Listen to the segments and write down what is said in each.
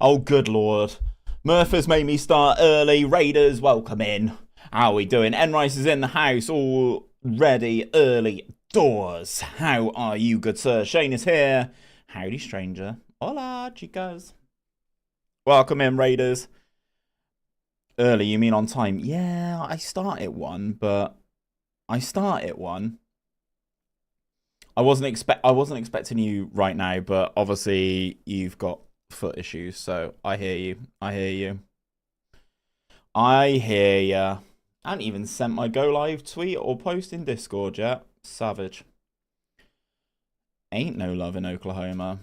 Oh, good lord. Murph has made me start early. Raiders, welcome in. How are we doing? Enrice is in the house already early doors. How are you, good sir? Shane is here. Howdy, stranger. Hola, chicas. Welcome in, Raiders. Early, you mean on time? Yeah, I start at 1, but I wasn't expecting you right now, but obviously you've got foot issues, so I hear you. I hear ya. I haven't even sent my go live tweet or post in Discord yet. Savage. Ain't no love in Oklahoma.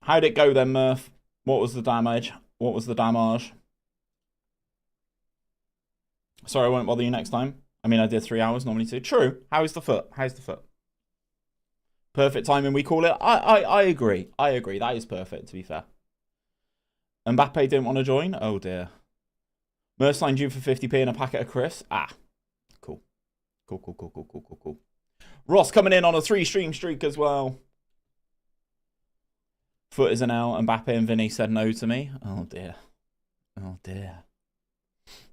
How'd it go then, Murph? What was the damage? Sorry, I won't bother you next time. I mean, I did 3 hours, normally 2. True. How's the foot? Perfect timing, we call it. I agree. That is perfect, to be fair. Mbappe didn't want to join? Oh, dear. Merce signed you for 50p and a packet of Chris. Ah, cool. Cool. Ross coming in on a 3-stream streak as well. Foot is an L. Mbappe and Vinny said no to me. Oh, dear.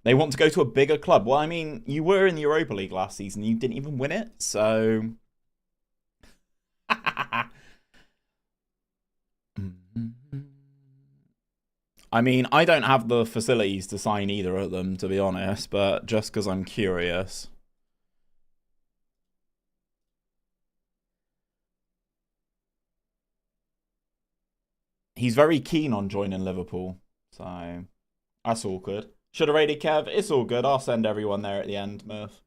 They want to go to a bigger club. Well, I mean, you were in the Europa League last season. You didn't even win it, so... I mean, I don't have the facilities to sign either of them, to be honest, but just because I'm curious. He's very keen on joining Liverpool, so that's all good. Should have raided Kev. It's all good. I'll send everyone there at the end, Murph.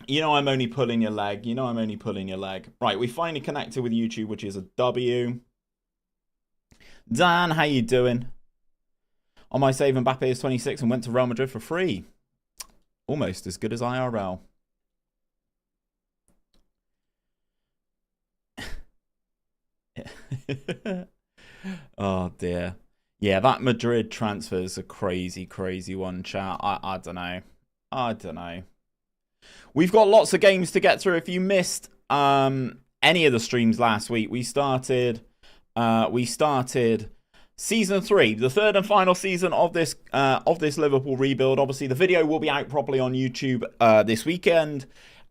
You know I'm only pulling your leg. Right, we finally connected with YouTube, which is a W. Dan, how you doing? On my save, Mbappe is 26 and went to Real Madrid for free. Almost as good as IRL. Oh, dear. Yeah, that Madrid transfer is a crazy one, chat. I don't know. We've got lots of games to get through. If you missed any of the streams last week, we started season 3, the third and final season of this Liverpool rebuild. Obviously, the video will be out properly on YouTube this weekend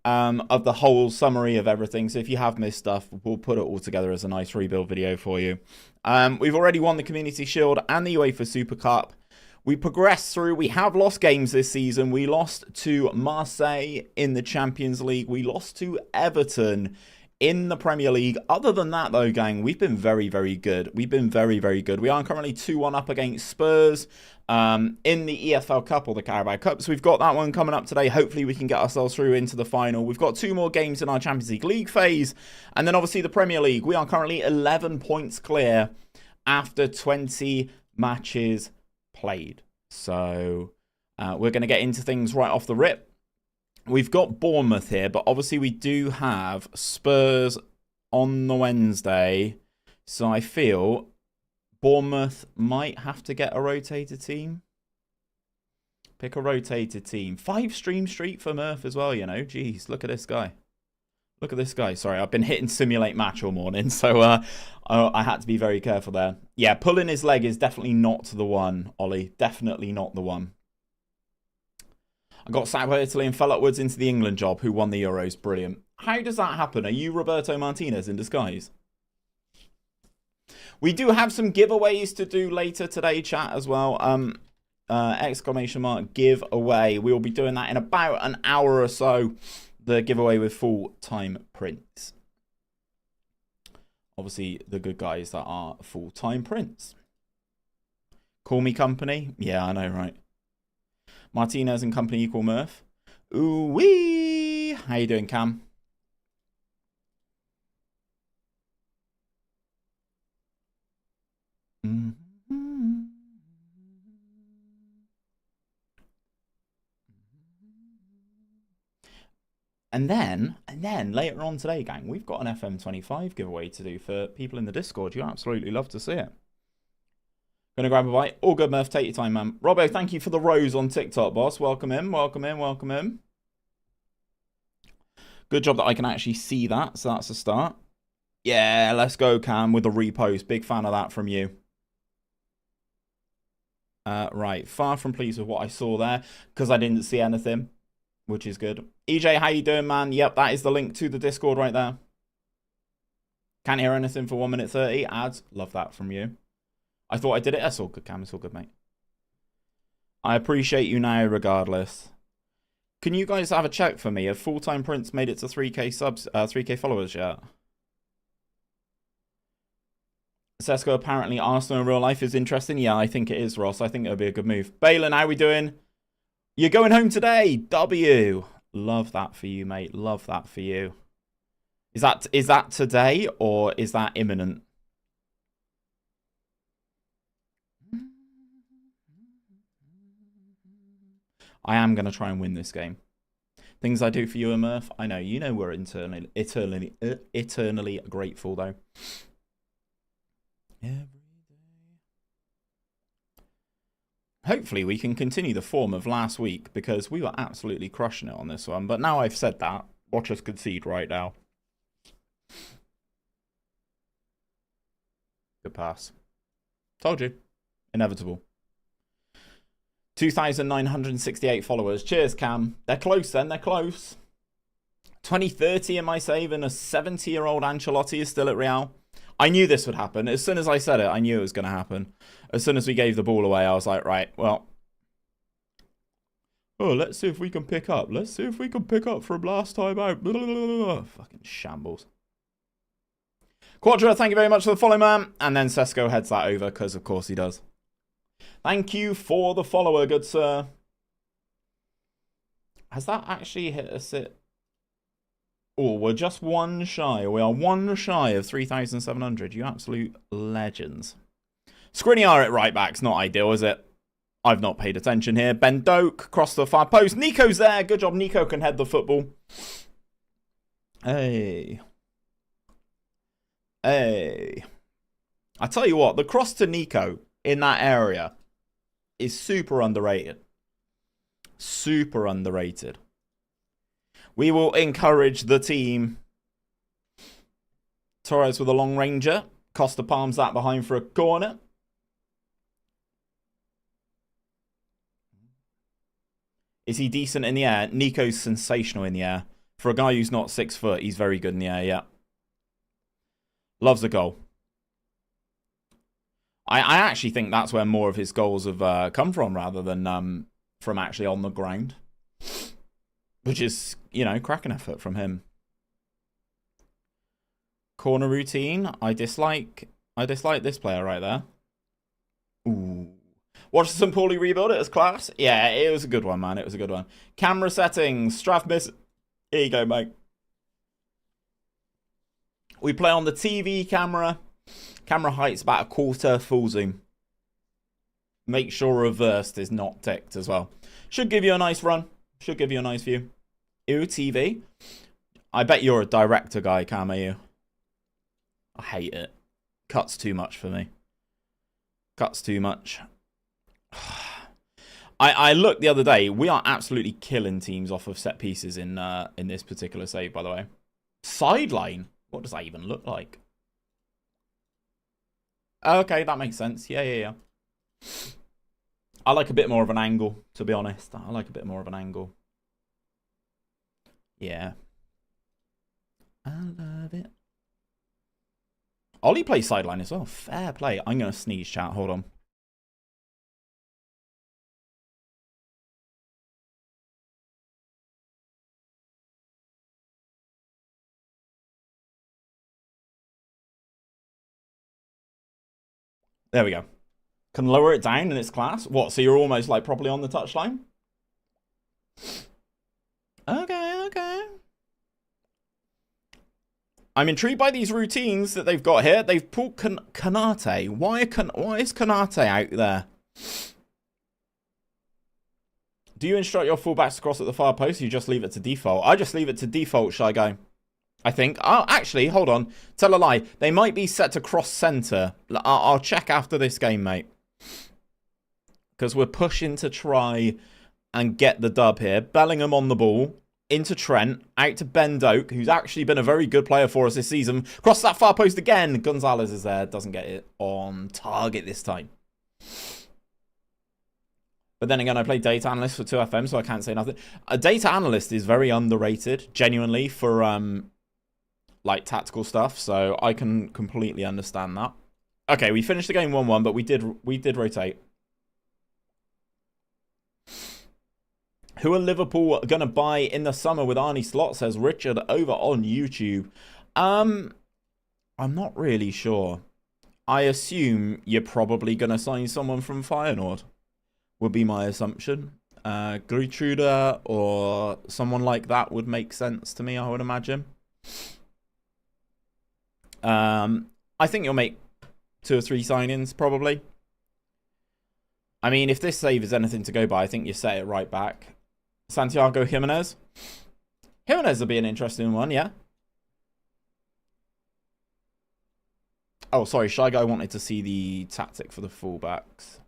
of the whole summary of everything. So if you have missed stuff, we'll put it all together as a nice rebuild video for you. We've already won the Community Shield and the UEFA Super Cup. We progressed through. We have lost games this season. We lost to Marseille in the Champions League. We lost to Everton in the Premier League. Other than that, though, gang, we've been very good. We are currently 2-1 up against Spurs in the EFL Cup or the Carabao Cup. So we've got that one coming up today. Hopefully we can get ourselves through into the final. We've got 2 more games in our Champions League phase. And then obviously the Premier League. We are currently 11 points clear after 20 matches played. So we're going to get into things right off the rip. We've got Bournemouth here, but obviously we do have Spurs on the Wednesday. So I feel Bournemouth might have to get a rotated team. Pick a rotated team. 5-stream streak for Murph as well, you know. Jeez, look at this guy. Sorry, I've been hitting simulate match all morning, so I had to be very careful there. Yeah, pulling his leg is definitely not the one, Ollie. Definitely not the one. I got sacked by Italy and fell upwards into the England job. Who won the Euros? Brilliant. How does that happen? Are you Roberto Martinez in disguise? We do have some giveaways to do later today, chat, as well. Exclamation mark giveaway. We will be doing that in about an hour or so. The giveaway with full-time prints. Obviously, the good guys that are full-time prints. Call me company? Yeah, I know, right? Martinez and company equal Murph. Ooh-wee! How you doing, Cam? And then later on today, gang, we've got an FM25 giveaway to do for people in the Discord. You absolutely love to see it. Gonna grab a bite. All good, Murph. Take your time, man. Robbo, thank you for the rose on TikTok, boss. Welcome in. Good job that I can actually see that, so that's a start. Yeah, let's go, Cam, with the repost. Big fan of that from you. Right, far from pleased with what I saw there because I didn't see anything, which is good. EJ, how you doing, man? Yep, that is the link to the Discord right there. Can't hear anything for 1 minute 30. Ads, love that from you. I thought I did it. That's all good, Cam. It's all good, mate. I appreciate you now, regardless. Can you guys have a check for me? Have Full-Time Prince made it to 3K subs, 3K followers yet? Sesko, apparently Arsenal in real life is interesting. Yeah, I think it is, Ross. I think it'll be a good move. Ballon, how we doing? You're going home today. W. Love that for you, mate. Love that for you. Is that today or is that imminent? I am going to try and win this game. Things I do for you and Murph. I know. You know we're eternally grateful, though. Every day. Hopefully we can continue the form of last week because we were absolutely crushing it on this one. But now I've said that, watch us concede right now. Good pass. Told you. Inevitable. 2,968 followers. Cheers, Cam. They're close then. They're close. 2030 in my save and a 70-year-old Ancelotti is still at Real. I knew this would happen. As soon as I said it, I knew it was going to happen. As soon as we gave the ball away, I was like, right, well. Oh, let's see if we can pick up. Let's see if we can pick up from last time out. Fucking shambles. Quadra, thank you very much for the follow, man. And then Sesko heads that over, because of course he does. Thank you for the follower, good sir. Has that actually hit us at... Oh, we're just one shy. We are one shy of 3,700. You absolute legends. Skriniar at right back's not ideal, is it? I've not paid attention here. Ben Doak, cross the far post. Nico's there. Good job. Nico can head the football. Hey. Hey. I tell you what, the cross to Nico in that area is super underrated. Super underrated. We will encourage the team. Torres with a long ranger. Costa palms that behind for a corner. Is he decent in the air? Nico's sensational in the air. For a guy who's not 6 foot, he's very good in the air, yeah. Loves a goal. I actually think that's where more of his goals have come from rather than from actually on the ground. Which is, you know, cracking effort from him. Corner routine. I dislike this player right there. Ooh. Watch the St. Pauli rebuild it as class. Yeah, it was a good one, man. It was a good one. Camera settings. Straff miss. Here you go, mate. We play on the TV camera. Camera height's about a quarter full zoom. Make sure reversed is not ticked as well. Should give you a nice run. Should give you a nice view. Ew, TV. I bet you're a director guy, Cam, are you? I hate it. Cuts too much for me. Cuts too much. I looked the other day. We are absolutely killing teams off of set pieces in this particular save, by the way. Sideline? What does that even look like? Okay, that makes sense. Yeah. I like a bit more of an angle, to be honest. I like a bit more of an angle. Yeah. I love it. Ollie plays sideline as well. Fair play. I'm going to sneeze, chat. Hold on. There we go. Can lower it down in its class. What, so you're almost like properly on the touchline? Okay. I'm intrigued by these routines that they've got here. They've pulled Kanate. Why is Kanate out there? Do you instruct your fullbacks to cross at the far post? Or you just leave it to default? I just leave it to default, Shy Guy. I think. Oh, actually, hold on. Tell a lie. They might be set to cross centre. I'll check after this game, mate. Because we're pushing to try and get the dub here. Bellingham on the ball. Into Trent. Out to Ben Doak, who's actually been a very good player for us this season. Cross that far post again. Gonzalez is there. Doesn't get it on target this time. But then again, I play data analyst for 2FM, so I can't say nothing. A data analyst is very underrated, genuinely, for like tactical stuff. So I can completely understand that. Okay, we finished the game 1-1, but we did rotate. Who are Liverpool gonna buy in the summer with Arne Slot, says Richard over on YouTube. I'm not really sure. I assume you're probably gonna sign someone from Feyenoord. Would be my assumption. 𝘼𝙗𝙤𝙪 or someone like that would make sense to me, I would imagine. I think you'll make 2 or 3 signings, probably. I mean, if this save is anything to go by, I think you set it right back. Santiago Jimenez. Jimenez will be an interesting one, yeah. Oh, sorry, Shy Guy wanted to see the tactic for the fullbacks.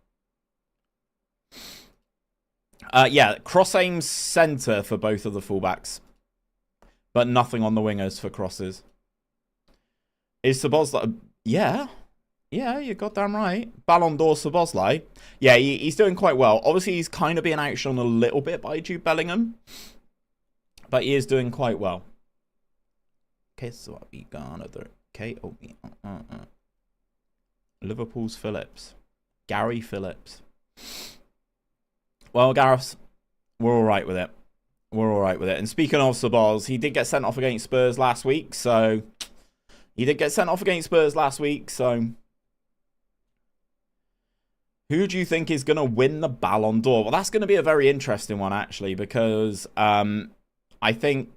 Yeah, cross aims centre for both of the fullbacks. But nothing on the wingers for crosses. Is Szoboszlai... Yeah. Yeah, you're goddamn right. Ballon d'Or Szoboszlai. Yeah, he's doing quite well. Obviously, he's kind of being outshone a little bit by Jude Bellingham. But he is doing quite well. Okay, so what we gonna do? Okay, Liverpool's Phillips. Gary Phillips. Well, Gareth, we're all right with it. We're all right with it. And speaking of Szoboszlai, he did get sent off against Spurs last week, so... Who do you think is going to win the Ballon d'Or? Well, that's going to be a very interesting one, actually, because I think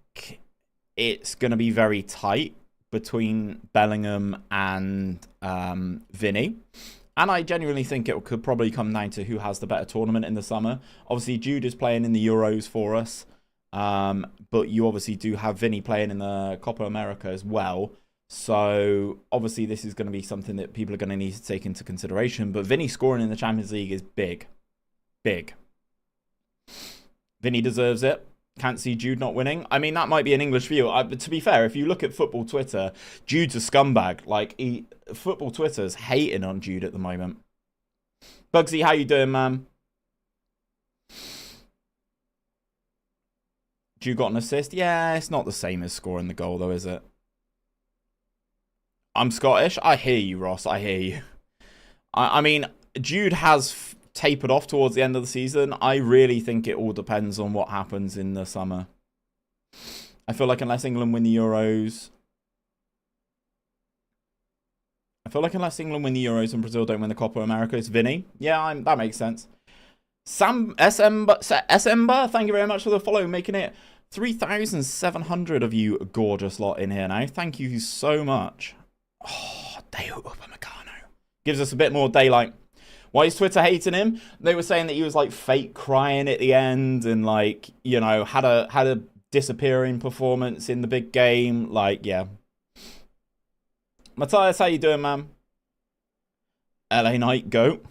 it's going to be very tight between Bellingham and Vinny. And I genuinely think it could probably come down to who has the better tournament in the summer. Obviously, Jude is playing in the Euros for us. But you obviously do have Vinny playing in the Copa America as well. So, obviously, this is going to be something that people are going to need to take into consideration. But Vinny scoring in the Champions League is big. Big. Vinny deserves it. Can't see Jude not winning. I mean, that might be an English view. But to be fair, if you look at football Twitter, Jude's a scumbag. Like, football Twitter's hating on Jude at the moment. Bugsy, how you doing, man? Jude got an assist? Yeah, it's not the same as scoring the goal, though, is it? I'm Scottish. I hear you, Ross. I hear you. I mean, Jude has tapered off towards the end of the season. I really think it all depends on what happens in the summer. I feel like unless England win the Euros... and Brazil don't win the Copa America, it's Vinny. Yeah, that makes sense. Sam Semba, thank you very much for the follow, making it 3,700 of you gorgeous lot in here now. Thank you so much. Oh, Deo Upamecano. Gives us a bit more daylight. Why is Twitter hating him? They were saying that he was like fake crying at the end and like, you know, had a disappearing performance in the big game. Like, yeah. Matthias, how you doing, man? LA Knight, go.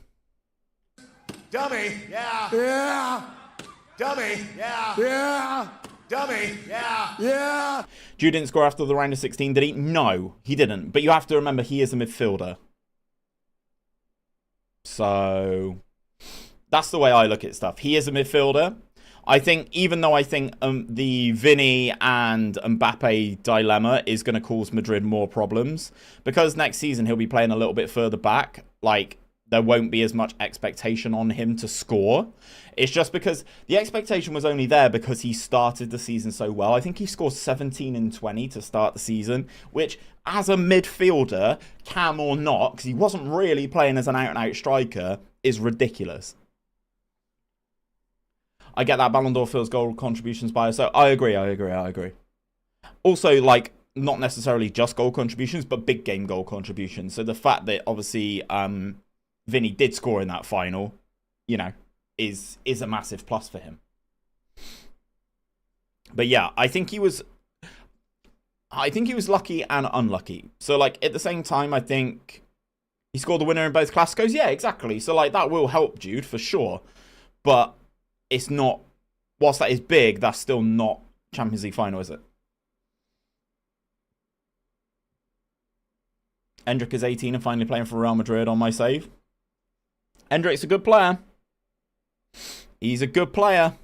Dummy, yeah. Yeah. Dummy, yeah. Yeah. Dummy, yeah. Yeah. Jude didn't score after the round of 16, did he? No, he didn't. But you have to remember, he is a midfielder. So, that's the way I look at stuff. He is a midfielder. I think, even though I think the Vinny and Mbappe dilemma is going to cause Madrid more problems, because next season he'll be playing a little bit further back, like, there won't be as much expectation on him to score. It's just because the expectation was only there because he started the season so well. I think he scored 17 in 20 to start the season, which as a midfielder, cam or not, because he wasn't really playing as an out-and-out striker, is ridiculous. I get that Ballon d'Or feels goal contributions bias, so I agree. Also, like, not necessarily just goal contributions, but big game goal contributions. So the fact that, obviously, Vinny did score in that final, you know, is a massive plus for him. But yeah, I think he was lucky and unlucky. So like at the same time, I think he scored the winner in both Clásicos. Yeah, exactly. So like that will help Jude for sure. But it's not, whilst that is big, that's still not Champions League final, is it? Endrick is 18 and finally playing for Real Madrid on my save. Endrick's a good player. He's a good player.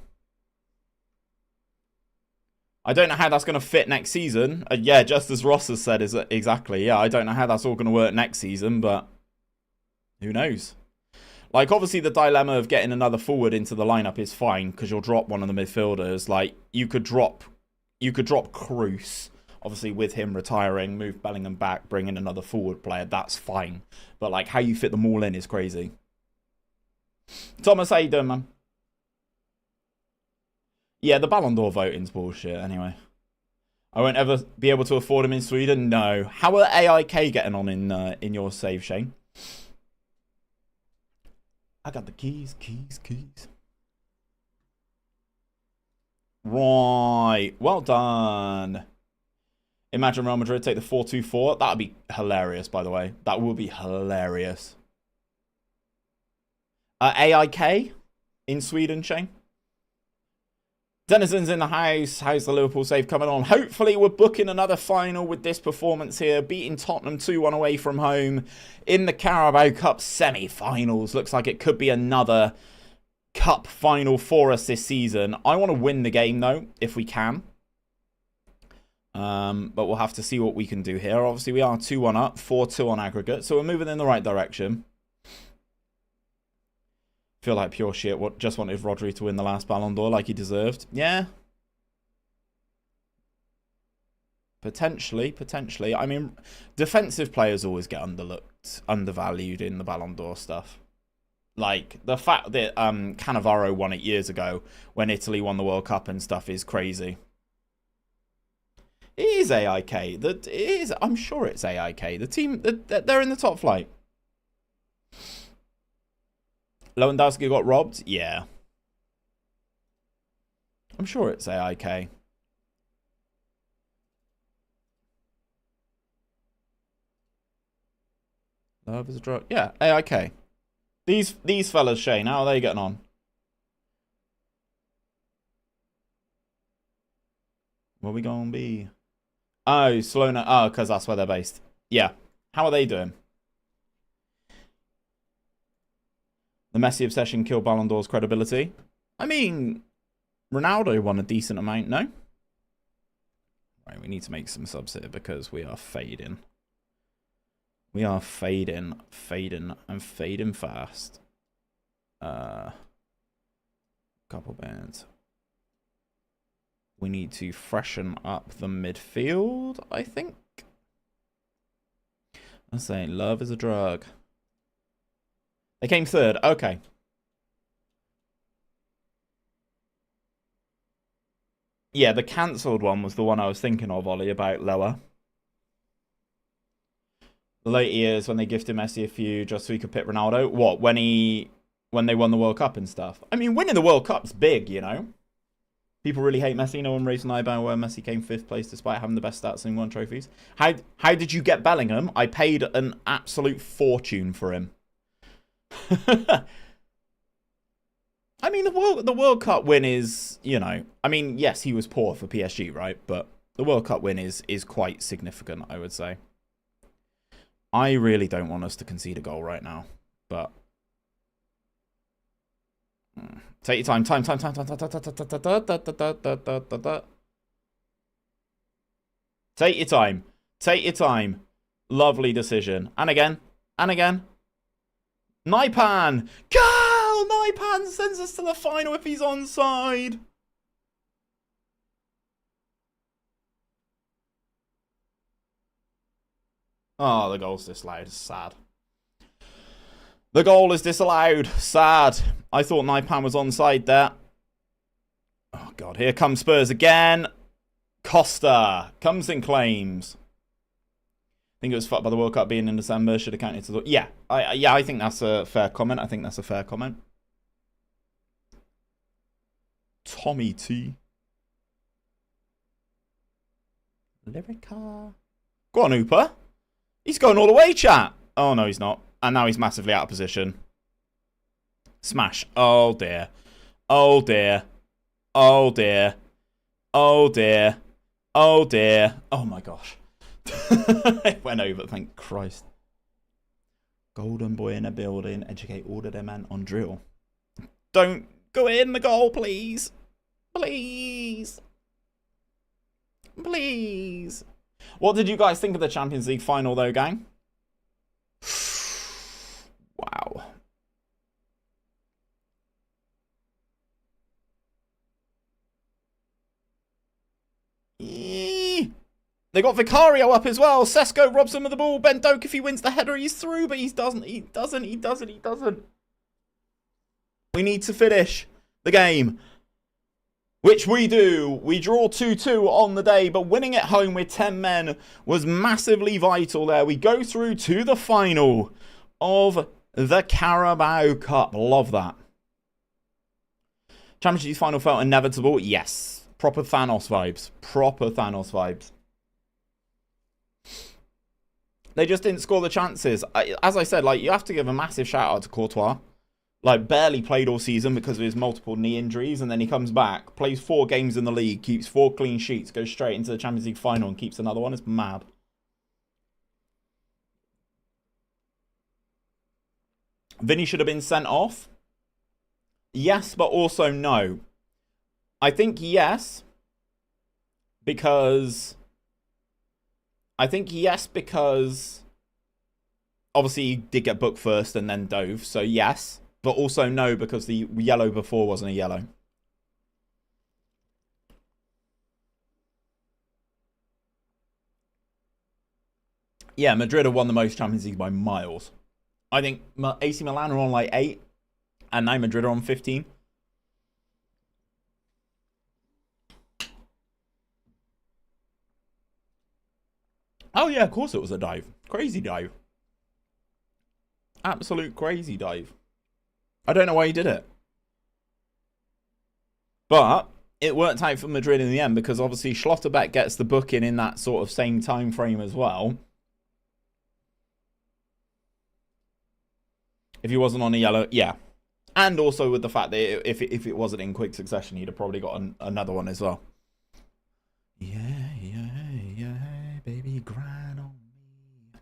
I don't know how that's going to fit next season. Yeah, just as Ross has said, is exactly. Yeah, I don't know how that's all going to work next season, but who knows? Like, obviously, the dilemma of getting another forward into the lineup is fine because you'll drop one of the midfielders. Like, you could drop Kroos, obviously, with him retiring, move Bellingham back, bring in another forward player. That's fine. But, like, how you fit them all in is crazy. Thomas, how you doing, man? Yeah, the Ballon d'Or voting's bullshit, anyway. I won't ever be able to afford him in Sweden? No. How are AIK getting on in your save, Shane? I got the keys. Right. Well done. Imagine Real Madrid take the 4-2-4. That would be hilarious, by the way. That would be hilarious. AIK in Sweden, Shane? Denizens in the house. How's the Liverpool save coming on? Hopefully we're booking another final with this performance here. Beating Tottenham 2-1 away from home in the Carabao Cup semi-finals. Looks like it could be another cup final for us this season. I want to win the game though, if we can. But we'll have to see what we can do here. Obviously we are 2-1 up, 4-2 on aggregate. So we're moving in the right direction. Feel like pure shit. Just wanted Rodri to win the last Ballon d'Or like he deserved. Yeah. Potentially. I mean, defensive players always get undervalued in the Ballon d'Or stuff. Like, the fact that Cannavaro won it years ago when Italy won the World Cup and stuff is crazy. It is AIK. I'm sure it's AIK. The team, they're in the top flight. Lewandowski got robbed? Yeah. I'm sure it's AIK. Love is a drug. Yeah, AIK. These fellas, Shane, how are they getting on? Where we gonna be? Oh, Salona. Oh, because that's where they're based. Yeah. How are they doing? The Messi obsession killed Ballon d'Or's credibility. I mean, Ronaldo won a decent amount, no? Right, we need to make some subs here because we are fading. We are fading fast. Couple bands. We need to freshen up the midfield, I think. I'm saying love is a drug. They came third. Okay. Yeah, the cancelled one was the one I was thinking of, Ollie, about lower. The late years when they gifted Messi a few just so he could pit Ronaldo. What, when they won the World Cup and stuff? I mean, winning the World Cup's big, you know? People really hate Messi. No one raised an eyebrow where Messi came 5th place despite having the best stats and won trophies. How did you get Bellingham? I paid an absolute fortune for him. I mean, the World Cup win is, you know, I mean, yes, he was poor for PSG, right? But the World Cup win is quite significant, I would say. I really don't want us to concede a goal right now, but take your time. Take your time. Take your time. Lovely decision. And again. 𝘼𝙗𝙤𝙪! Go! 𝘼𝙗𝙤𝙪 sends us to the final if he's onside. Oh, the goal's disallowed. Sad. The goal is disallowed. Sad. I thought 𝘼𝙗𝙤𝙪 was onside there. Oh, God. Here comes Spurs again. Costa comes in claims. I think it was fucked by the World Cup being in December. Should have counted to the... Yeah. I think that's a fair comment. Tommy T. Lyrica. Go on, Hooper. He's going all the way, chat. Oh, no, he's not. And now he's massively out of position. Smash. Oh, dear. Oh, dear. Oh, dear. Oh, dear. Oh, dear. Oh, my gosh. It went over, thank Christ. Golden boy in a building. Educate all of them men on drill. Don't Go in the goal, please. Please. Please. What did you guys think of the Champions League final, though, gang? Wow. They got Vicario up as well. Sesko robs him of the ball. Ben Doak, if he wins the header, he's through, but he doesn't. He doesn't. We need to finish the game, which we do. We draw 2-2 on the day, but winning at home with 10 men was massively vital there. We go through to the final of the Carabao Cup. Love that. Champions League final felt inevitable. Yes. Proper Thanos vibes. Proper Thanos vibes. They just didn't score the chances. As I said, like, you have to give a massive shout out to Courtois. Like, barely played all season because of his multiple knee injuries, and then he comes back, plays 4 games in the league, keeps 4 clean sheets, goes straight into the Champions League final and keeps another one. It's mad. Vinny should have been sent off. Yes, but also no. I think yes, because obviously he did get booked first and then dove, so yes. But also no, because the yellow before wasn't a yellow. Yeah, Madrid have won the most Champions League by miles. I think AC Milan are on like 8, and now Madrid are on 15. Oh yeah, of course it was a dive. Crazy dive. Absolute crazy dive. I don't know why he did it. But it worked out for Madrid in the end, because obviously Schlotterbeck gets the booking in that sort of same time frame as well. If he wasn't on a yellow, yeah. And also with the fact that if it wasn't in quick succession, he'd have probably got another one as well. Yeah, baby, grind on me.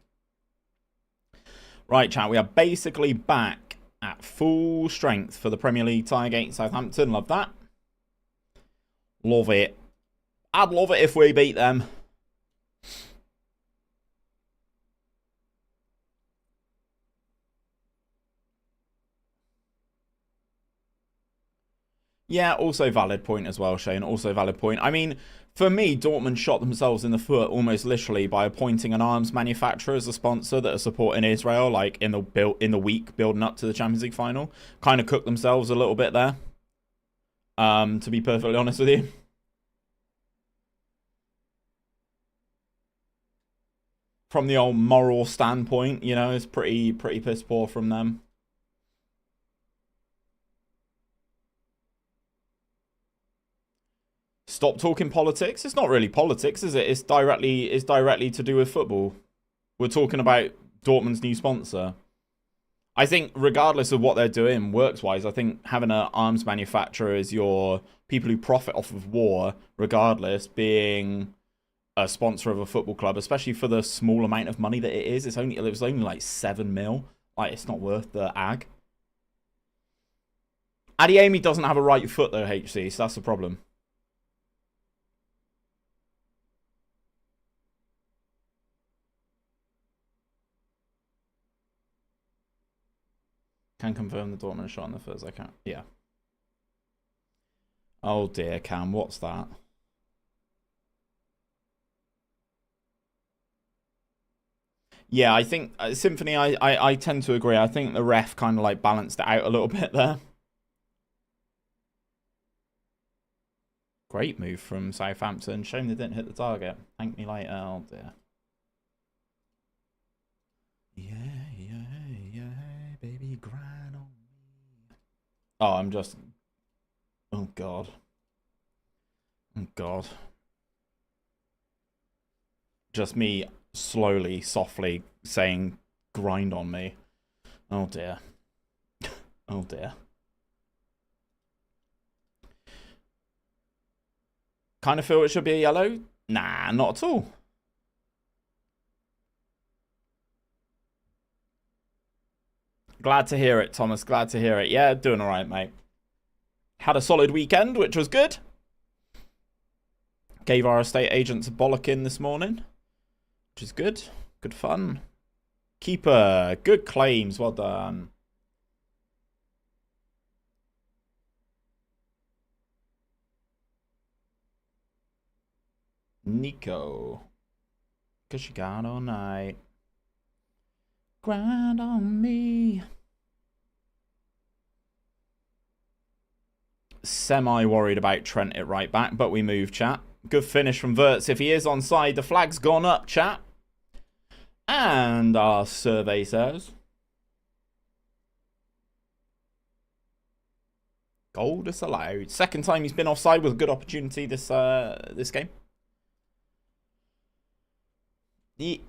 Right, chat, we are basically back at full strength for the Premier League tie against Southampton. Love that. Love it. I'd love it if we beat them. Yeah, also valid point as well, Shane. Also valid point. I mean, for me, Dortmund shot themselves in the foot almost literally by appointing an arms manufacturer as a sponsor that are supporting Israel, like in the week building up to the Champions League final. Kind of cooked themselves a little bit there. To be perfectly honest with you. From the old moral standpoint, you know, it's pretty piss poor from them. Stop talking politics. It's not really politics, is it? It's directly to do with football. We're talking about Dortmund's new sponsor. I think regardless of what they're doing works-wise, I think having an arms manufacturer as your people who profit off of war, regardless, being a sponsor of a football club, especially for the small amount of money that it is. It was only like 7 mil. Like, it's not worth the ag. Adeyemi doesn't have a right foot though, HC, so that's the problem. Can confirm the Dortmund shot on the first. I can't. Yeah. Oh dear, Cam. What's that? Yeah, I think Symphony. I tend to agree. I think the ref kind of like balanced it out a little bit there. Great move from Southampton. Shame they didn't hit the target. Thank me later. Oh dear. Yeah, baby, grind on me. Oh, I'm just. Oh god. Oh god. Just me slowly, softly saying, "Grind on me." Oh dear. Oh dear. Kind of feel it should be a yellow? Nah, not at all. Glad to hear it, Thomas. Glad to hear it. Yeah, doing all right, mate. Had a solid weekend, which was good. Gave our estate agents a bollocking this morning, which is good. Good fun. Keeper, good claims. Well done. Nico. Cause you got all night. Grind on me. Semi-worried about Trent at right back, but we move, chat. Good finish from Wirtz. If he is onside, the flag's gone up, chat. And our survey says goal disallowed. Second time he's been offside with a good opportunity this game.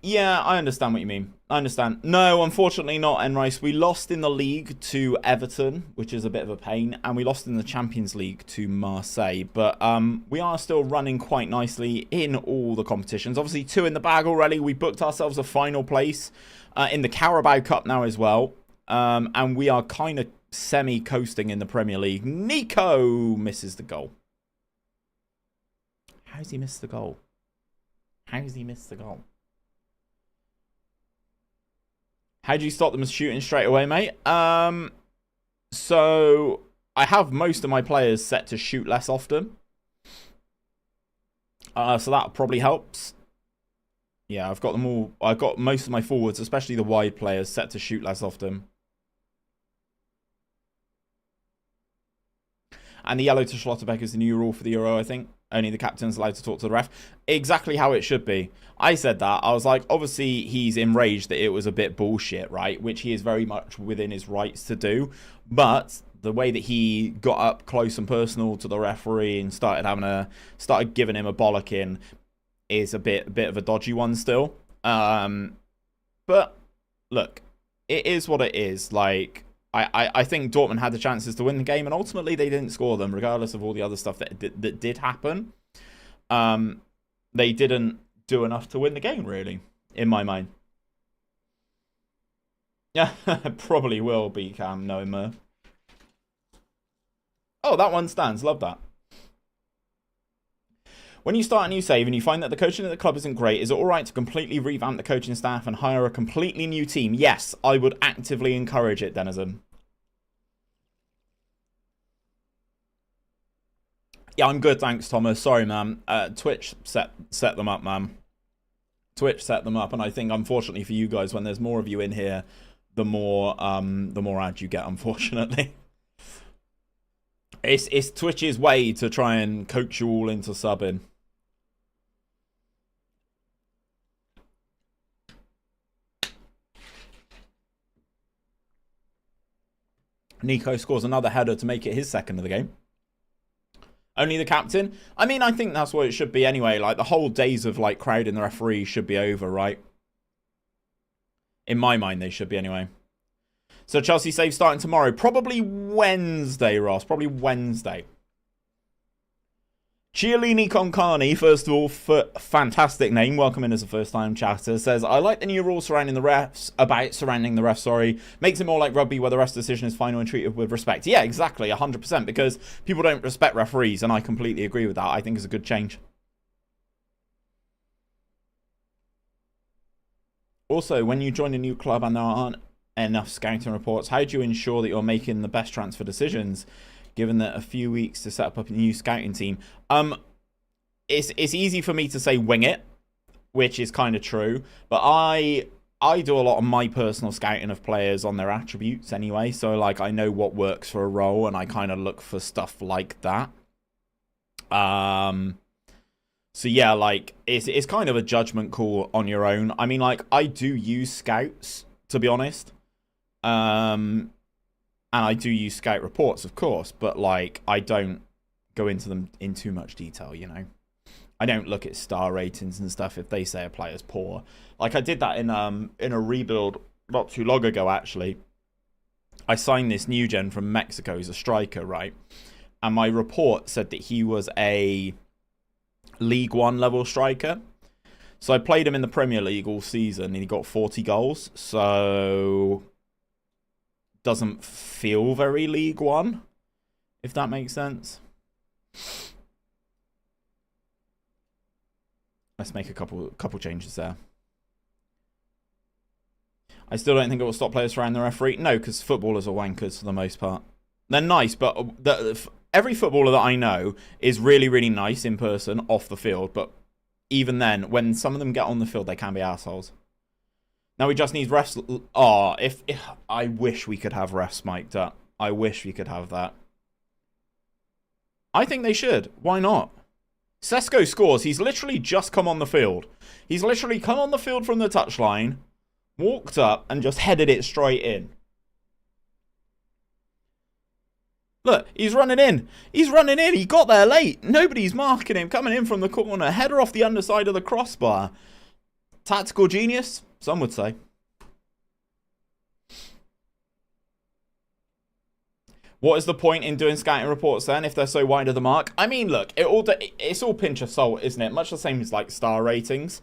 Yeah, I understand what you mean. I understand. No, unfortunately not, Enrice. We lost in the league to Everton, which is a bit of a pain, and we lost in the Champions League to Marseille. But we are still running quite nicely in all the competitions. Obviously, 2 in the bag already. We booked ourselves a final place in the Carabao Cup now as well. And we are kind of semi-coasting in the Premier League. Nico misses the goal. How's he missed the goal? How's he missed the goal? How do you stop them shooting straight away, mate? So I have most of my players set to shoot less often. So that probably helps. Yeah, I've got them all. I've got most of my forwards, especially the wide players, set to shoot less often. And the yellow to Schlotterbeck is the new rule for the Euro, I think. Only the captain's allowed to talk to the ref. Exactly how it should be. I said that. I was like, obviously, he's enraged that it was a bit bullshit, right? Which he is very much within his rights to do. But the way that he got up close and personal to the referee and started giving him a bollocking is a bit of a dodgy one still. But look, it is what it is. Like, I think Dortmund had the chances to win the game, and ultimately they didn't score them, regardless of all the other stuff that did happen. They didn't do enough to win the game, really, in my mind. Yeah, probably will be Cam, knowing Murph. Oh, that one stands. Love that. When you start a new save and you find that the coaching at the club isn't great, is it alright to completely revamp the coaching staff and hire a completely new team? Yes, I would actively encourage it, Denizen. Yeah, I'm good, thanks, Thomas. Sorry, man. Twitch set them up, man. Twitch set them up, and I think, unfortunately for you guys, when there's more of you in here, the more ads you get, unfortunately. It's Twitch's way to try and coach you all into subbing. Nico scores another header to make it his second of the game. Only the captain? I mean, I think that's what it should be anyway. Like, the whole days of, like, crowding the referee should be over, right? In my mind, they should be anyway. So Chelsea save starting tomorrow. Probably Wednesday, Ross. Probably Wednesday. Cialini Concani, first of all, fantastic name. Welcome in as a first-time chatter. Says, I like the new rules surrounding the refs, Makes it more like rugby where the ref's decision is final and treated with respect. Yeah, exactly, 100%, because people don't respect referees, and I completely agree with that. I think it's a good change. Also, when you join a new club and there aren't enough scouting reports, how do you ensure that you're making the best transfer decisions? Given that a few weeks to set up a new scouting team. It's easy for me to say wing it, which is kind of true. But I do a lot of my personal scouting of players on their attributes anyway. So, like, I know what works for a role, and I kind of look for stuff like that. So, yeah, like, it's kind of a judgment call on your own. I mean, like, I do use scouts, to be honest. And I do use scout reports, of course, but, like, I don't go into them in too much detail, you know. I don't look at star ratings and stuff if they say a player's poor. Like, I did that in a rebuild not too long ago, actually. I signed this new gen from Mexico as a striker, right? And my report said that he was a League One level striker. So I played him in the Premier League all season, and he got 40 goals. So doesn't feel very League One, if that makes sense. Let's make a couple changes there. I still don't think it will stop players around the referee. No, because footballers are wankers for the most part. They're nice, but every footballer that I know is really, really nice in person, off the field. But even then, when some of them get on the field, they can be assholes. Now we just need refs. Oh, if I wish we could have refs mic'd up. I wish we could have that. I think they should. Why not? Sesko scores. He's literally just come on the field. He's literally come on the field from the touchline, walked up, and just headed it straight in. Look, he's running in. He's running in. He got there late. Nobody's marking him. Coming in from the corner. Header off the underside of the crossbar. Tactical genius, some would say. What is the point in doing scouting reports then if they're so wide of the mark? I mean, look, it's all pinch of salt, isn't it? Much the same as like star ratings.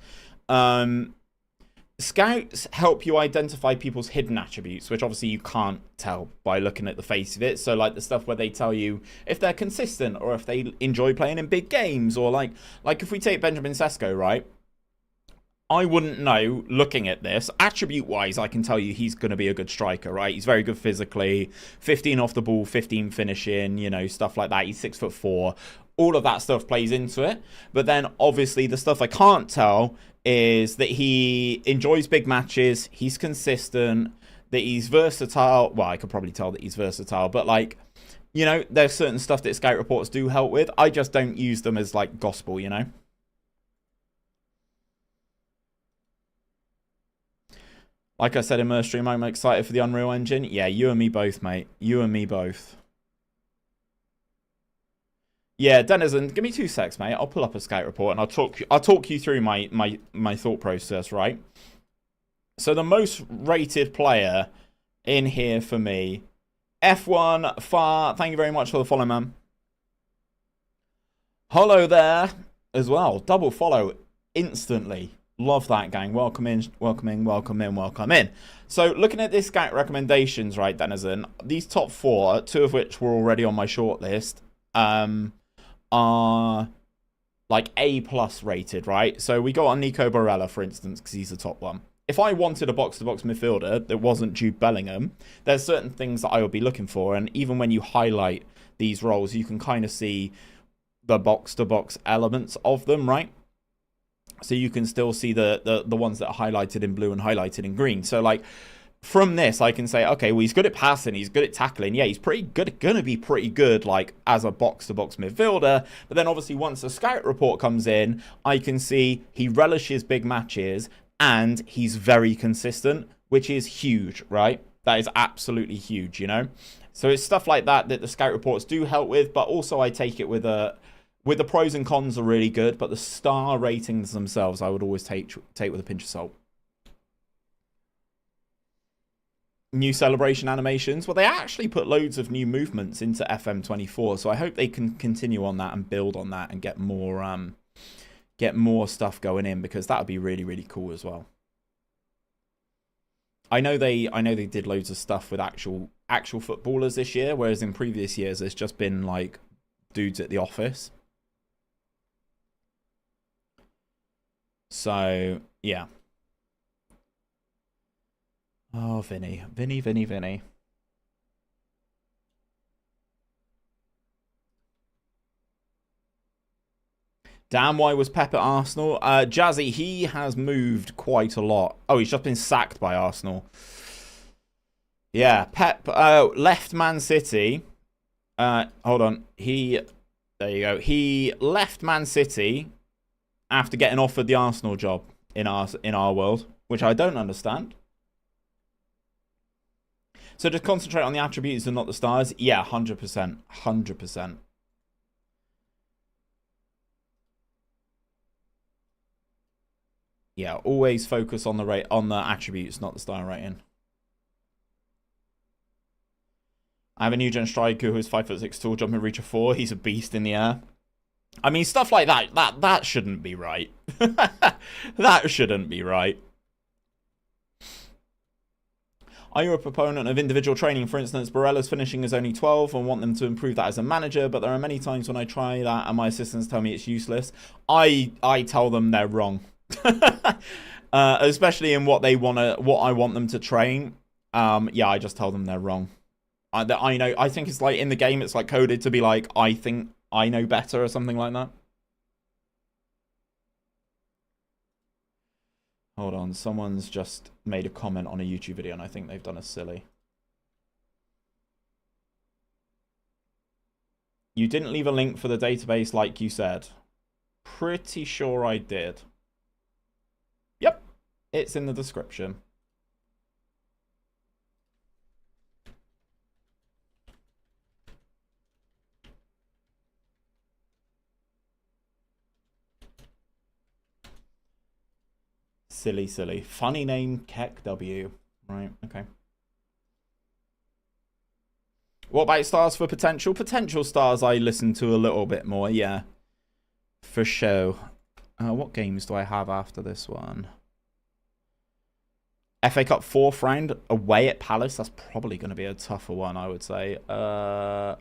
Scouts help you identify people's hidden attributes, which obviously you can't tell by looking at the face of it. So like the stuff where they tell you if they're consistent or if they enjoy playing in big games, or like if we take Benjamin Sesko, right? I wouldn't know looking at this. Attribute-wise, I can tell you he's going to be a good striker, right? He's very good physically. 15 off the ball, 15 finishing, you know, stuff like that. He's 6'4". All of that stuff plays into it. But then, obviously, the stuff I can't tell is that he enjoys big matches. He's consistent. That he's versatile. Well, I could probably tell that he's versatile. But, like, you know, there's certain stuff that scout reports do help with. I just don't use them as, like, gospel, you know? Like I said in Mer's stream, I'm excited for the Unreal Engine. Yeah, you and me both, mate. You and me both. Yeah, Denizen, give me 2 secs, mate. I'll pull up a scout report and I'll talk you through my thought process, right? So the most rated player in here for me, F1 Far. Thank you very much for the follow, man. Hello there as well. Double follow instantly. Love that, gang. Welcome in, welcome in, welcome in, welcome in. So, looking at this scout recommendations, right, Denizen, these top 4, 2 of which were already on my shortlist, are like A+ rated, right? So, we got on Nico Barella, for instance, because he's the top one. If I wanted a box-to-box midfielder that wasn't Jude Bellingham, there's certain things that I would be looking for, and even when you highlight these roles, you can kind of see the box-to-box elements of them, right? So you can still see the ones that are highlighted in blue and highlighted in green. So, like, from this, I can say, okay, well, he's good at passing. He's good at tackling. Yeah, he's pretty good. Going to be pretty good, like, as a box-to-box midfielder. But then, obviously, once the scout report comes in, I can see he relishes big matches and he's very consistent, which is huge, right? That is absolutely huge, you know? So it's stuff like that that the scout reports do help with, but also I take it with the pros and cons are really good, but the star ratings themselves, I would always take with a pinch of salt. New celebration animations. Well, they actually put loads of new movements into FM24, so I hope they can continue on that and build on that and get more stuff going in, because that would be really, really cool as well. I know they did loads of stuff with actual footballers this year, whereas in previous years it's just been like dudes at the office. So, yeah. Oh, Vinny. Damn, why was Pep at Arsenal? Jazzy, he has moved quite a lot. Oh, he's just been sacked by Arsenal. Yeah, Pep left Man City. Hold on. There you go. He left Man City after getting offered the Arsenal job in our world, which I don't understand. So just concentrate on the attributes and not the stars. Yeah, 100%. 100%. Yeah, always focus on the attributes, not the star rating. I have a new gen striker who is 5'6" tall, jumping reach of 4. He's a beast in the air. I mean, stuff like that shouldn't be right. That shouldn't be right. Are you a proponent of individual training? For instance, Barella's finishing is only 12 and want them to improve that as a manager, but there are many times when I try that and my assistants tell me it's useless. I tell them they're wrong. Especially in what I want them to train. Yeah, I just tell them they're wrong. I think it's like in the game, it's like coded to be like, I think I know better or something like that. Hold on, someone's just made a comment on a YouTube video and I think they've done a silly. You didn't leave a link for the database like you said. Pretty sure I did. Yep, it's in the description. Silly, silly. Funny name, Keck W. Right, okay. What about stars for potential? Potential stars I listen to a little bit more, yeah. For sure. What games do I have after this one? FA Cup 4th round away at Palace. That's probably going to be a tougher one, I would say.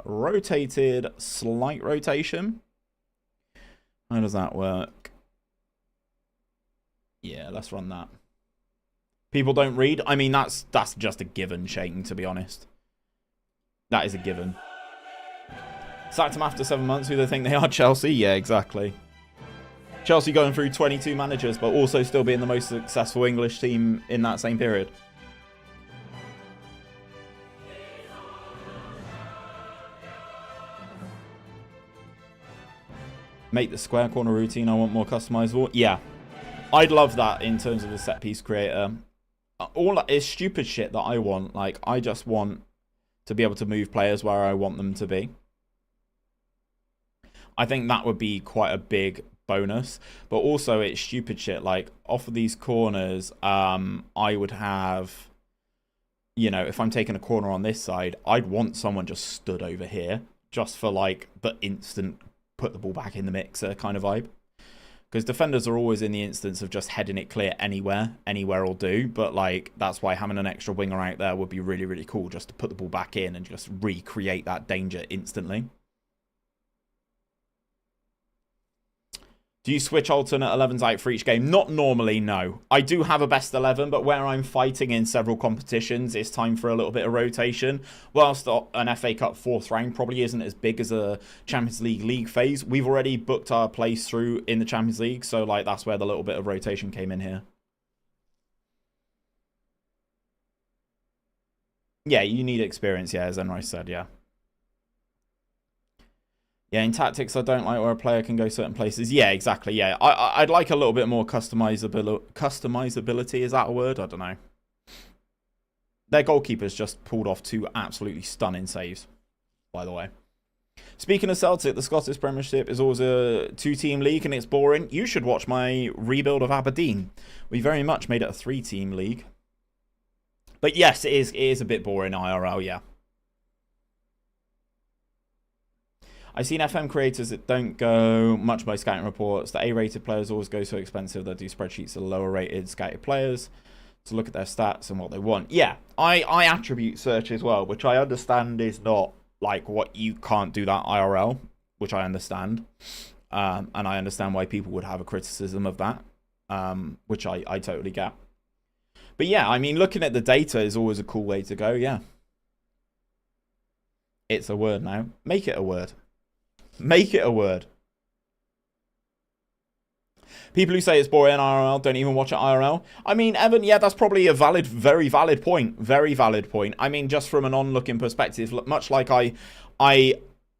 Rotated, slight rotation. How does that work? Yeah, let's run that. People don't read. I mean, that's just a given, Shane, to be honest. That is a given. Sacked him after 7 months. Who they think they are? Chelsea? Yeah, exactly. Chelsea going through 22 managers, but also still being the most successful English team in that same period. Make the square corner routine. I want more customizable. Yeah. I'd love that in terms of a set piece creator. All that is stupid shit that I want. Like, I just want to be able to move players where I want them to be. I think that would be quite a big bonus. But also, it's stupid shit. Like, off of these corners, I would have, you know, if I'm taking a corner on this side, I'd want someone just stood over here just for, like, the instant put the ball back in the mixer kind of vibe. Because defenders are always in the instance of just heading it clear anywhere. Anywhere will do. But, like, that's why having an extra winger out there would be really, really cool. Just to put the ball back in and just recreate that danger instantly. Do you switch alternate 11s out for each game? Not normally, no. I do have a best 11, but where I'm fighting in several competitions, it's time for a little bit of rotation. Whilst an FA Cup 4th round probably isn't as big as a Champions League phase, we've already booked our place through in the Champions League, so like that's where the little bit of rotation came in here. Yeah, you need experience, yeah, as Enrice said, yeah. Yeah, in tactics, I don't like where a player can go certain places. Yeah, exactly. Yeah, I'd like a little bit more customizability. Is that a word? I don't know. Their goalkeepers just pulled off 2 absolutely stunning saves, by the way. Speaking of Celtic, the Scottish Premiership is always a 2-team league and it's boring. You should watch my rebuild of Aberdeen. We very much made it a 3-team league. But yes, it is a bit boring IRL, yeah. I've seen FM creators that don't go much by scouting reports. The A-rated players always go so expensive. They do spreadsheets of lower-rated scouted players to look at their stats and what they want. Yeah, I attribute search as well, which I understand is not like what you can't do that IRL, which I understand. And I understand why people would have a criticism of that, which I totally get. But yeah, I mean, looking at the data is always a cool way to go, yeah. It's a word now. Make it a word. Make it a word. People who say it's boring IRL don't even watch it IRL. I mean, Evan, yeah, that's probably a valid, very valid point. Very valid point. I mean, just from an on-looking perspective, much like I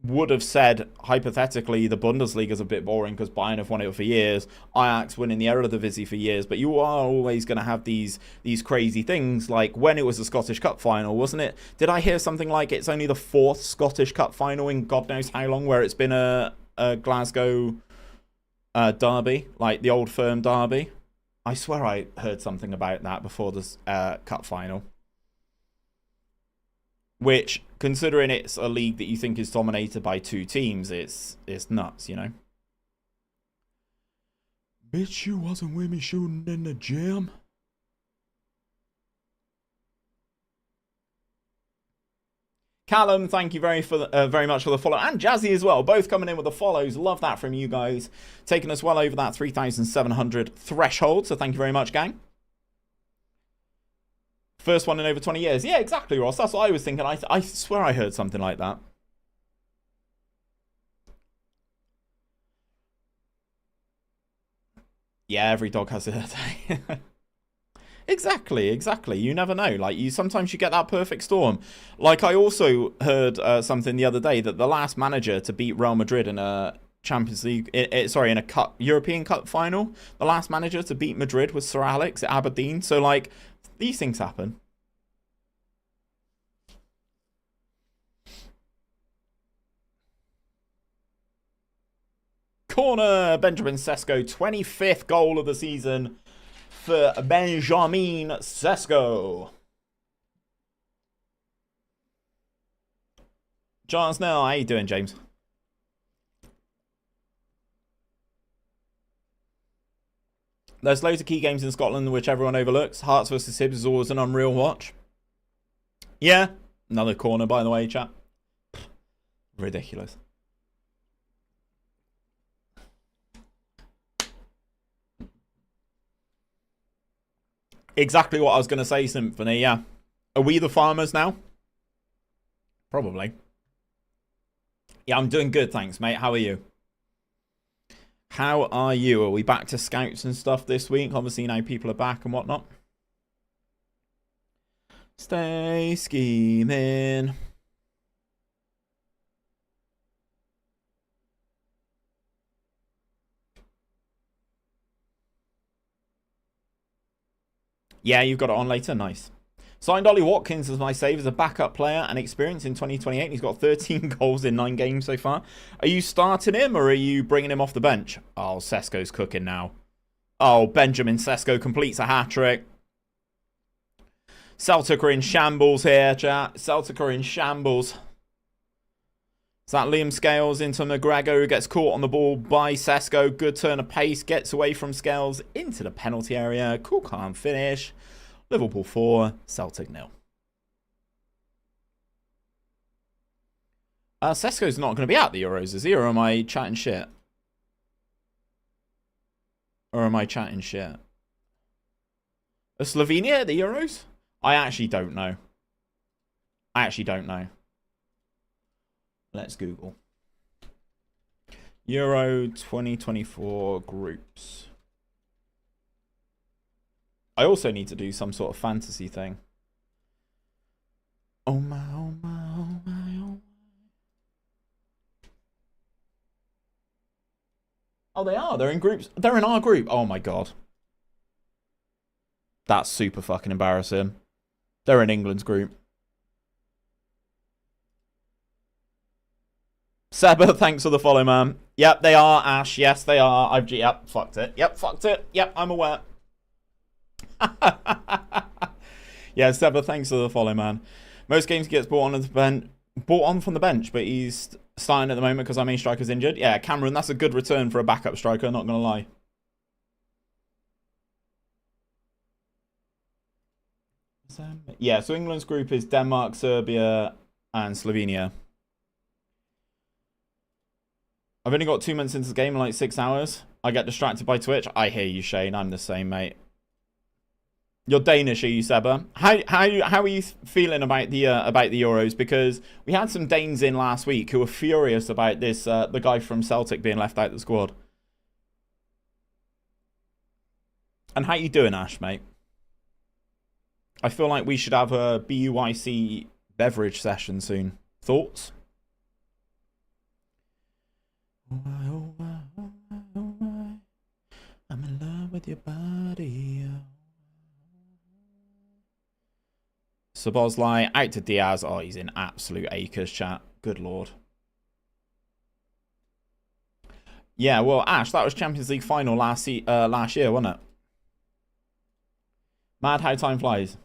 would have said, hypothetically, the Bundesliga is a bit boring because Bayern have won it for years. Ajax winning the Eredivisie for years. But you are always going to have these crazy things, like when it was the Scottish Cup final, wasn't it? Did I hear something like it's only the 4th Scottish Cup final in God knows how long where it's been a Glasgow derby, like the Old Firm derby? I swear I heard something about that before this cup final. Which, considering it's a league that you think is dominated by 2 teams, it's nuts, you know? Bitch, you wasn't with me shooting in the gym? Callum, thank you very much for the follow. And Jazzy as well. Both coming in with the follows. Love that from you guys. Taking us well over that 3,700 threshold. So thank you very much, gang. First one in over 20 years. Yeah, exactly, Ross. That's what I was thinking. I swear I heard something like that. Yeah, every dog has a day. Exactly. You never know. Like, sometimes you get that perfect storm. Like, I also heard something the other day that the last manager to beat Real Madrid in a Champions League, in a European Cup final, the last manager to beat Madrid was Sir Alex at Aberdeen. So, like, these things happen. Corner, Benjamin Sesko, 25th goal of the season for Benjamin Sesko. John Snell, how you doing, James? There's loads of key games in Scotland which everyone overlooks. Hearts versus Hibs is always an unreal watch. Yeah, another corner, by the way, chat. Ridiculous. Exactly what I was going to say, Symphony, yeah. Are we the farmers now? Probably. Yeah, I'm doing good, thanks, mate. How are you? How are you? Are we back to scouts and stuff this week? Obviously, now people are back and whatnot. Stay scheming. Yeah, you've got it on later. Nice. Signed Ollie Watkins as my save as a backup player and experience in 2028. He's got 13 goals in 9 games so far. Are you starting him or are you bringing him off the bench? Oh, Sesko's cooking now. Oh, Benjamin Sesko completes a hat-trick. Celtic are in shambles here, chat. Celtic are in shambles. Is that Liam Scales into McGregor, who gets caught on the ball by Sesko. Good turn of pace, gets away from Scales into the penalty area. Cool, calm finish. Liverpool 4, Celtic 0. Sesko's not going to be at the Euros, is he? Or am I chatting shit? Are Slovenia at the Euros? I actually don't know. Let's Google. Euro 2024 groups. I also need to do some sort of fantasy thing. Oh my, oh my, oh my, oh my. Oh, they are. They're in groups. They're in our group. Oh my god. That's super fucking embarrassing. They're in England's group. Seba, thanks for the follow, man. Yep, they are, Ash. Yes, they are. Yep, fucked it. Yep, I'm aware. Yeah, Seba, thanks for the follow, man. Most games he gets brought on from the bench, but he's starting at the moment because our main striker's injured. Yeah, Cameron, that's a good return for a backup striker, not going to lie. Yeah, so England's group is Denmark, Serbia, and Slovenia. I've only got 2 minutes into the game in like 6 hours. I get distracted by Twitch. I hear you, Shane. I'm the same, mate. You're Danish, are you, Seba? How are you feeling about the Euros? Because we had some Danes in last week who were furious about this the guy from Celtic being left out of the squad. And how you doing, Ash, mate? I feel like we should have a BUIC beverage session soon. Thoughts? Oh my, oh my, oh my, oh my. I'm in love with your body. Sabozlai out to Diaz. Oh, he's in absolute acres, chat. Good lord. Yeah, well, Ash, that was Champions League final last year, wasn't it? Mad how time flies.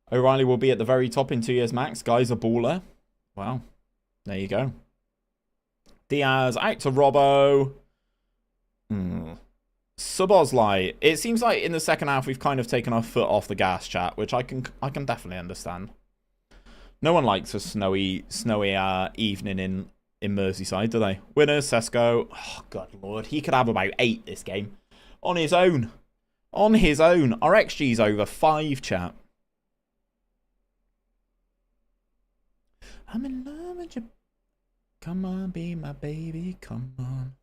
O'Reilly will be at the very top in 2 years max. Guy's a baller. Wow. There you go. Diaz out to Robbo. Sabozlai. It seems like in the second half we've kind of taken our foot off the gas, chat, which I can definitely understand. No one likes a snowy evening in Merseyside, do they? Winners, Sesko. Oh, God Lord. He could have about 8 this game. On his own. On his own. Our XG's over 5, chat. I'm in love with you. Come on, be my baby. Come on.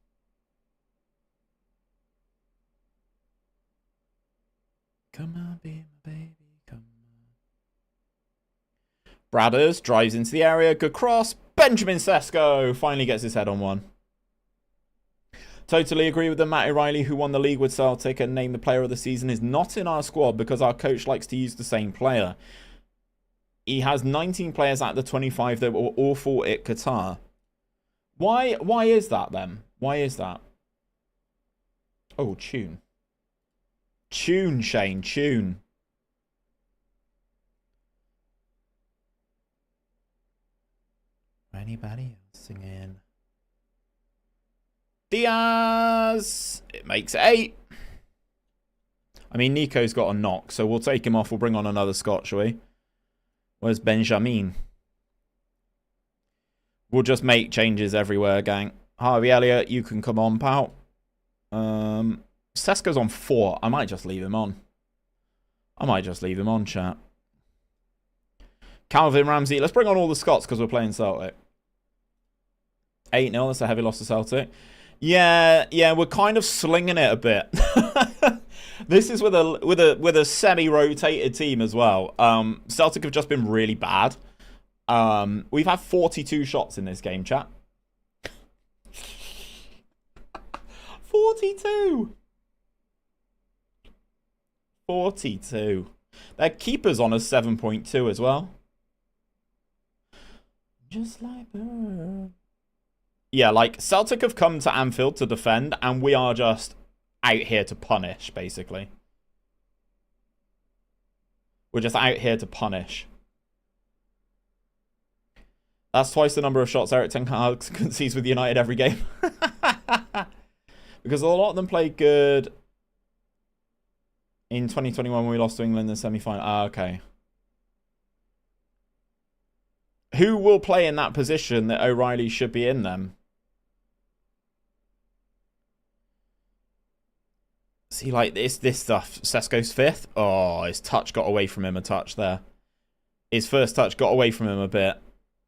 Come on, be my baby. Come on. Bradders drives into the area. Good cross. Benjamin Sesko finally gets his head on one. Totally agree with the Matt O'Reilly, who won the league with Celtic and named the player of the season, is not in our squad because our coach likes to use the same player. He has 19 players out of the 25 that were awful at Qatar. Why is that then? Why is that? Oh, tune. Tune, Shane, tune. Anybody else singing? Diaz! It makes 8. I mean, Nico's got a knock, so we'll take him off. We'll bring on another Scot, shall we? Where's Benjamin? We'll just make changes everywhere, gang. Harvey Elliott, you can come on, pal. Sesko's on 4. I might just leave him on. I might just leave him on, chat. Calvin Ramsey. Let's bring on all the Scots because we're playing Celtic. 8-0. That's a heavy loss to Celtic. Yeah, we're kind of slinging it a bit. This is with a semi-rotated team as well. Celtic have just been really bad. We've had 42 shots in this game, chat. 42. 42. Their keeper's on a 7.2 as well. Just like her. Yeah, like, Celtic have come to Anfield to defend, and we are just out here to punish, basically. We're just out here to punish. That's twice the number of shots Eric Ten Hag concedes with United every game. Because a lot of them played good in 2021 when we lost to England in the semi-final. Ah, okay. Who will play in that position that O'Reilly should be in then? See, like, this stuff. Sesko's 5th. Oh, his touch got away from him a touch there. His first touch got away from him a bit.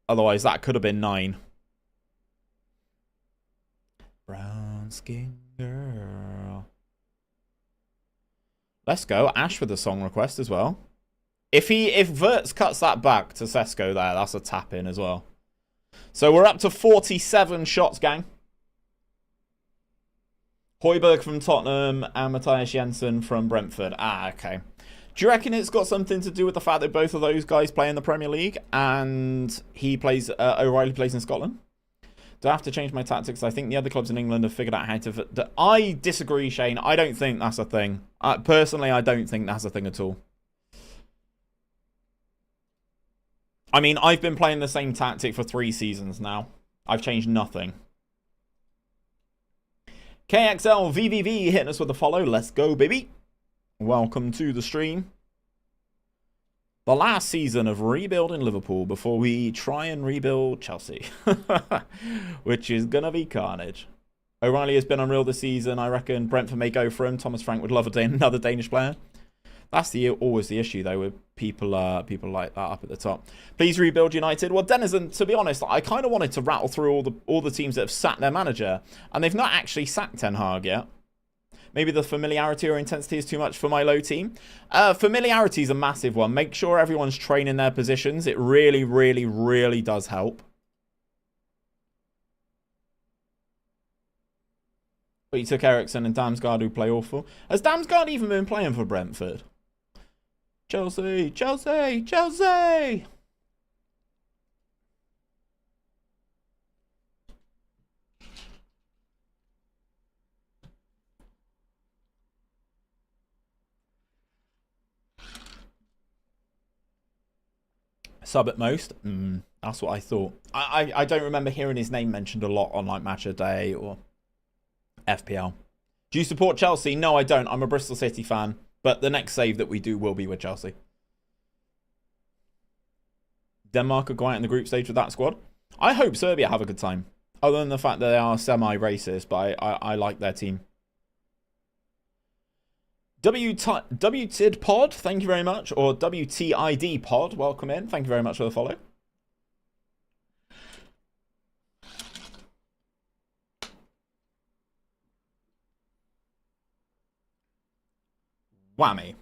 Otherwise, that could have been 9. Brown skin girl. Let's go. Ash with a song request as well. If Wirtz cuts that back to Sesko there, that's a tap in as well. So we're up to 47 shots, gang. Højbjerg from Tottenham and Matthias Jensen from Brentford. Ah, okay. Do you reckon it's got something to do with the fact that both of those guys play in the Premier League and he plays, O'Reilly plays in Scotland? Do I have to change my tactics? I think the other clubs in England have figured out how to... I disagree, Shane. I don't think that's a thing. Personally, I don't think that's a thing at all. I mean, I've been playing the same tactic for 3 seasons now. I've changed nothing. KXL VVV hitting us with a follow. Let's go, baby. Welcome to the stream. The last season of rebuilding Liverpool before we try and rebuild Chelsea. Which is going to be carnage. O'Reilly has been unreal this season. I reckon Brentford may go for him. Thomas Frank would love another Danish player. That's always the issue, though, with people like that up at the top. Please rebuild United. Well, Denizen, to be honest, I kind of wanted to rattle through all the teams that have sacked their manager, and they've not actually sacked Ten Hag yet. Maybe the familiarity or intensity is too much for my low team. Familiarity is a massive one. Make sure everyone's training their positions. It really, really, really does help. But you took Ericsson and Damsgaard, who play awful. Has Damsgaard even been playing for Brentford? Chelsea, Chelsea, Chelsea! Sub at most? That's what I thought. I don't remember hearing his name mentioned a lot on like Match of Day or FPL. Do you support Chelsea? No, I don't. I'm a Bristol City fan. But the next save that we do will be with Chelsea. Denmark could go out in the group stage with that squad. I hope Serbia have a good time. Other than the fact that they are semi-racist, but I like their team. WTID Pod, thank you very much. Or WTID Pod, welcome in. Thank you very much for the follow. Whammy.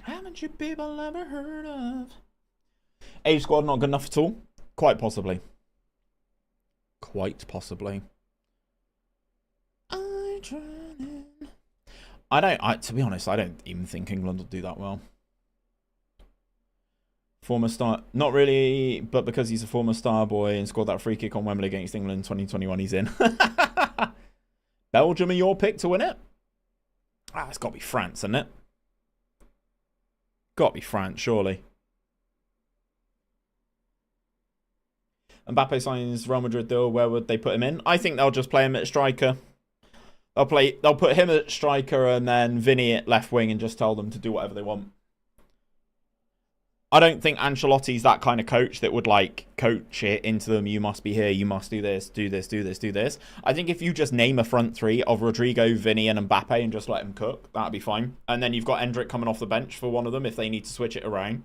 Haven't you people ever heard of? Age squad not good enough at all? Quite possibly. Quite possibly. To be honest, I don't even think England will do that well. Former star, not really, but because he's a former star boy and scored that free kick on Wembley against England in 2021, he's in. Belgium are your pick to win it? Ah, it's got to be France, isn't it? Got to be France, surely. Mbappe signs Real Madrid deal. Where would they put him in? I think they'll just play him at striker. They'll put him at striker and then Vinny at left wing and just tell them to do whatever they want. I don't think Ancelotti's that kind of coach that would like coach it into them. You must be here. You must do this, do this, do this, do this. I think if you just name a front three of Rodrigo, Vinny, and Mbappe and just let them cook, that'd be fine. And then you've got Endrick coming off the bench for one of them if they need to switch it around.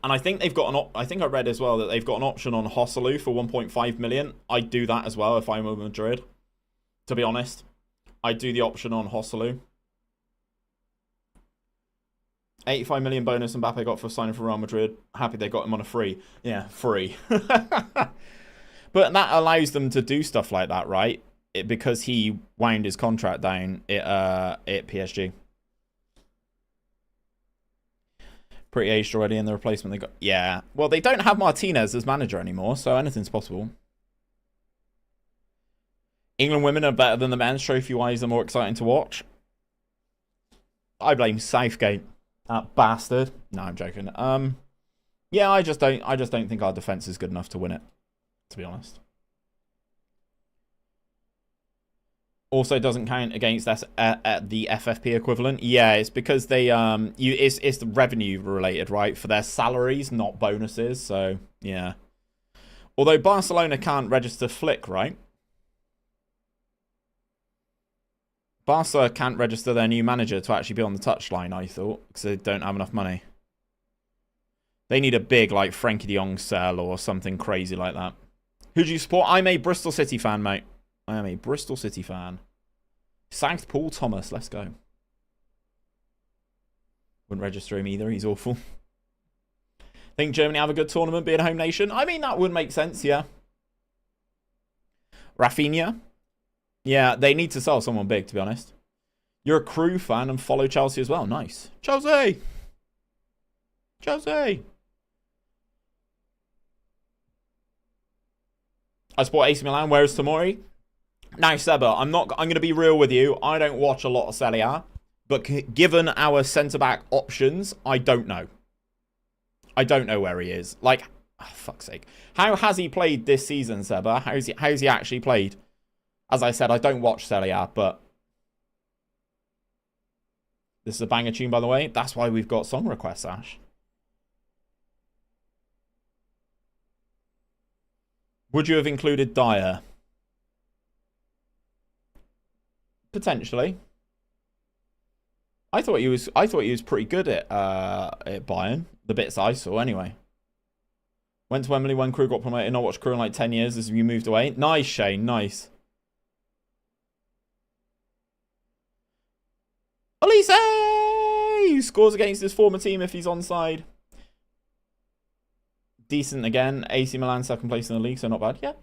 And I think they've got I think I read as well that they've got an option on Joselu for 1.5 million. I'd do that as well if I'm with Madrid. To be honest, I'd do the option on Joselu. 85 million bonus Mbappe got for signing for Real Madrid. Happy they got him on a free. Yeah, free. But that allows them to do stuff like that, right? Because he wound his contract down at PSG. Pretty aged already, and the replacement they got. Yeah. Well, they don't have Martinez as manager anymore, so anything's possible. England women are better than the men's trophy-wise. They're more exciting to watch. I blame Southgate. That bastard. No, I'm joking. Yeah, I just don't think our defense is good enough to win it, to be honest. Also doesn't count against us at the FFP equivalent. Yeah, it's because they it's the revenue related, right? For their salaries, not bonuses. So yeah. Although Barcelona can't register Flick, right? Barca can't register their new manager to actually be on the touchline, I thought, because they don't have enough money. They need a big, like, Frankie de Jong sell or something crazy like that. Who do you support? I'm a Bristol City fan, mate. I am a Bristol City fan. Sacked Paul Thomas. Let's go. Wouldn't register him either. He's awful. Think Germany have a good tournament being a home nation? I mean, that would make sense, yeah. Rafinha? Yeah, they need to sell someone big, to be honest. You're a Crew fan and follow Chelsea as well. Nice. Chelsea! Chelsea! I support AC Milan. Where is Tomori? Now, Seba, I'm going to be real with you. I don't watch a lot of Serie A, but given our centre-back options, I don't know. I don't know where he is. Like, oh, fuck's sake. How has he played this season, Seba? How's he actually played? As I said, I don't watch Serie A, but this is a banger tune, by the way. That's why we've got song requests, Ash. Would you have included Dyer? Potentially. I thought he was pretty good at Bayern. The bits I saw, anyway. Went to Wembley when Crew got promoted. Not watched Crew in like 10 years as you moved away. Nice, Shane. Nice. Elise! Who scores against his former team if he's onside? Decent again. AC Milan second place in the league, so not bad. Yeah.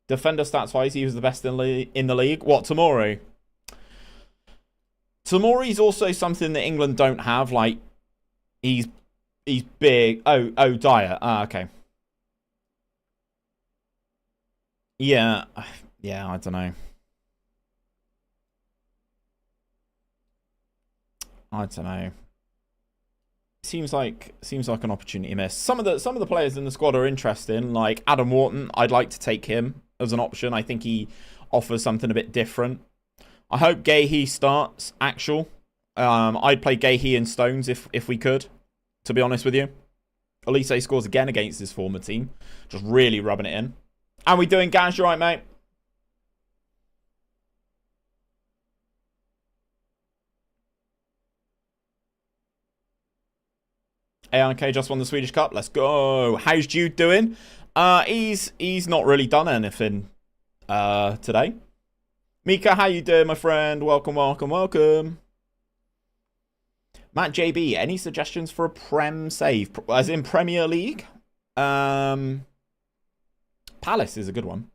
Defender stats-wise, he was the best in the league. What, Tomori? Tomori's also something that England don't have. Like, he's big. Oh, Dyer. Ah, okay. Yeah. Yeah, I don't know. I don't know. Seems like an opportunity missed. Some of the players in the squad are interesting. Like Adam Wharton, I'd like to take him as an option. I think he offers something a bit different. I hope Gahey starts. I'd play Gahey and Stones if we could. To be honest with you, 𝘼𝙗𝙤 scores again against his former team. Just really rubbing it in. How we doing, Gaz? You right, mate? AIK just won the Swedish Cup. Let's go. How's Jude doing? He's not really done anything today. Mika, how you doing, my friend? Welcome, welcome, welcome. Matt JB, any suggestions for a Prem save? As in Premier League? Palace is a good one.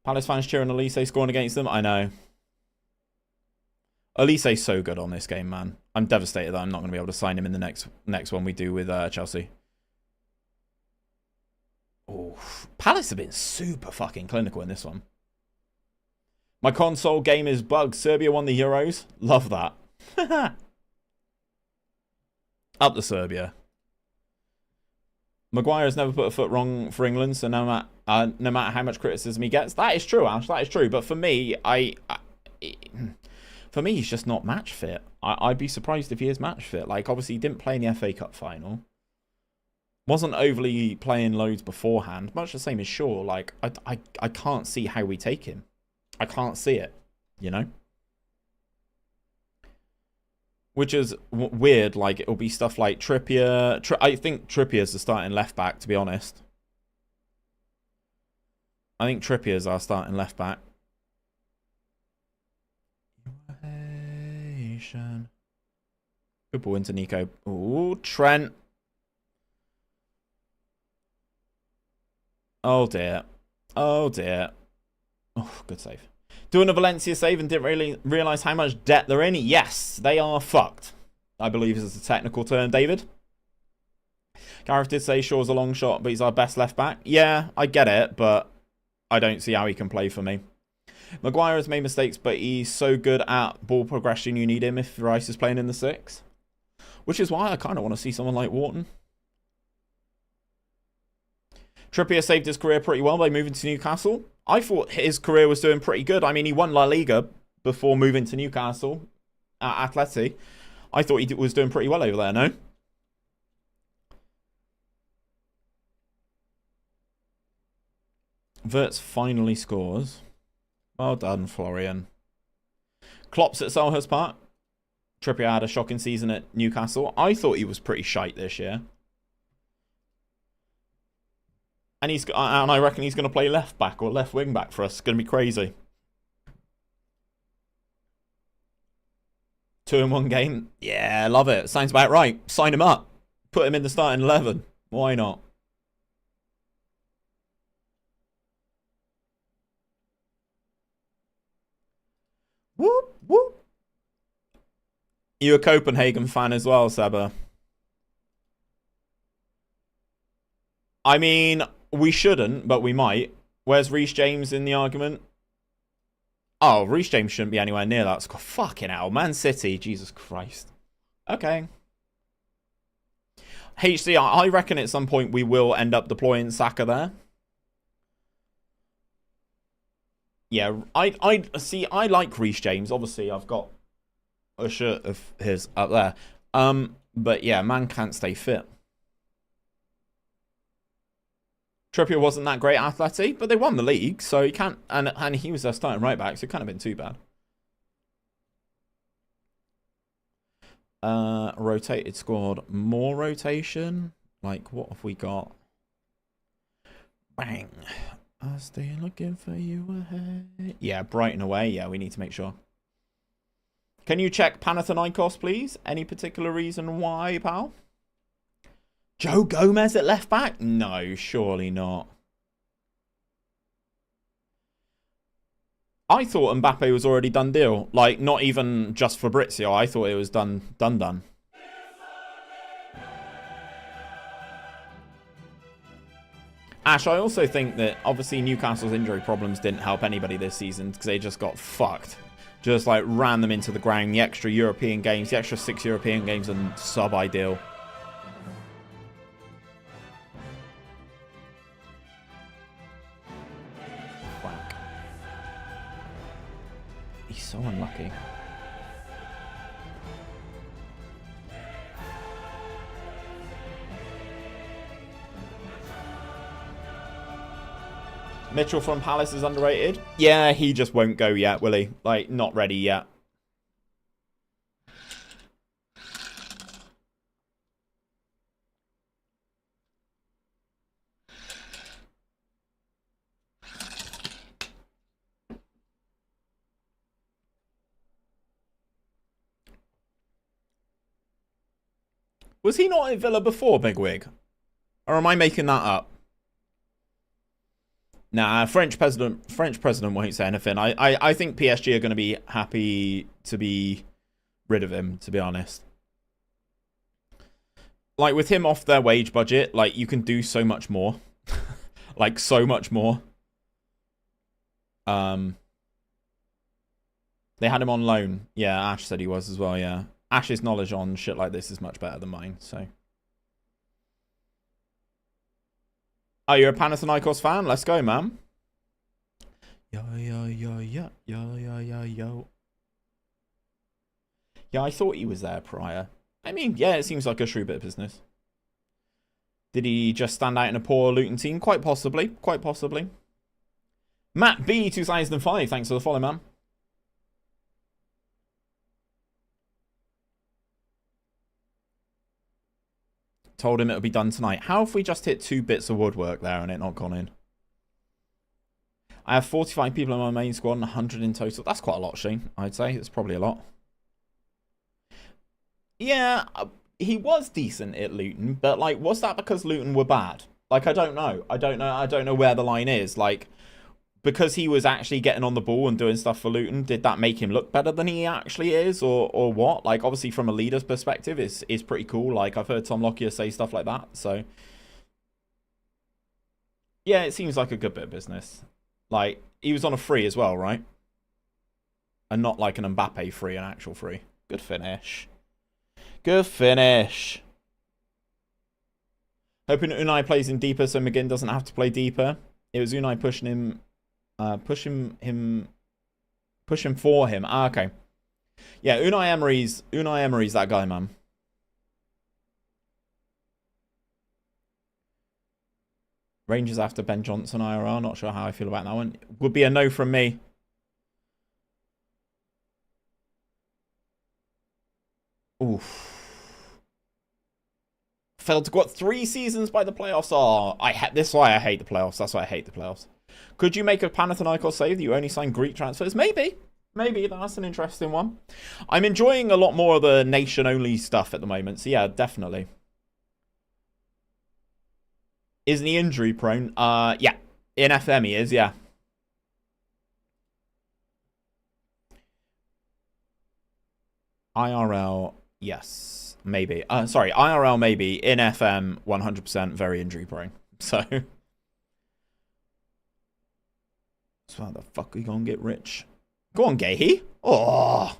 Palace fans cheering 𝘼𝙗𝙤 scoring against them. I know. 𝘼𝙗𝙤's so good on this game, man. I'm devastated that I'm not going to be able to sign him in the next one we do with Chelsea. Oh, Palace have been super fucking clinical in this one. My console game is bugged. Serbia won the Euros. Love that. Up to Serbia. Maguire has never put a foot wrong for England, so no matter how much criticism he gets, that is true, Ash. That is true. But for me, for me, he's just not match fit. I'd be surprised if he is match fit. Like, obviously, he didn't play in the FA Cup final. Wasn't overly playing loads beforehand. Much the same as Shaw. Like, I can't see how we take him. I can't see it, you know? Which is weird. Like, it'll be stuff like Trippier. I think Trippier's the starting left back, to be honest. I think Trippier's our starting left back. Good ball into Nico. Ooh, Trent. Oh, dear. Oh, dear. Oh, good save. Doing a Valencia save and didn't really realise how much debt they're in. Yes, they are fucked. I believe is the technical term, David. Gareth did say Shaw's a long shot, but he's our best left back. Yeah, I get it, but I don't see how he can play for me. Maguire has made mistakes, but he's so good at ball progression you need him if Rice is playing in the 6. Which is why I kind of want to see someone like Wharton. Trippier saved his career pretty well by moving to Newcastle. I thought his career was doing pretty good. I mean, he won La Liga before moving to Newcastle at Atleti. I thought he was doing pretty well over there, no? Wirtz finally scores. Well done, Florian. Klopp's at Selhurst Park. Trippier had a shocking season at Newcastle. I thought he was pretty shite this year. And I reckon he's going to play left back or left wing back for us. It's going to be crazy. 2 in 1 game. Yeah, love it. Sounds about right. Sign him up. Put him in the starting 11. Why not? Whoop, whoop. You a Copenhagen fan as well, Seba? I mean, we shouldn't, but we might. Where's Reece James in the argument? Oh, Reece James shouldn't be anywhere near that score. Fucking hell. Man City. Jesus Christ. Okay. HC, I reckon at some point we will end up deploying Saka there. Yeah, I see. I like Reece James. Obviously, I've got a shirt of his up there. But yeah, man can't stay fit. Trippier wasn't that great at Atleti, but they won the league, so he can't. And he was their starting right back, so it can't have been too bad. Rotated squad, more rotation. Like, what have we got? Bang. I'll stay looking for you ahead. Yeah, Brighton away. Yeah, we need to make sure. Can you check Panathinaikos, please? Any particular reason why, pal? Joe Gomez at left back? No, surely not. I thought Mbappe was already done deal. Like, not even just Fabrizio. I thought it was done. Ash, I also think that obviously Newcastle's injury problems didn't help anybody this season because they just got fucked. Just like ran them into the ground. The extra European games, the extra 6 European games are sub-ideal. Whack. He's so unlucky. Mitchell from Palace is underrated. Yeah, he just won't go yet, will he? Like, not ready yet. Was he not at Villa before, Bigwig? Or am I making that up? Nah, French president won't say anything. I think PSG are going to be happy to be rid of him, to be honest. Like, with him off their wage budget, like, you can do so much more. Like, so much more. They had him on loan. Yeah, Ash said he was as well, yeah. Ash's knowledge on shit like this is much better than mine, so. Oh, you're a Panathinaikos fan? Let's go, man. Yo. Yeah, I thought he was there prior. I mean, yeah, it seems like a shrewd bit of business. Did he just stand out in a poor Luton team? Quite possibly. Quite possibly. Matt B, 2005. Thanks for the follow, man. Told him it'll be done tonight. How have we just hit 2 bits of woodwork there and it not gone in? I have 45 people in my main squad and 100 in total. That's quite a lot, Shane, I'd say. It's probably a lot. Yeah, he was decent at Luton, but, like, was that because Luton were bad? Like, I don't know. I don't know where the line is. Like, because he was actually getting on the ball and doing stuff for Luton, did that make him look better than he actually is, or what? Like, obviously from a leader's perspective, is pretty cool. Like, I've heard Tom Lockyer say stuff like that, so yeah, it seems like a good bit of business. Like, he was on a free as well, right? And not like an Mbappe free, an actual free. Good finish. Good finish. Hoping Unai plays in deeper so McGinn doesn't have to play deeper. It was Unai pushing him. Pushing for him. Ah, okay. Yeah, Unai Emery's that guy, man. Rangers after Ben Johnson IRR. Not sure how I feel about that one. Would be a no from me. Oof. Failed to got 3 seasons by the playoffs. Oh, this is why I hate the playoffs. That's why I hate the playoffs. Could you make a Panathinaikos save that you only sign Greek transfers? Maybe. Maybe. That's an interesting one. I'm enjoying a lot more of the nation-only stuff at the moment. So, yeah, definitely. Isn't he injury prone? Yeah. In FM he is, yeah. IRL, yes. Maybe. Sorry, IRL maybe. In FM, 100% very injury prone. So... So how the fuck are you gonna get rich? Go on, Gahey. Oh.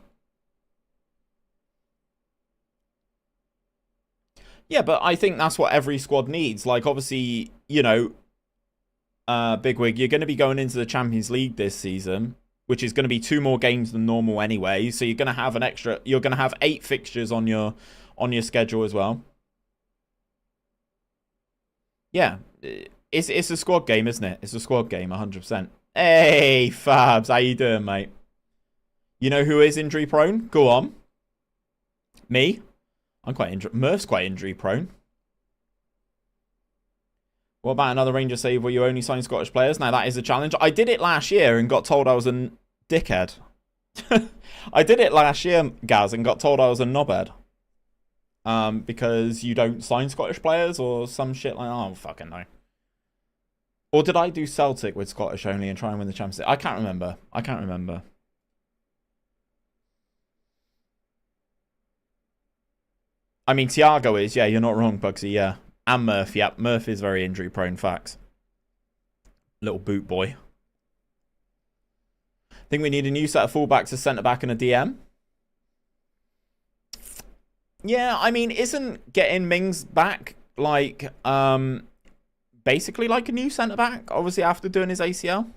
Yeah, but I think that's what every squad needs. Like, obviously, you know, Bigwig, you're going to be going into the Champions League this season, which is going to be 2 more games than normal anyway. So you're going to have you're going to have 8 fixtures on your schedule as well. Yeah, it's a squad game, isn't it? It's a squad game, 100%. Hey, Fabs, how you doing, mate? You know who is injury prone? Go on. Me? I'm quite Murph's quite injury prone. What about another Ranger save where you only sign Scottish players? Now that is a challenge. I did it last year and got told I was a dickhead. I did it last year, Gaz, and got told I was a knobhead. Because you don't sign Scottish players or some shit like that. Oh, fucking no. Or did I do Celtic with Scottish only and try and win the Champions League? I can't remember. I can't remember. I mean, Thiago is. Yeah, you're not wrong, Bugsy. Yeah. And Murph. Yeah, Murph is very injury prone, facts. Little boot boy. Think we need a new set of fullbacks, a centre-back and a DM? Yeah, I mean, isn't getting Mings back, like, basically like a new centre-back, obviously after doing his ACL?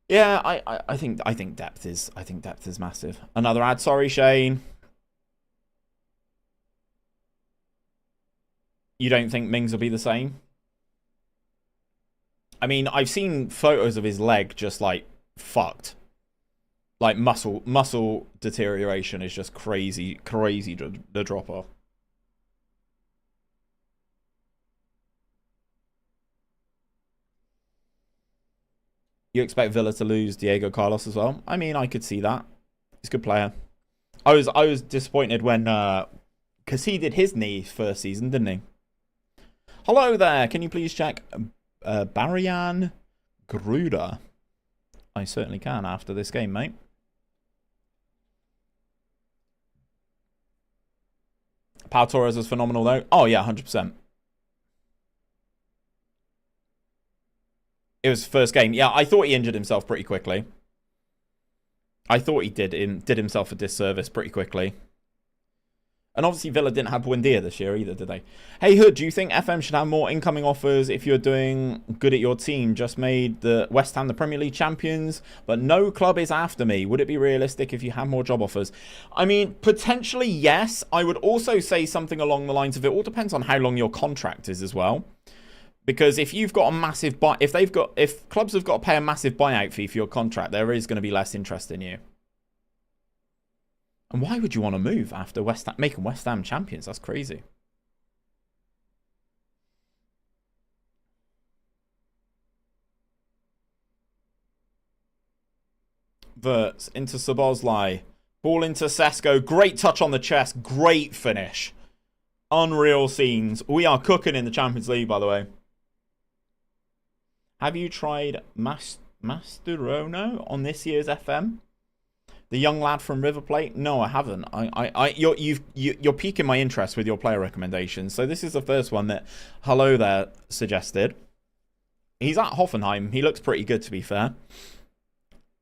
Yeah, I think depth is massive. Another ad, sorry Shane. You don't think Mings will be the same? I mean, I've seen photos of his leg just like fucked. Like muscle deterioration is just crazy the drop off. You expect Villa to lose Diego Carlos as well? I mean, I could see that. He's a good player. I was disappointed when because he did his knee first season, didn't he? Hello there. Can you please check 𝘼𝙗𝙤𝙪 𝙈𝙚? I certainly can after this game, mate. Pau Torres was phenomenal though. Oh yeah, 100%. It was first game. Yeah, I thought he injured himself pretty quickly. I thought he did himself a disservice pretty quickly. And obviously Villa didn't have Buendia this year either, did they? Hey Hood, do you think FM should have more incoming offers if you're doing good at your team? Just made the West Ham the Premier League champions, but no club is after me. Would it be realistic if you have more job offers? I mean, potentially yes. I would also say something along the lines of it all depends on how long your contract is as well. Because if you've got a massive if clubs have got to pay a massive buyout fee for your contract, there is going to be less interest in you. And why would you want to move after making West Ham champions? That's crazy. Verts into Szoboszlai. Ball into Sesko. Great touch on the chest. Great finish. Unreal scenes. We are cooking in the Champions League, by the way. Have you tried Mascherano on this year's FM? The young lad from River Plate? No, I haven't. You're piquing my interest with your player recommendations. So this is the first one that Hello There suggested. He's at Hoffenheim. He looks pretty good, to be fair.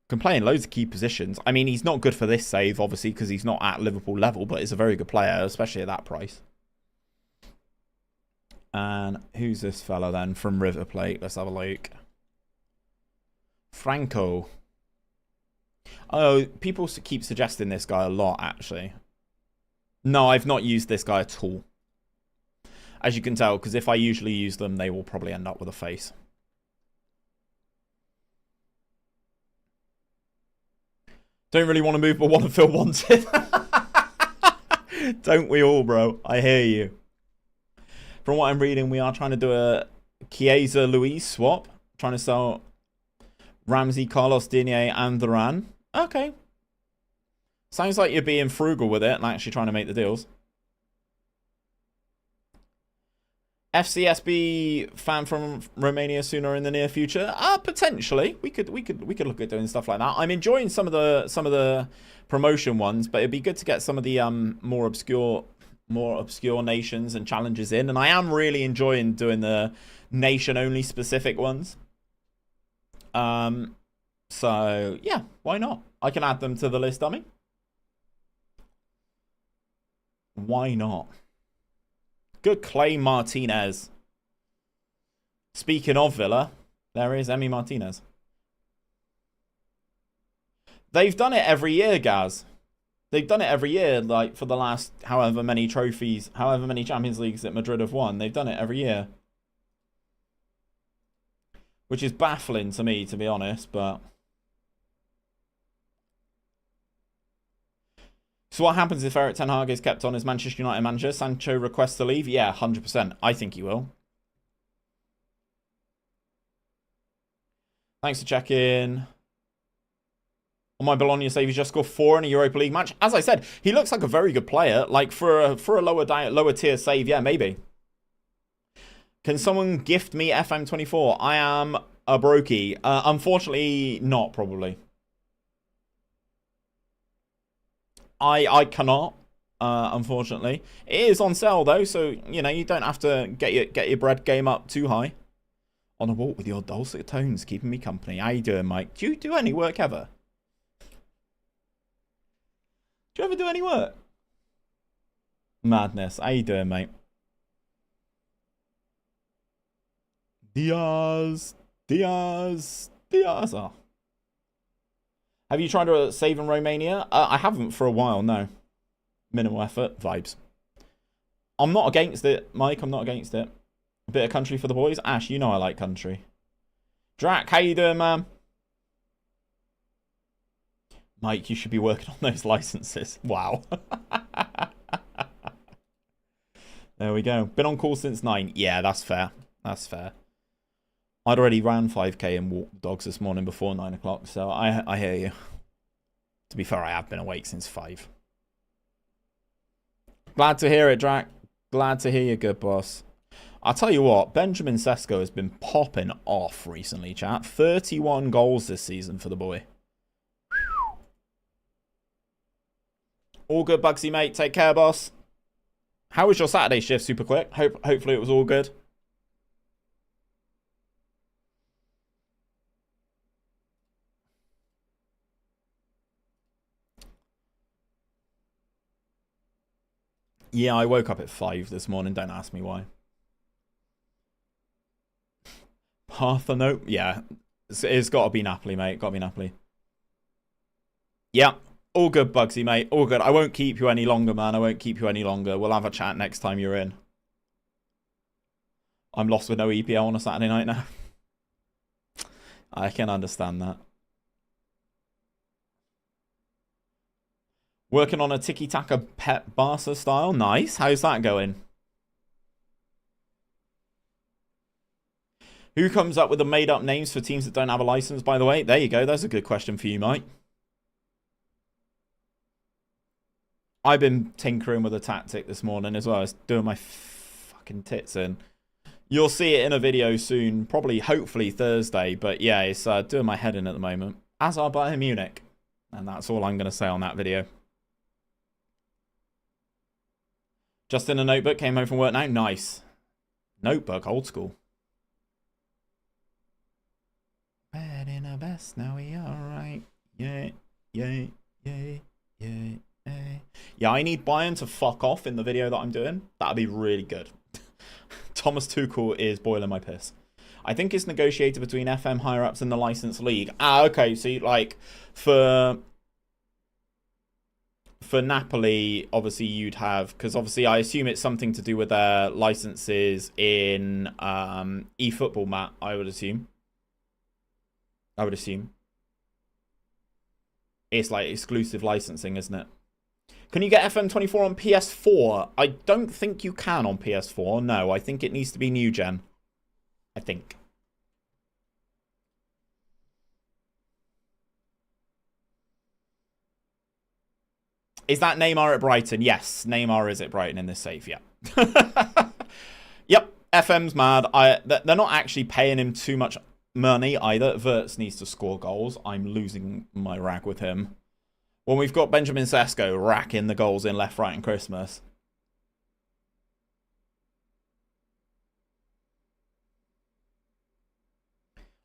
Can play in loads of key positions. I mean, he's not good for this save, obviously, because he's not at Liverpool level, but he's a very good player, especially at that price. And who's this fella then from River Plate? Let's have a look. Franco. Oh, people keep suggesting this guy a lot, actually. No, I've not used this guy at all. As you can tell, because if I usually use them, they will probably end up with a face. Don't really want to move, but want to feel wanted. Don't we all, bro? I hear you. From what I'm reading, we are trying to do a Chiesa-Luiz swap. Trying to sell Ramsey, Carlos, Digne, and Varane. Okay. Sounds like you're being frugal with it and actually trying to make the deals. FCSB fan from Romania sooner in the near future? Potentially. We could look at doing stuff like that. I'm enjoying some of the promotion ones, but it'd be good to get some of the more obscure nations and challenges in. And I am really enjoying doing the nation only specific ones. So yeah, why not? I can add them to the list, dummy. Why not? Good Clay Martinez. Speaking of Villa, there is Emi Martinez. They've done it every year, Gaz. They've done it every year, like for the last however many trophies, however many Champions Leagues that Madrid have won. They've done it every year. Which is baffling to me, to be honest, but... So what happens if Erik ten Hag is kept on as Manchester United manager? Sancho requests to leave? Yeah, 100%. I think he will. Thanks for checking. On my Bologna save, he just scored 4 in a Europa League match. As I said, he looks like a very good player. Like for a lower tier save, yeah, maybe. Can someone gift me FM24? I am a brokey. Unfortunately, not probably. I cannot, unfortunately. It is on sale though, so you know you don't have to get your bread game up too high. On a walk with your dulcet tones, keeping me company. How you doing, Mike? Do you do any work ever? Do you ever do any work? Madness. How you doing, mate? Diaz. Oh. Have you tried to save in Romania? I haven't for a while, no. Minimal effort, vibes. I'm not against it, Mike. I'm not against it. A bit of country for the boys. Ash, you know I like country. Drac, how you doing, man? Mike, you should be working on those licenses. Wow. There we go. Been on call since 9. Yeah, that's fair. That's fair. I'd already ran 5k and walked dogs this morning before 9 o'clock, so I hear you. To be fair, I have been awake since 5. Glad to hear it, Drac. Glad to hear you, good boss. I'll tell you what, Benjamin Sesko has been popping off recently, chat. 31 goals this season for the boy. All good, Bugsy, mate. Take care, boss. How was your Saturday shift, super quick? Hopefully it was all good. Yeah, I woke up at 5 this morning. Don't ask me why. Parthenope? Yeah. It's got to be Napoli, mate. Got to be Napoli. Yeah. All good, Bugsy, mate. All good. I won't keep you any longer, man. I won't keep you any longer. We'll have a chat next time you're in. I'm lost with no EPL on a Saturday night now. I can understand that. Working on a tiki-taka Pep Barca style. Nice. How's that going? Who comes up with the made-up names for teams that don't have a license, by the way? There you go. That's a good question for you, Mike. I've been tinkering with a tactic this morning as well. I was doing my fucking tits in. You'll see it in a video soon. Probably, hopefully, Thursday. But yeah, it's doing my head in at the moment. As are Bayern Munich. And that's all I'm going to say on that video. Just in a notebook. Came home from work now. Nice. Notebook. Old school. Bad in our best. Now we are alright. Yeah. Yeah. Yeah. Yeah. Yeah, I need Bayern to fuck off in the video that I'm doing. That'd be really good. Thomas Tuchel is boiling my piss. I think it's negotiated between FM higher-ups and the licensed league. Ah, okay. See, like, for Napoli, obviously you'd have... Because obviously I assume it's something to do with their licenses in eFootball, Matt, I would assume. It's like exclusive licensing, isn't it? Can you get FM24 on PS4? I don't think you can on PS4. No, I think it needs to be new gen. I think. Is that Neymar at Brighton? Yes, Neymar is at Brighton in this save, yeah. Yep, FM's mad. They're not actually paying him too much money either. Wirtz needs to score goals. I'm losing my rag with him. When we've got Benjamin Sesko racking the goals in left, right, and Christmas.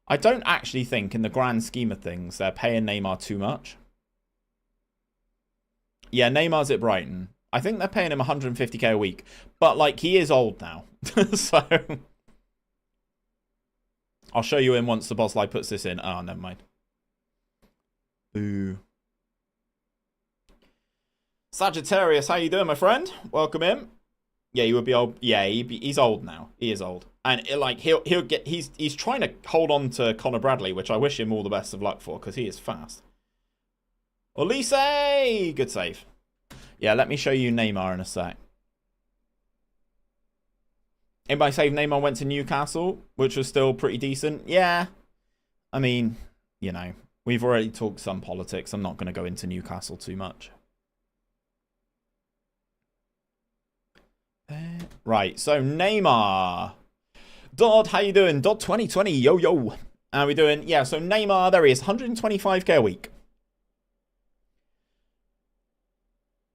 I don't actually think, in the grand scheme of things, they're paying Neymar too much. Yeah, Neymar's at Brighton. I think they're paying him 150k a week. But, like, he is old now. So... I'll show you in once the boss live puts this in. Oh, never mind. Boo. Sagittarius, how you doing, my friend? Welcome in. Yeah, he would be old. Yeah, he's old now. He is old, and he'll get. He's trying to hold on to Connor Bradley, which I wish him all the best of luck for, because he is fast. Olise, good save. Yeah, let me show you Neymar in a sec. Anybody say Neymar went to Newcastle, which was still pretty decent? Yeah, I mean, you know, we've already talked some politics. I'm not going to go into Newcastle too much. Right, so Neymar. Dodd, how you doing? Dodd 2020, yo, yo. How we doing? Yeah, so Neymar, there he is, 125k a week.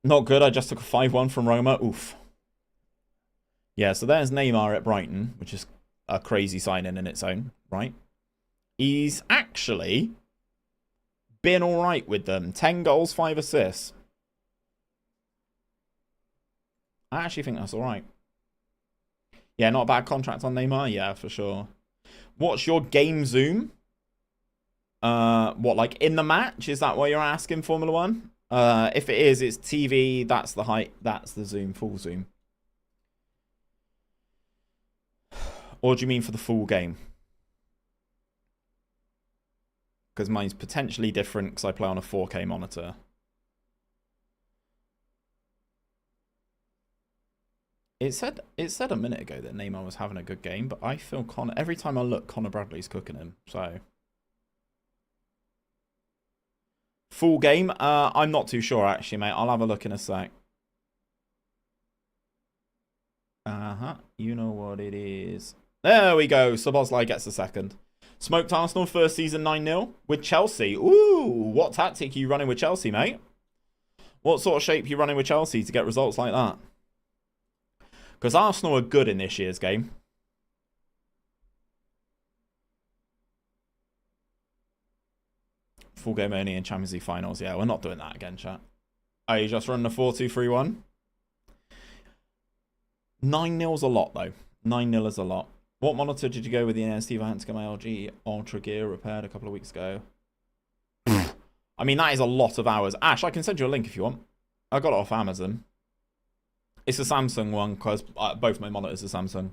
Not good, I just took a 5-1 from Roma. Oof. Yeah, so there's Neymar at Brighton, which is a crazy signing in its own, right? He's actually been all right with them. 10 goals, 5 assists. I actually think that's all right. Yeah, not a bad contract on Neymar. Yeah, for sure. What's your game zoom? What, like in the match? Is that what you're asking, Formula 1? If it is, it's TV. That's the height. That's the zoom, full zoom. Or do you mean for the full game? Because mine's potentially different because I play on a 4K monitor. It said a minute ago that Neymar was having a good game, but I feel every time I look, Conor Bradley's cooking him. So full game, I'm not too sure actually, mate. I'll have a look in a sec. You know what it is. There we go. Szoboszlai gets a second. Smoked Arsenal first season 9-0 with Chelsea. Ooh, what tactic are you running with Chelsea, mate? What sort of shape are you running with Chelsea to get results like that? Because Arsenal are good in this year's game. Full game only in Champions League finals. Yeah, we're not doing that again, chat. Oh, you just running a 4-2-3-1? 9-0's a lot, though. 9-0 is a lot. What monitor did you go with the NST? I had to get my LG Ultra Gear repaired a couple of weeks ago. I mean, that is a lot of hours. Ash, I can send you a link if you want. I got it off Amazon. It's a Samsung one because both my monitors are Samsung.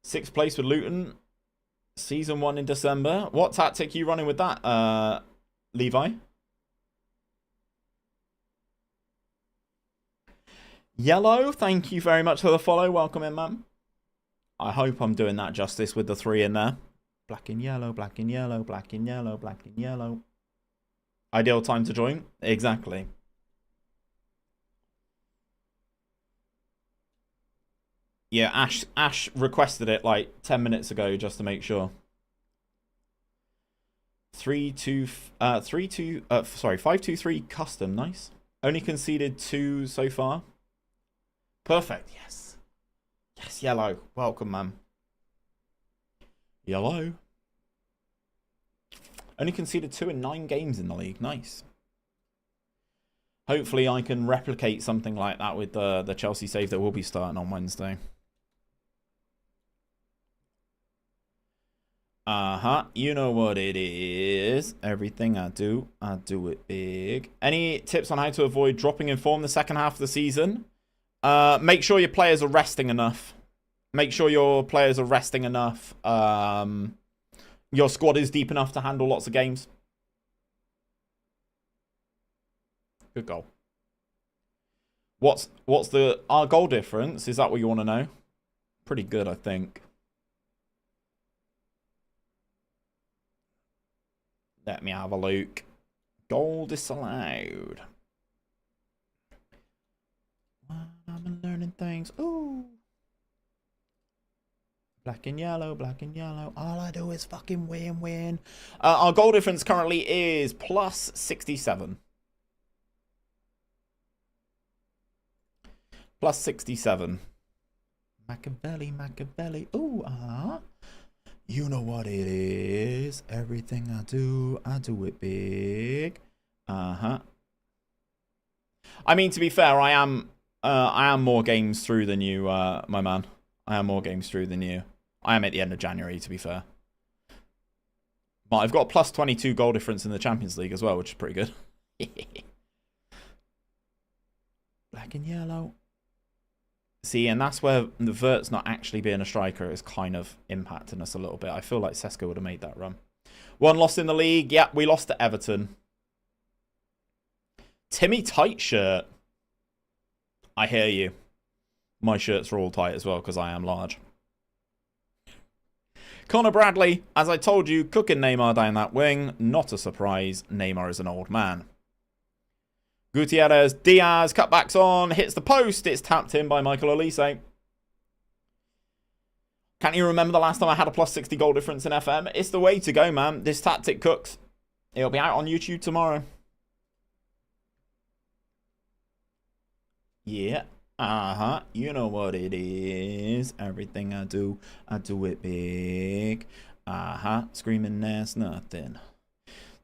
6th place with Luton. Season 1 in December. What tactic are you running with that, Levi? Yellow, thank you very much for the follow. Welcome in, man. I hope I'm doing that justice with the 3 in there. Black and yellow, black and yellow, black and yellow, black and yellow. Ideal time to join? Exactly. Yeah, Ash requested it like 10 minutes ago just to make sure. 5-2-3 custom, nice. Only conceded 2 so far. Perfect, yes. Yes, yellow. Welcome, man. Yellow. Only conceded 2 in 9 games in the league. Nice. Hopefully I can replicate something like that with the Chelsea save that will be starting on Wednesday. You know what it is. Everything I do it big. Any tips on how to avoid dropping in form the second half of the season? Make sure your players are resting enough. Make sure your players are resting enough. Your squad is deep enough to handle lots of games. Good goal. What's our goal difference? Is that what you want to know? Pretty good, I think. Let me have a look. Goal disallowed. I'm learning things. Ooh. Black and yellow, black and yellow. All I do is fucking win. Our goal difference currently is plus 67. Plus 67. Machiavelli. Ooh, You know what it is. Everything I do it big. I mean, to be fair, I am more games through than you, my man. I am more games through than you. I am at the end of January, to be fair. But I've got a plus 22 goal difference in the Champions League as well, which is pretty good. Black and yellow. See, and that's where the Vert's not actually being a striker is kind of impacting us a little bit. I feel like Sesko would have made that run. 1 loss in the league. Yeah, we lost to Everton. Timmy tight shirt. I hear you. My shirts are all tight as well because I am large. Conor Bradley, as I told you, cooking Neymar down that wing. Not a surprise. Neymar is an old man. Gutierrez, Diaz, cutbacks on, hits the post. It's tapped in by Michael Olise. Can't you remember the last time I had a plus 60 goal difference in FM? It's the way to go, man. This tactic cooks. It'll be out on YouTube tomorrow. Yeah. You know what it is. Everything I do it big. Screaming there's nothing.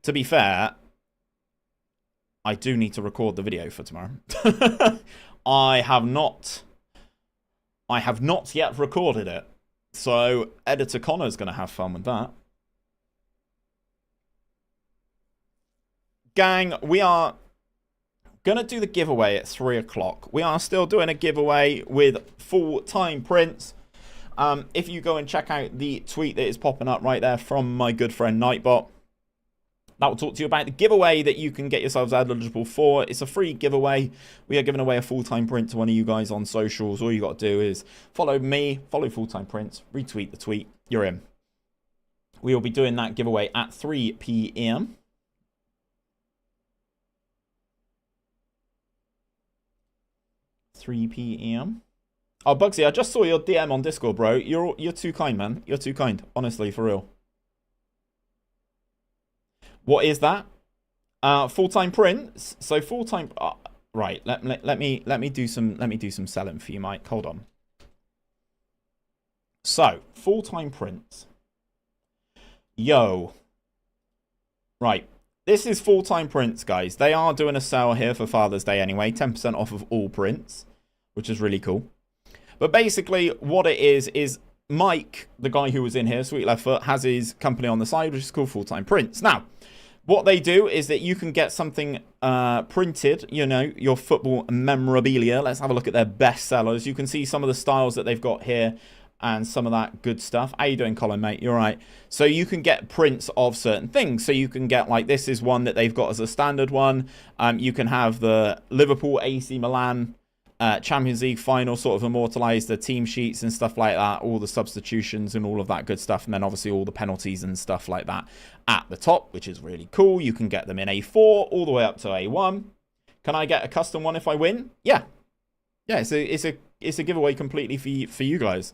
To be fair, I do need to record the video for tomorrow. I have not yet recorded it. So editor Connor's going to have fun with that. Gang, we are going to do the giveaway at 3 o'clock. We are still doing a giveaway with full-time prints. If you go and check out the tweet that is popping up right there from my good friend Nightbot, that will talk to you about the giveaway that you can get yourselves eligible for. It's a free giveaway. We are giving away a full-time print to one of you guys on socials. All you got to do is follow me, follow full-time prints, retweet the tweet. You're in. We will be doing that giveaway at 3 p.m. Oh, Bugsy, I just saw your DM on Discord, bro. You're too kind, man. You're too kind. Honestly, for real. What is that? Full-time prints. So full-time. Right. Let me do some selling for you, Mike. Hold on. So full-time prints. Yo. Right. This is full-time prints, guys. They are doing a sale here for Father's Day anyway. 10% off of all prints, which is really cool. But basically, what it is Mike, the guy who was in here, Sweet Left Foot, has his company on the side, which is called Full-Time Prints. Now, what they do is that you can get something printed, you know, your football memorabilia. Let's have a look at their best sellers. You can see some of the styles that they've got here and some of that good stuff. How you doing, Colin, mate? You're right. So you can get prints of certain things. So you can get, like, this is one that they've got as a standard one. You can have the Liverpool AC Milan Champions League final sort of immortalized, the team sheets and stuff like that, all the substitutions and all of that good stuff, and then obviously all the penalties and stuff like that at the top, which is really cool. You can get them in A4 all the way up to A1. Can I get a custom one if I win? Yeah, it's a giveaway completely for you guys.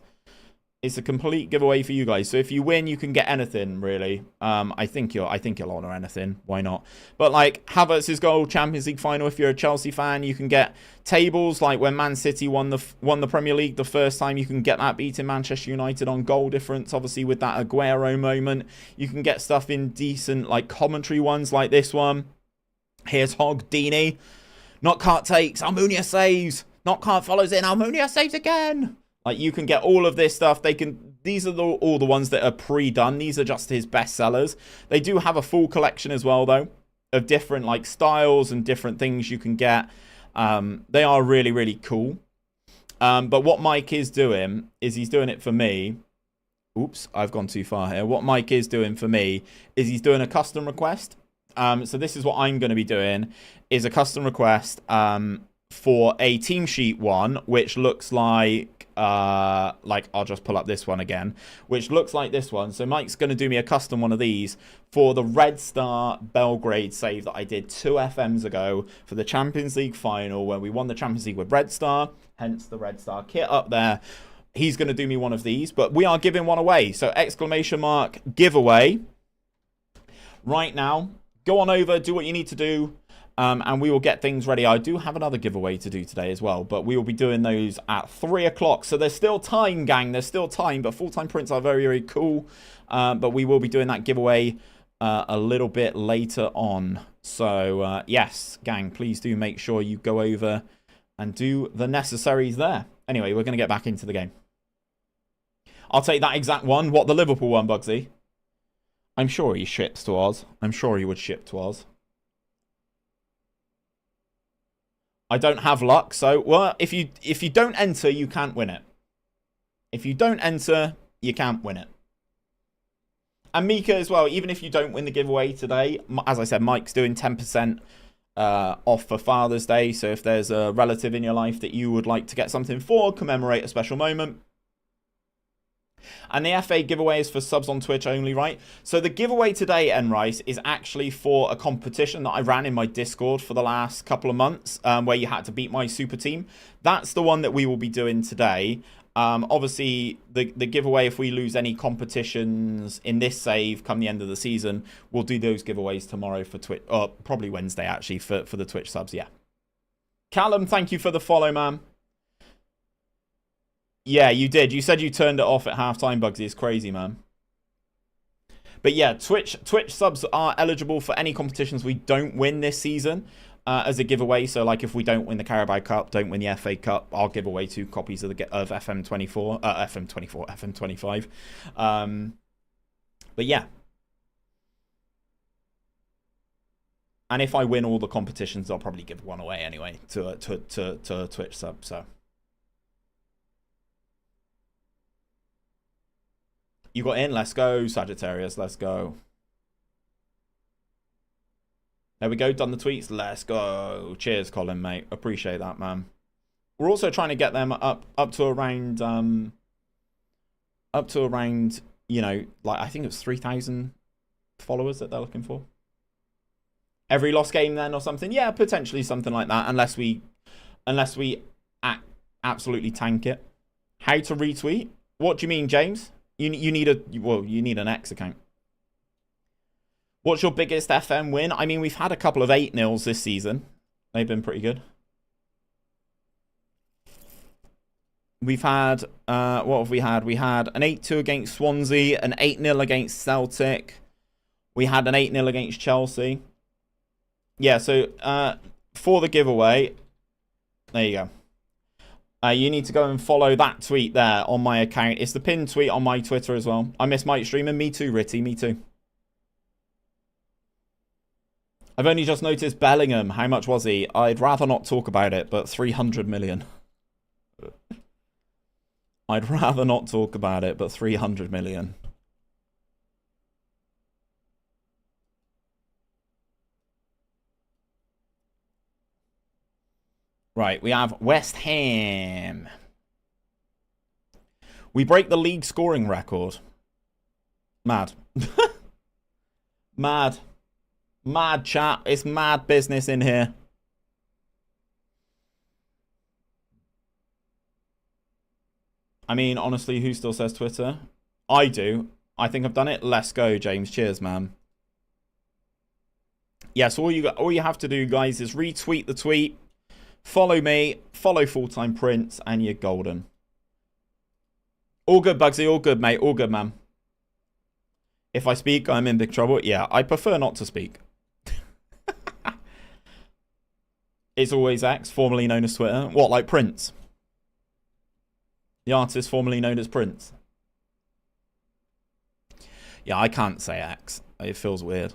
It's a complete giveaway for you guys. So if you win, you can get anything, really. I think you'll honor anything. Why not? But like Havertz's goal, Champions League final. If you're a Chelsea fan, you can get tables like when Man City won the Premier League the first time. You can get that beating Manchester United on goal difference. Obviously with that Aguero moment, you can get stuff in decent like commentary ones like this one. Here's Hog Dini. Knockhart takes. Almunia saves. Knockhart follows in. Almunia saves again. Like, you can get all of this stuff. These are all the ones that are pre-done. These are just his best sellers. They do have a full collection as well, though, of different, like, styles and different things you can get. They are really, really cool. But what Mike is doing is he's doing it for me. Oops, I've gone too far here. What Mike is doing for me is he's doing a custom request. So this is what I'm going to be doing, is a custom request for a team sheet one, which looks like I'll just pull up this one again, which looks like this one. So Mike's going to do me a custom one of these for the Red Star Belgrade save that I did 2 FMs ago for the Champions League final, where we won the Champions League with Red Star, hence the Red Star kit up there. He's going to do me one of these, but we are giving one away. So exclamation mark giveaway right now. Go on over, do what you need to do. And we will get things ready. I do have another giveaway to do today as well, but we will be doing those at 3 o'clock. So there's still time, gang. There's still time, but full-time prints are very, very cool. But we will be doing that giveaway a little bit later on. So, yes, gang, please do make sure you go over and do the necessaries there. Anyway, we're going to get back into the game. I'll take that exact one. What, the Liverpool one, Bugsy? I'm sure he ships to Oz. I'm sure he would ship to Oz. I don't have luck, so, well, if you don't enter, you can't win it. If you don't enter, you can't win it. And Mika as well, even if you don't win the giveaway today, as I said, Mike's doing 10% off for Father's Day, so if there's a relative in your life that you would like to get something for, commemorate a special moment. And the FA giveaway is for subs on Twitch only, right? So the giveaway today, Enrice, is actually for a competition that I ran in my Discord for the last couple of months, where you had to beat my super team. That's the one that we will be doing today. Obviously, the giveaway, if we lose any competitions in this save come the end of the season, we'll do those giveaways tomorrow for Twitch, or probably Wednesday, actually, for the Twitch subs, yeah. Callum, thank you for the follow, man. Yeah, you did. You said you turned it off at halftime, Bugsy. It's crazy, man. But yeah, Twitch subs are eligible for any competitions we don't win this season as a giveaway. So, like, if we don't win the Carabao Cup, don't win the FA Cup, I'll give away 2 copies of FM25. But yeah. And if I win all the competitions, I'll probably give one away anyway to a Twitch sub. So you got in. Let's go, Sagittarius. Let's go. There we go. Done the tweets. Let's go. Cheers, Colin, mate. Appreciate that, man. We're also trying to get them up to around you know, like I think it was 3,000 followers that they're looking for. Every lost game then or something? Yeah, potentially something like that, unless we absolutely tank it. How to retweet? What do you mean, James? You need an X account. What's your biggest FM win? I mean, we've had a couple of 8-0s this season. They've been pretty good. We've had, what have we had? We had an 8-2 against Swansea, an 8-0 against Celtic. We had an 8-0 against Chelsea. Yeah, so for the giveaway, there you go. You need to go and follow that tweet there on my account. It's the pinned tweet on my Twitter as well. I miss Mike streaming. Me too, Ritty. Me too. I've only just noticed Bellingham. How much was he? I'd rather not talk about it, but 300 million. I'd rather not talk about it, but 300 million. Right, we have West Ham. We break the league scoring record. Mad. Mad. Mad chat. It's mad business in here. I mean, honestly, who still says Twitter? I do. I think I've done it. Let's go, James. Cheers, man. Yes, all you have to do, guys, is retweet the tweet. Follow me, follow Full-Time Prince, and you're golden. All good, Bugsy, all good, mate, all good, man. If I speak, I'm in big trouble. Yeah, I prefer not to speak. It's always X, formerly known as Twitter. What, like Prince? The artist formerly known as Prince? Yeah, I can't say X. It feels weird.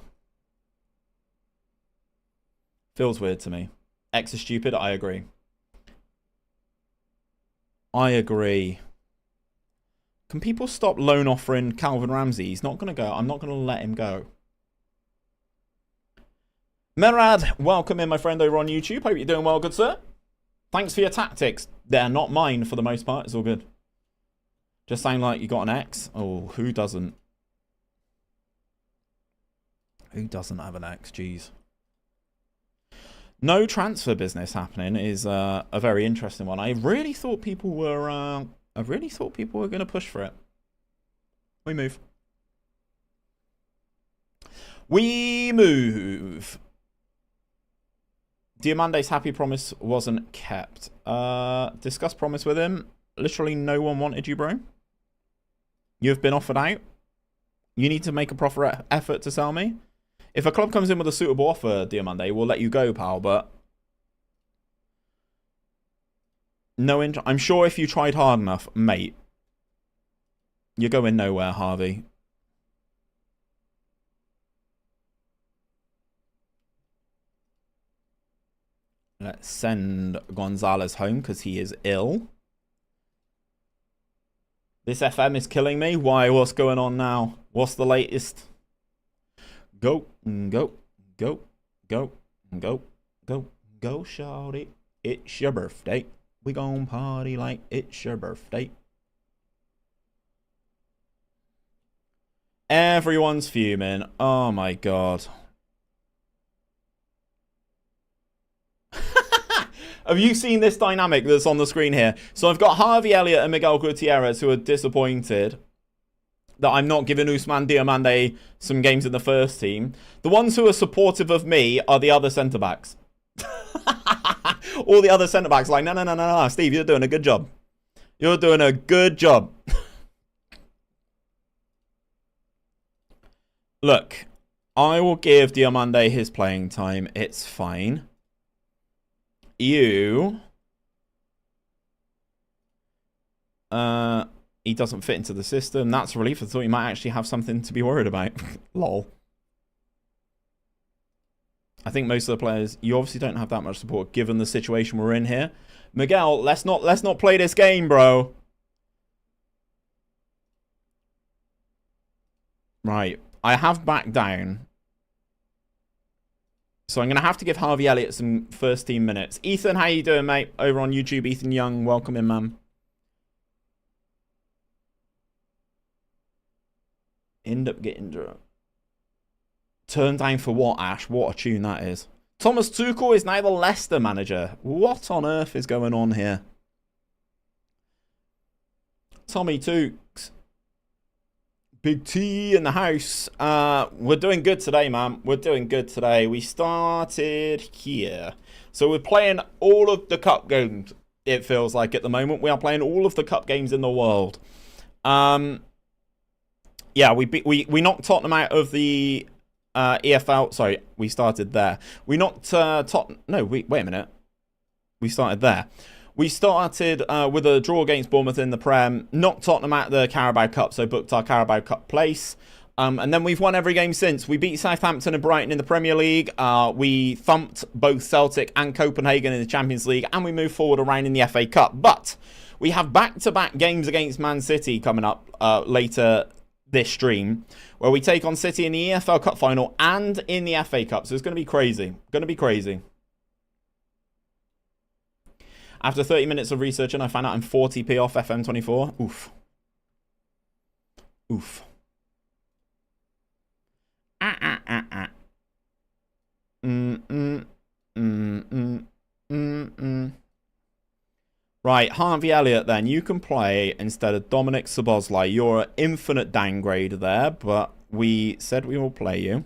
Feels weird to me. X is stupid. I agree. I agree. Can people stop loan offering Calvin Ramsey? He's not going to go. I'm not going to let him go. Merad, welcome in, my friend, over on YouTube. Hope you're doing well, good sir. Thanks for your tactics. They're not mine for the most part. It's all good. Just sound like you got an X. Oh, who doesn't? Who doesn't have an X? Jeez. No transfer business happening is a very interesting one. I really thought people were. going to push for it. We move. We move. Diamante's happy promise wasn't kept. Discuss promise with him. Literally no one wanted you, bro. You've been offered out. You need to make a proper effort to sell me. If a club comes in with a suitable offer, Diamante, we'll let you go, pal, but no I'm sure if you tried hard enough, mate, you're going nowhere, Harvey. Let's send Gonzalez home because he is ill. This FM is killing me. Why? What's going on now? What's the latest? Go, go, go, go, go, go, go, shawty. It's your birthday. We gon' party like it's your birthday. Everyone's fuming. Oh my god. Have you seen this dynamic that's on the screen here? So I've got Harvey Elliott and Miguel Gutierrez who are disappointed that I'm not giving Ousmane Diomande some games in the first team. The ones who are supportive of me are the other centre-backs. All the other centre-backs are like, no, Steve, you're doing a good job. You're doing a good job. Look, I will give Diomande his playing time. It's fine. You... he doesn't fit into the system. That's a relief. I thought you might actually have something to be worried about. Lol. I think most of the players, you obviously don't have that much support given the situation we're in here. Miguel, let's not play this game, bro. Right. I have backed down. So I'm going to have to give Harvey Elliott some first team minutes. Ethan, how you doing, mate? Over on YouTube, Ethan Young. Welcome in, man. End up getting drunk. Turn down for what, Ash? What a tune that is. Thomas Tuchel is now the Leicester manager. What on earth is going on here? Tommy Tukes. Big T in the house. We're doing good today, man. We're doing good today. We started here. So we're playing all of the cup games, it feels like, at the moment. We are playing all of the cup games in the world. Yeah, we knocked Tottenham out of the EFL. Sorry, we started there. We knocked Tottenham. No, wait a minute. We started there. We started with a draw against Bournemouth in the Prem, knocked Tottenham out of the Carabao Cup, so booked our Carabao Cup place. And then we've won every game since. We beat Southampton and Brighton in the Premier League. We thumped both Celtic and Copenhagen in the Champions League, and we moved forward around in the FA Cup. But we have back-to-back games against Man City coming up later this stream, where we take on City in the EFL Cup final and in the FA Cup. So it's going to be crazy. Going to be crazy. After 30 minutes of researching, I found out I'm 40p off FM24. Oof. Oof. Right, Harvey Elliott then. You can play instead of Dominic Szoboszlai. You're an infinite downgrade there, but we said we will play you.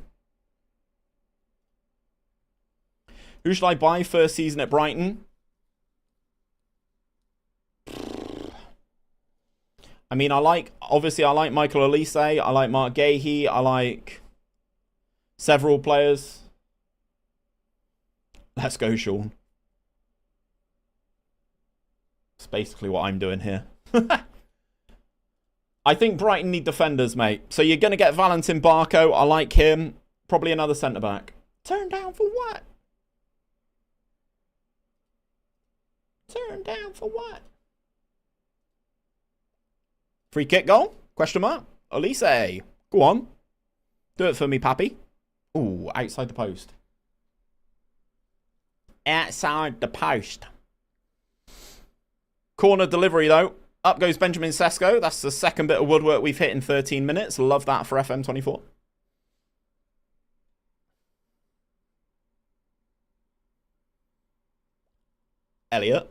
Who should I buy first season at Brighton? I mean, obviously I like Michael Elise, I like Mark Gahey, I like several players. Let's go, Sean. That's basically what I'm doing here. I think Brighton need defenders, mate. So you're going to get Valentin Barco. I like him. Probably another centre-back. Turn down for what? Turn down for what? Free kick goal? Question mark. Elise. Go on. Do it for me, pappy. Ooh, outside the post. Outside the post. Corner delivery, though. Up goes Benjamin Sesko. That's the second bit of woodwork we've hit in 13 minutes. Love that for FM24. Elliot.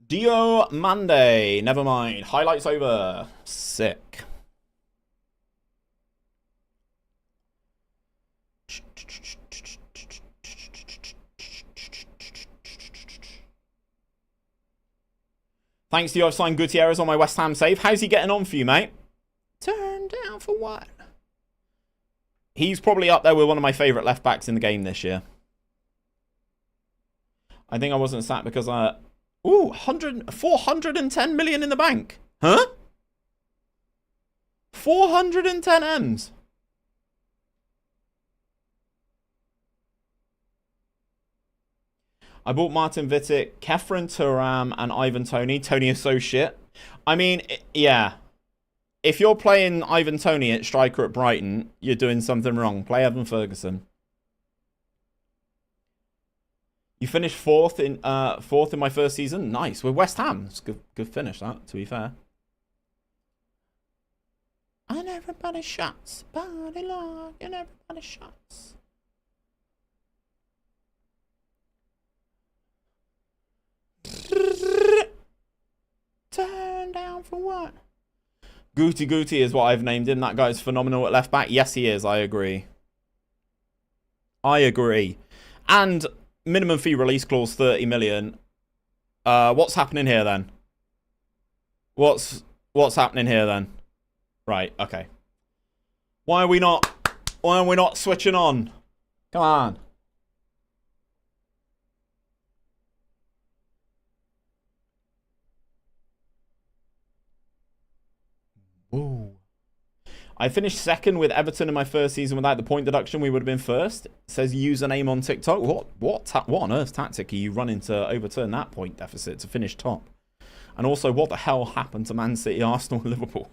Dio Monday. Never mind. Highlights over. Sick. Thanks to you, I've signed Gutierrez on my West Ham save. How's he getting on for you, mate? Turn down for what? He's probably up there with one of my favourite left-backs in the game this year. I think I wasn't sat because I... Ooh, 410 million in the bank. Huh? 410 M's. I bought Martin Vitic, Kefren Turam, and Ivan Toney. Toney is so shit. I mean, yeah. If you're playing Ivan Toney at striker at Brighton, you're doing something wrong. Play Evan Ferguson. You finished fourth in my first season. Nice. With West Ham. It's good finish, that, to be fair. And everybody shuts. Body lock. And everybody shuts. Turn down for what? Guti is what I've named him. That guy's phenomenal at left back. Yes, he is. I agree. I agree. And minimum fee release clause 30 million. What's happening here then? What's happening here then? Right, okay. Why are we not switching on? Come on. Ooh. I finished second with Everton in my first season. Without the point deduction, we would have been first. It says username on TikTok. What on earth tactic are you running to overturn that point deficit to finish top? And also, what the hell happened to Man City, Arsenal, and Liverpool?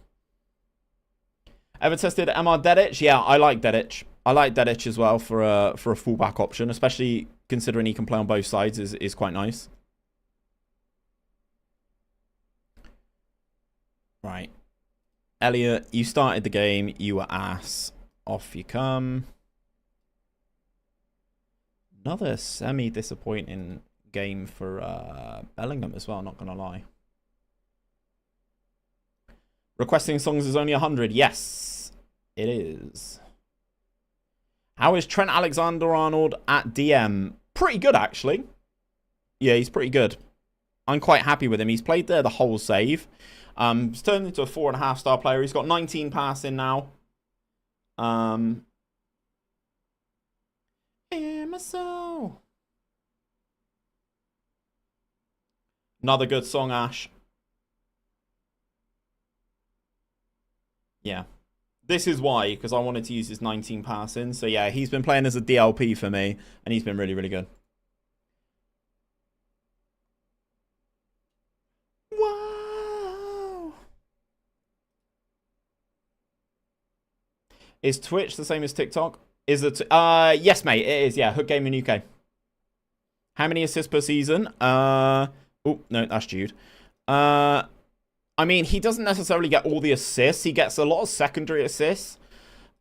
Ever tested Amar Dedic? Yeah, I like Dedic. I like Dedic as well for a fullback option, especially considering he can play on both sides is quite nice. Right. Elliot, you started the game. You were ass. Off you come. Another semi-disappointing game for Bellingham as well, not going to lie. Requesting songs is only 100. Yes, it is. How is Trent Alexander-Arnold at DM? Pretty good, actually. Yeah, he's pretty good. I'm quite happy with him. He's played there the whole save. He's turned into a 4.5-star player. He's got 19 passing now. In my soul. Another good song, Ash. Yeah. This is why, because I wanted to use his 19 passing. So yeah, he's been playing as a DLP for me, and he's been really, really good. Wow. Is Twitch the same as TikTok? Is it? Yes, mate, it is. Yeah, HoodGaming UK. How many assists per season? Oh, no, that's Jude. I mean, he doesn't necessarily get all the assists. He gets a lot of secondary assists.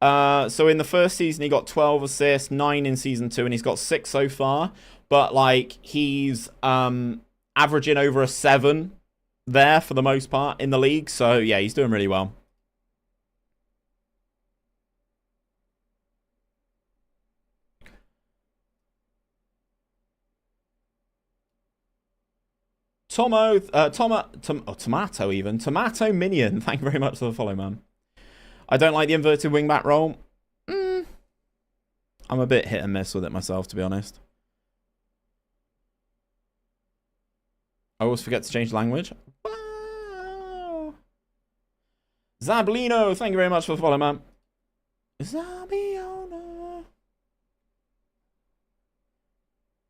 So in the first season, he got 12 assists, 9 in season 2, and he's got 6 so far. But, like, he's averaging over a 7 there for the most part in the league. So, yeah, he's doing really well. Tomato even. Tomato Minion. Thank you very much for the follow, man. I don't like the inverted wingback role. I'm a bit hit and miss with it myself, to be honest. I always forget to change language. Wow. Zablino, thank you very much for the follow, man. Zabiona.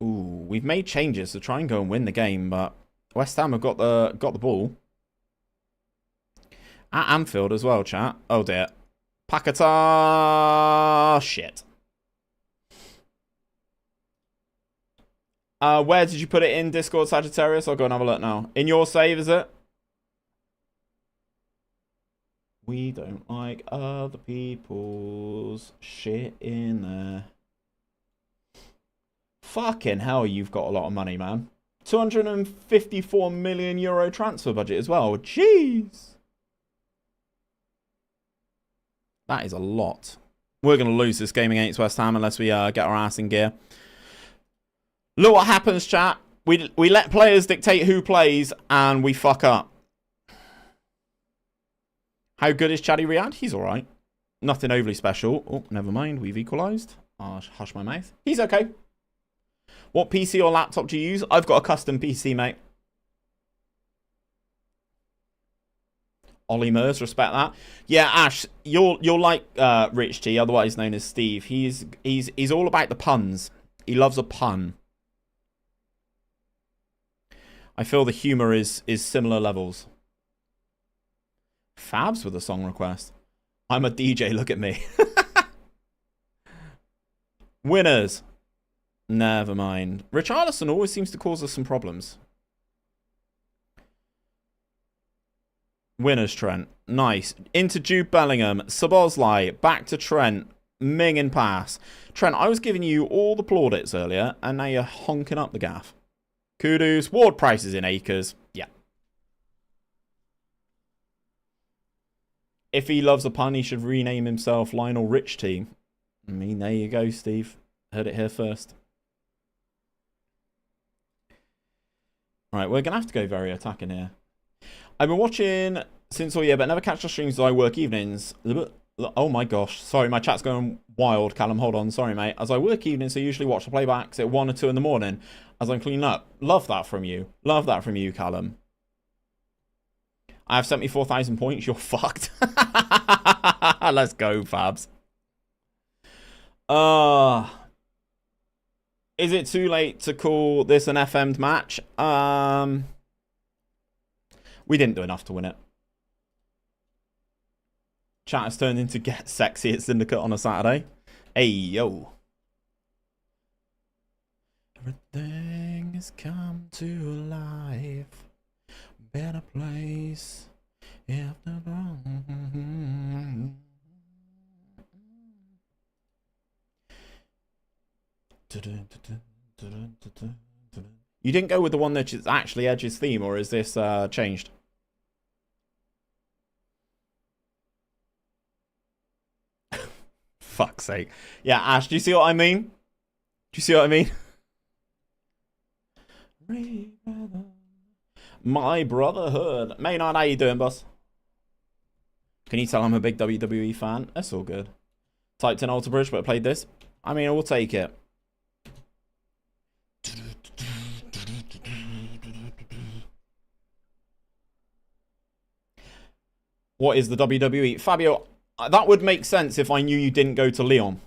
Ooh, we've made changes to try and go and win the game, but West Ham have got the ball. At Anfield as well, chat. Oh dear. Paquetá. Shit. Where did you put it in Discord, Sagittarius? I'll go and have a look now. In your save, is it? We don't like other people's shit in there. Fucking hell, you've got a lot of money, man. 254 million euro transfer budget as well. Jeez. That is a lot. We're going to lose this game against West Ham unless we get our ass in gear. Look what happens, chat. We let players dictate who plays and we fuck up. How good is Chaddy Riyad? He's alright. Nothing overly special. Oh, never mind. We've equalised. I'll hush my mouth. He's okay. What PC or laptop do you use? I've got a custom PC, mate. Ollie Mers, respect that. Yeah, Ash, you'll like Rich T, otherwise known as Steve. He's all about the puns. He loves a pun. I feel the humour is similar levels. Fabs with a song request. I'm a DJ, look at me. Winners. Never mind. Richarlison always seems to cause us some problems. Winners, Trent. Nice. Into Jude Bellingham. Szoboszlai. Back to Trent. Ming and pass. Trent, I was giving you all the plaudits earlier, and now you're honking up the gaff. Kudos. Ward prices in acres. Yeah. If he loves a pun, he should rename himself Lionel Rich Team. I mean, there you go, Steve. Heard it here first. Right, we're going to have to go very attacking here. I've been watching since all year, but never catch the streams as I work evenings. Oh my gosh. Sorry, my chat's going wild, Callum. Hold on. Sorry, mate. As I work evenings, I usually watch the playbacks at 1 or 2 in the morning as I'm cleaning up. Love that from you. Love that from you, Callum. I have 74,000 points. You're fucked. Let's go, Fabs. Is it too late to call this an FM'd match? We didn't do enough to win it. Chat has turned into Get Sexy at Syndicate on a Saturday. Hey, yo. Everything has come to life. Better place. You didn't go with the one that is actually Edge's theme, or is this changed? Fuck's sake. Yeah, Ash, do you see what I mean? Do you see what I mean? My brotherhood. Maynard, how you doing, boss? Can you tell I'm a big WWE fan? That's all good. Typed in Alter Bridge, but I played this. I mean, we'll take it. What is the WWE? Fabio, that would make sense if I knew you didn't go to Leon.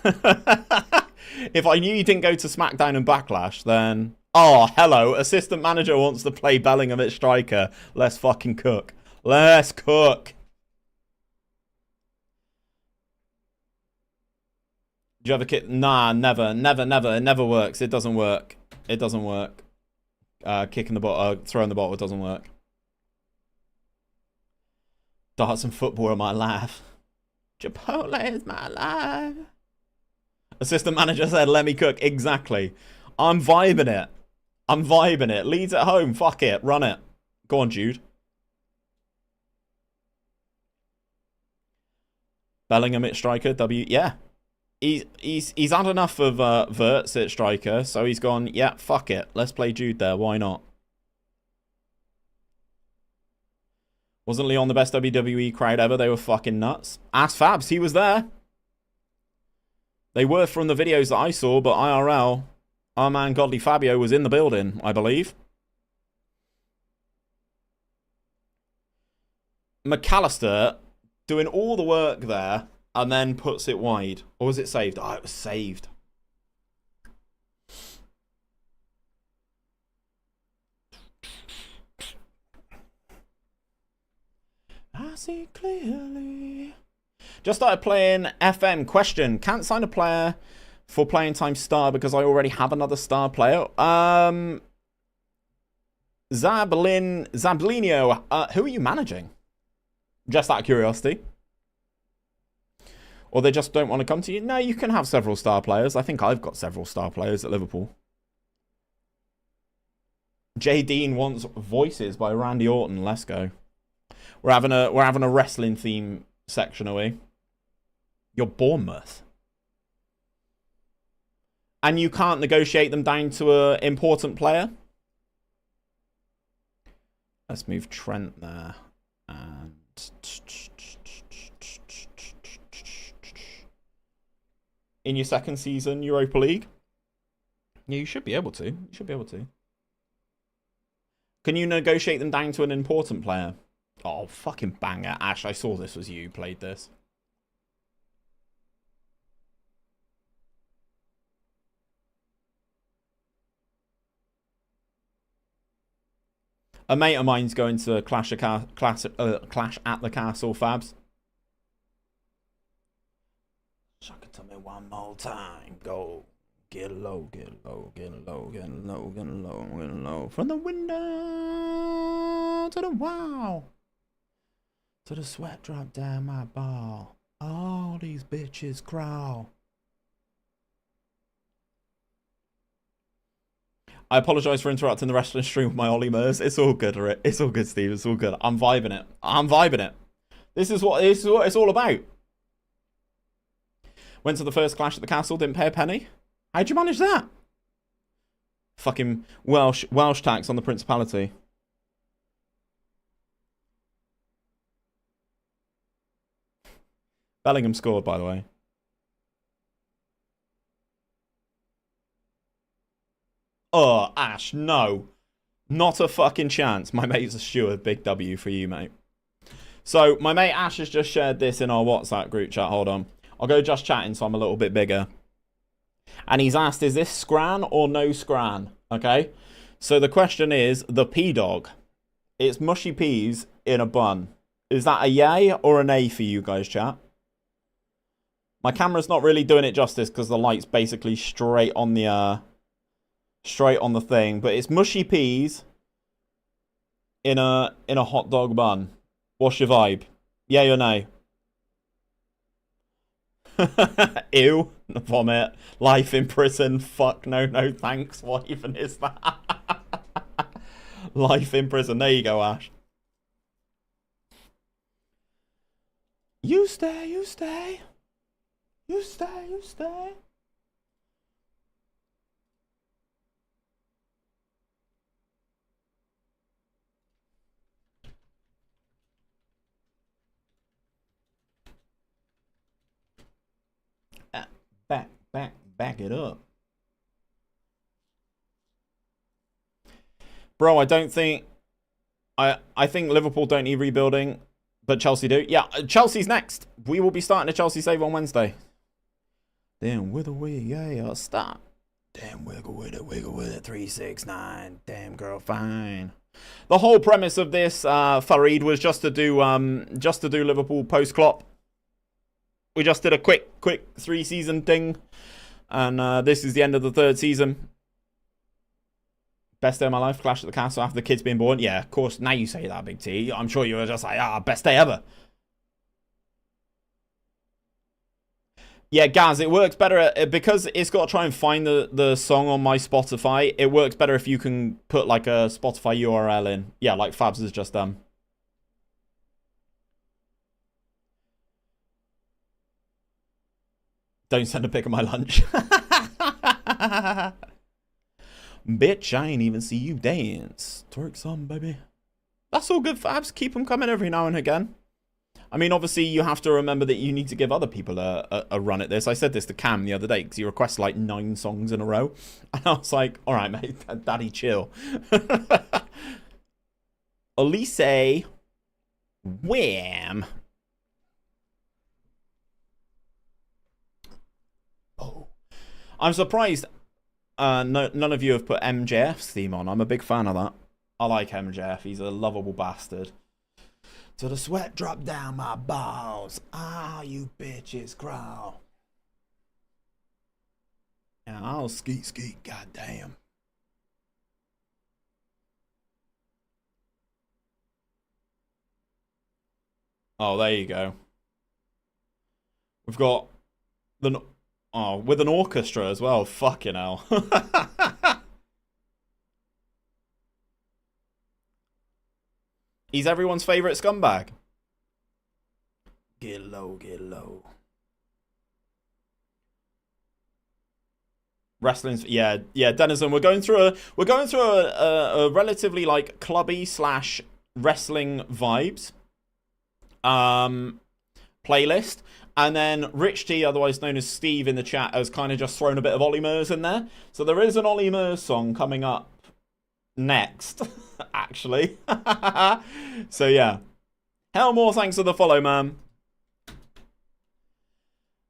If I knew you didn't go to SmackDown and Backlash, then... Oh, hello. Assistant manager wants to play Bellingham at striker. Let's fucking cook. Let's cook. Do you have a kit? Nah, never. It never works. It doesn't work. It doesn't work. Kicking the bottle, throwing the bottle doesn't work. Darts and football are my life. Chipotle is my life. Assistant manager said, let me cook. Exactly. I'm vibing it. I'm vibing it. Leeds at home. Fuck it. Run it. Go on, Jude. Bellingham at striker. Yeah. He's had enough of Verts at striker, so he's gone, yeah, fuck it. Let's play Jude there. Why not? Wasn't Leon the best WWE crowd ever? They were fucking nuts. Ask Fabs. He was there. They were from the videos that I saw, but IRL, our man Godly Fabio was in the building, I believe. McAllister doing all the work there and then puts it wide. Or was it saved? Oh, it was saved. I see clearly. Just started playing FM. Question. Can't sign a player for playing time star because I already have another star player. Zablino. Who are you managing? Just out of curiosity. Or they just don't want to come to you? No, you can have several star players. I think I've got several star players at Liverpool. J. Dean wants Voices by Randy Orton. Let's go. We're having a wrestling theme section, are we? You're Bournemouth. And you can't negotiate them down to an important player? Let's move Trent there. And... in your second season, Europa League? Yeah, you should be able to. You should be able to. Can you negotiate them down to an important player? Oh, fucking banger. Ash, I saw this was you who played this. A mate of mine's going to Clash at the Castle, Fabs. Suck it to me one more time. Go. Get low, get low, get low, get low, get low, get low. From the window to the wow. To the sweat drop down my ball. All these bitches crawl. I apologise for interrupting the wrestling stream with my Ollie Murs. It's all good, right? It's all good, Steve. It's all good. I'm vibing it. I'm vibing it. This is what it's all about. Went to the first Clash at the Castle, didn't pay a penny. How'd you manage that? Fucking Welsh tax on the Principality. Bellingham scored, by the way. Oh, Ash, no. Not a fucking chance. My mate's a steward. Big W for you, mate. So, my mate Ash has just shared this in our WhatsApp group chat. Hold on. I'll go just chatting so I'm a little bit bigger. And he's asked, is this scran or no scran? Okay. So, the question is, the P-Dog. It's mushy peas in a bun. Is that a yay or an A for you guys, chat? My camera's not really doing it justice because the light's basically straight on the thing. But it's mushy peas in a hot dog bun. What's your vibe? Yay or nay? Ew. Vomit. Life in prison. Fuck no, no thanks. What even is that? Life in prison. There you go, Ash. You stay, you stay. You stay, you stay. Back it up. Bro, I don't think... I think Liverpool don't need rebuilding, but Chelsea do. Yeah, Chelsea's next. We will be starting a Chelsea save on Wednesday. Damn, with a wig, yeah, stop. Damn, wiggle with it, 369. Damn, girl, fine. The whole premise of this, Farid, was just to do Liverpool post Klopp. We just did a quick 3-season thing. And this is the end of the 3rd season. Best day of my life, Clash at the Castle after the kids being born. Yeah, of course, now you say that, Big T. I'm sure you were just like, best day ever. Yeah, Gaz, it works better because it's got to try and find the song on my Spotify. It works better if you can put like a Spotify URL in. Yeah, like Fabs has just done. Don't send a pic of my lunch. Bitch, I ain't even see you dance. Twerk some, baby. That's all good, Fabs. Keep them coming every now and again. I mean, obviously, you have to remember that you need to give other people a run at this. I said this to Cam the other day because he requested like 9 songs in a row. And I was like, all right, mate, daddy, chill. Elise, wham. Oh, I'm surprised none of you have put MJF's theme on. I'm a big fan of that. I like MJF. He's a lovable bastard. Till the sweat drop down my balls. Ah, you bitches crawl. Yeah, I'll skeet, goddamn. Oh, there you go. We've got the... Oh, with an orchestra as well. Fucking hell. He's everyone's favourite scumbag. Get low, get low. Wrestling's yeah, Denizen. We're going through a relatively like clubby / wrestling vibes playlist. And then Rich T, otherwise known as Steve in the chat, has kind of just thrown a bit of 𝘼𝙗𝙤 in there. So there is an 𝘼𝙗𝙤 song coming up next, actually. So yeah. Hell more thanks for the follow, man.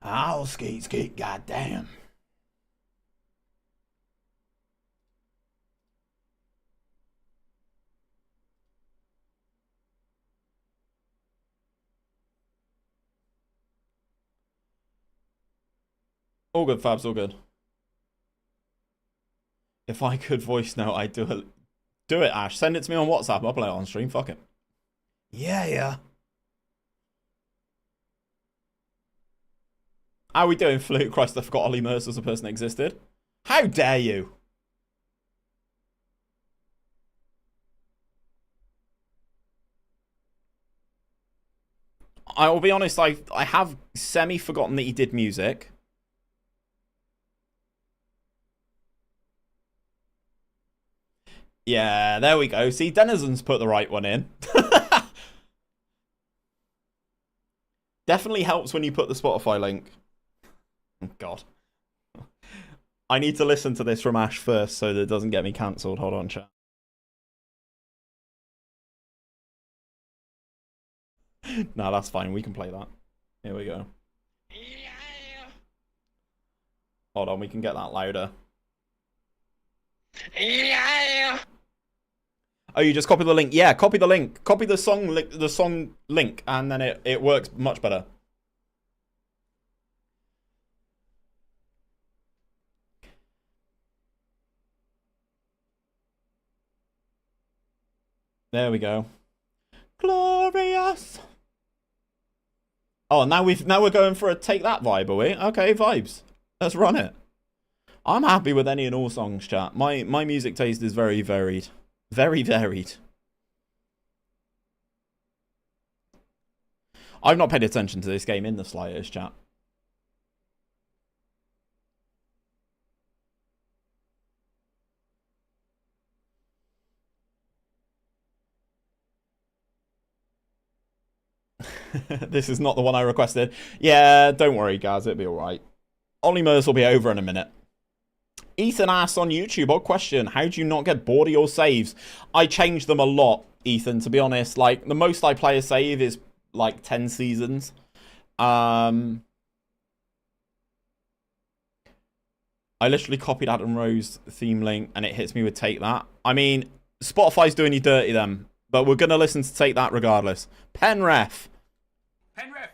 I'll skeet, goddamn. All good, Fabs, all good. If I could voice note, I'd do it. Do it, Ash. Send it to me on WhatsApp. I'll play it on stream. Fuck it. Yeah. How are we doing, Flute? Christ, I forgot Ollie Mercer as a person that existed. How dare you? I will be honest, I have semi-forgotten that he did music. Yeah, there we go. See, Denizen's put the right one in. Definitely helps when you put the Spotify link. Oh, God. I need to listen to this from Ash first so that it doesn't get me cancelled. Hold on, chat. No, that's fine. We can play that. Here we go. Hold on, we can get that louder. Oh, you just copy the link? Yeah, copy the link. Copy the song link, and then it works much better. There we go. Glorious. Oh, now we're going for a take that vibe, are we? Okay, vibes. Let's run it. I'm happy with any and all songs, chat. My music taste is very varied. Very varied. I've not paid attention to this game in the slightest, chat. This is not the one I requested. Yeah, don't worry, guys. It'll be alright. Olymers will be over in a minute. Ethan asks on YouTube, odd question, how do you not get bored of your saves? I change them a lot, Ethan, to be honest. Like, the most I play a save is, like, 10 seasons. I literally copied Adam Rowe's theme link, and it hits me with Take That. I mean, Spotify's doing you dirty, then. But we're going to listen to Take That regardless. Penref. Penrith.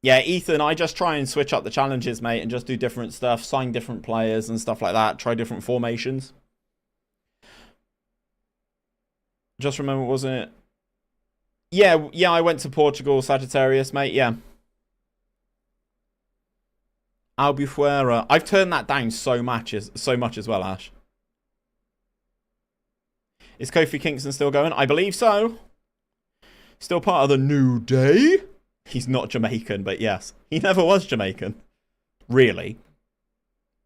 Yeah, Ethan, I just try and switch up the challenges, mate, and just do different stuff, sign different players and stuff like that, try different formations. Just remember, wasn't it? Yeah, I went to Portugal, Sagittarius, mate, yeah. Albufeira. I've turned that down so much as well, Ash. Is Kofi Kingston still going? I believe so. Still part of the New Day. He's not Jamaican, but yes. He never was Jamaican. Really.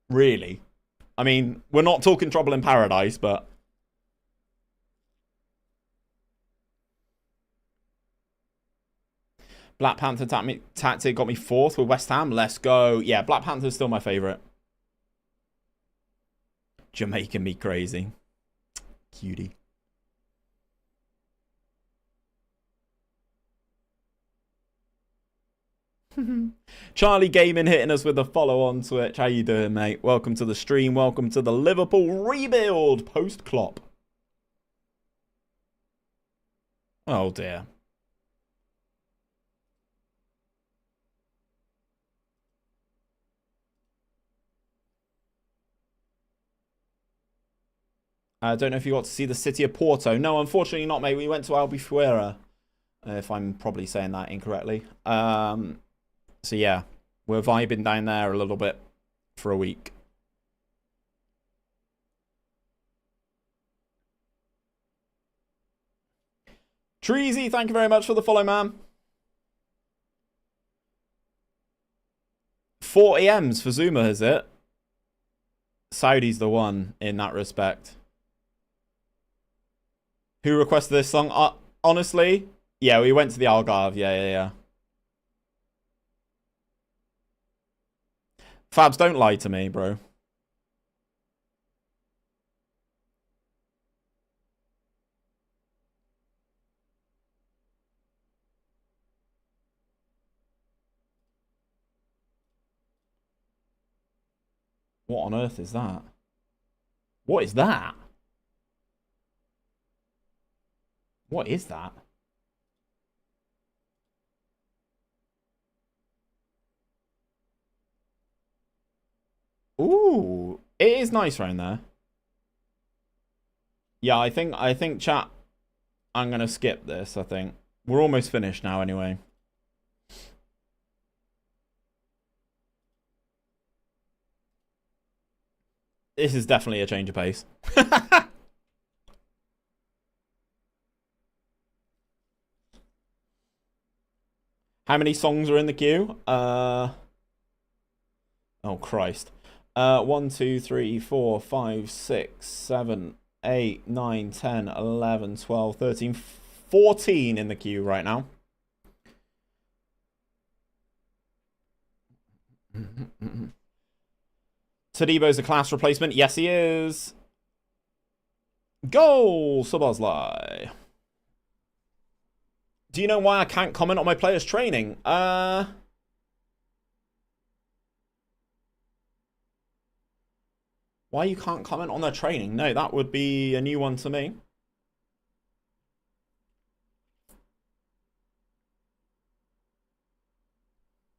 Really. I mean, we're not talking Trouble in Paradise, but... Black Panther tactic got me 4th with West Ham. Let's go. Yeah, Black Panther's still my favourite. Jamaican me crazy. Cutie. Charlie Gaming hitting us with a follow on Twitch. How you doing, mate? Welcome to the stream. Welcome to the Liverpool rebuild post Klopp. Oh dear. I don't know if you got to see the city of Porto. No, unfortunately not, mate. We went to Albufeira, if I'm probably saying that incorrectly. So yeah, we're vibing down there a little bit for a week. Treasy, thank you very much for the follow, man. 40 M's for Zuma, is it? Saudi's the one in that respect. Who requested this song? Honestly, yeah, we went to the Algarve. Yeah. Fabs, don't lie to me, bro. What on earth is that? What is that? What is that? Ooh, it is nice around there. Yeah, I think chat, I'm gonna skip this, I think. We're almost finished now anyway. This is definitely a change of pace. How many songs are in the queue? Oh Christ. 1, 2, 3, 4, 5, 6, 7, 8, 9, 10, 11, 12, 13, 14 in the queue right now. Tadebo's a class replacement. Yes, he is. Goal, 𝘼𝙗𝙤𝙪. Do you know why I can't comment on my players' training? Why you can't comment on their training? No, that would be a new one to me.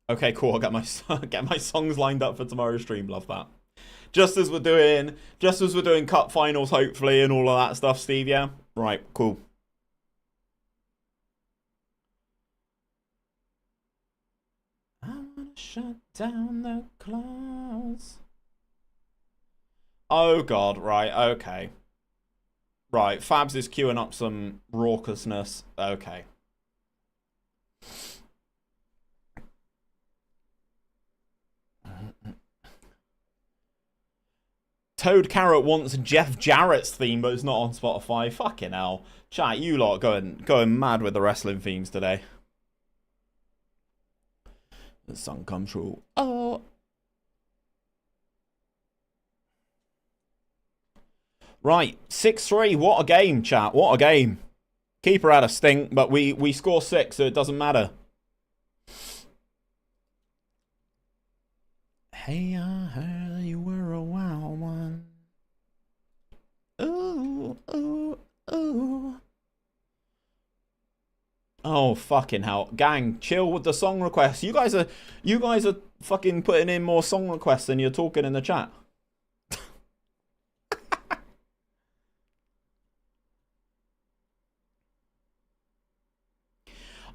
Okay, cool. I'll get my songs lined up for tomorrow's stream. Love that. Just as we're doing cup finals, hopefully, and all of that stuff, Steve. Yeah. Right. Cool. I wanna shut down the clouds. Oh God. Right. Okay. Right. Fabs is queuing up some raucousness. Okay. Toad Carrot wants Jeff Jarrett's theme, but it's not on Spotify. Fucking hell. Chat, you lot going mad with the wrestling themes today. The sun comes through. Oh. Right, 6-3. What a game, chat. What a game. Keeper had a stink, but we score 6, so it doesn't matter. Hey, I heard you were a wild one. Ooh, ooh, ooh. Oh, fucking hell. Gang, chill with the song requests. You guys are fucking putting in more song requests than you're talking in the chat.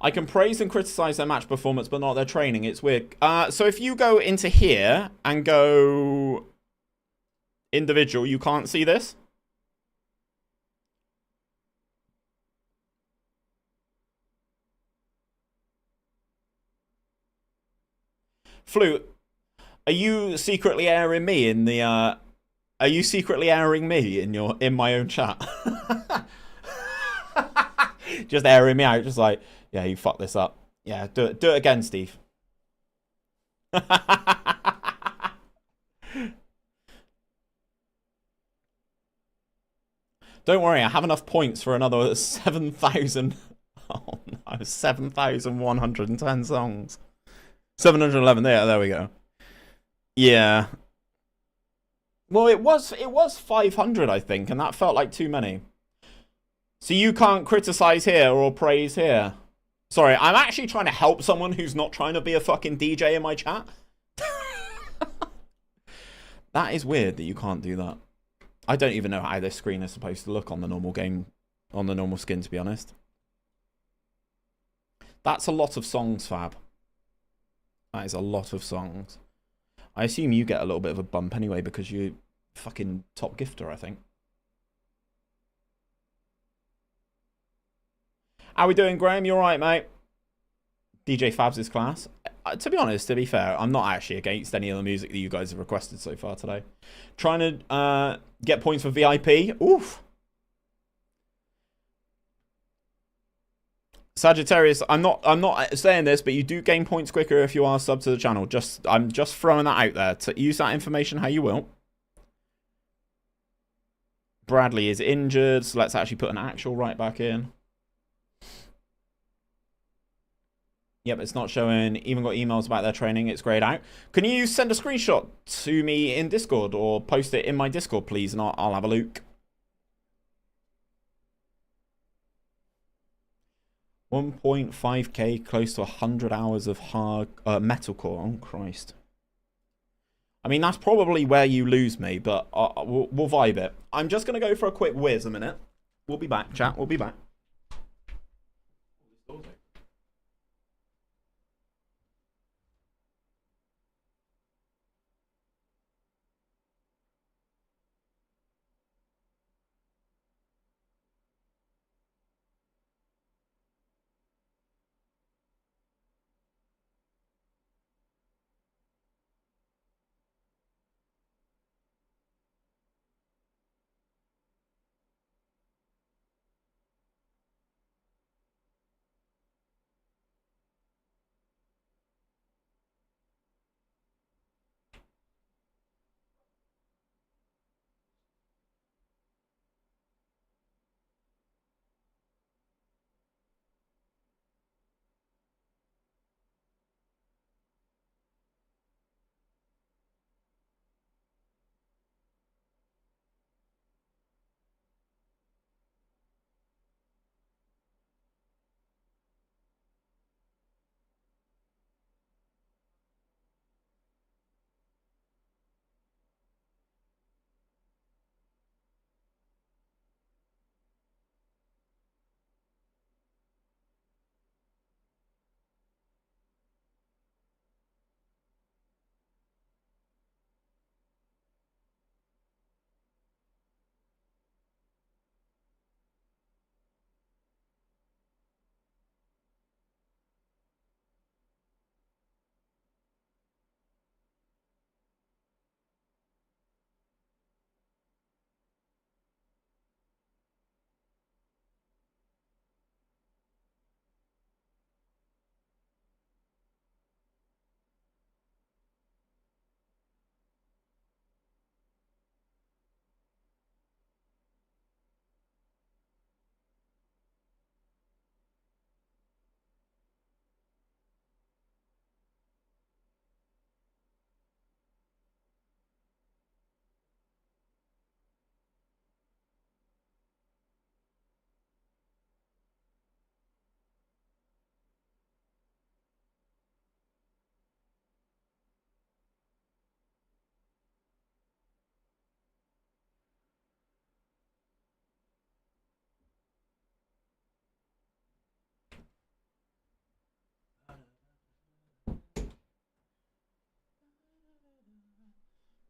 I can praise and criticize their match performance, but not their training. It's weird. So if you go into here and go individual, you can't see this? Flute, are you secretly airing me in the are you secretly airing me in my own chat? Just airing me out, just like, yeah, you fucked this up. Yeah, do it again, Steve. Don't worry, I have enough points for another 7,000. Oh no, 7,110 songs. 711. There we go. Yeah. Well, it was 500, I think, and that felt like too many. So you can't criticize here or praise here. Sorry, I'm actually trying to help someone who's not trying to be a fucking DJ in my chat. That is weird that you can't do that. I don't even know how this screen is supposed to look on the normal game, on the normal skin, to be honest. That's a lot of songs, Fab. That is a lot of songs. I assume you get a little bit of a bump anyway because you're fucking top gifter, I think. How we doing, Graham? You alright, mate? DJ Fabs' class. To be honest, to be fair, I'm not actually against any of the music that you guys have requested so far today. Trying to get points for VIP. Oof. Sagittarius, I'm not saying this, but you do gain points quicker if you are sub to the channel. I'm just throwing that out there. To use that information how you will. Bradley is injured, so let's actually put an actual right back in. Yep, it's not showing. Even got emails about their training. It's grayed out. Can you send a screenshot to me in Discord or post it in my Discord, please, and I'll have a look. 1.5k, close to 100 hours of hard metalcore. Oh, Christ. I mean, that's probably where you lose me, but we'll vibe it. I'm just going to go for a quick whiz a minute. We'll be back, chat. We'll be back.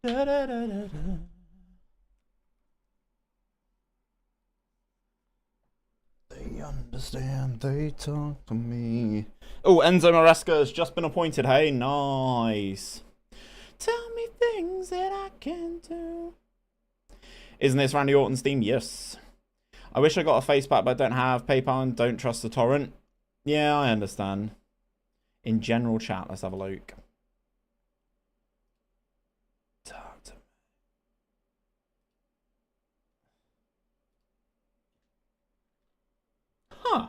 Da, da, da, da, da. They understand, they talk to me. Oh, Enzo Maresca has just been appointed. Hey, nice. Tell me things that I can do. Isn't this Randy Orton's theme? Yes. I wish I got a face pack, but I don't have PayPal and don't trust the torrent. Yeah, I understand. In general chat, let's have a look. Talk to me. Huh.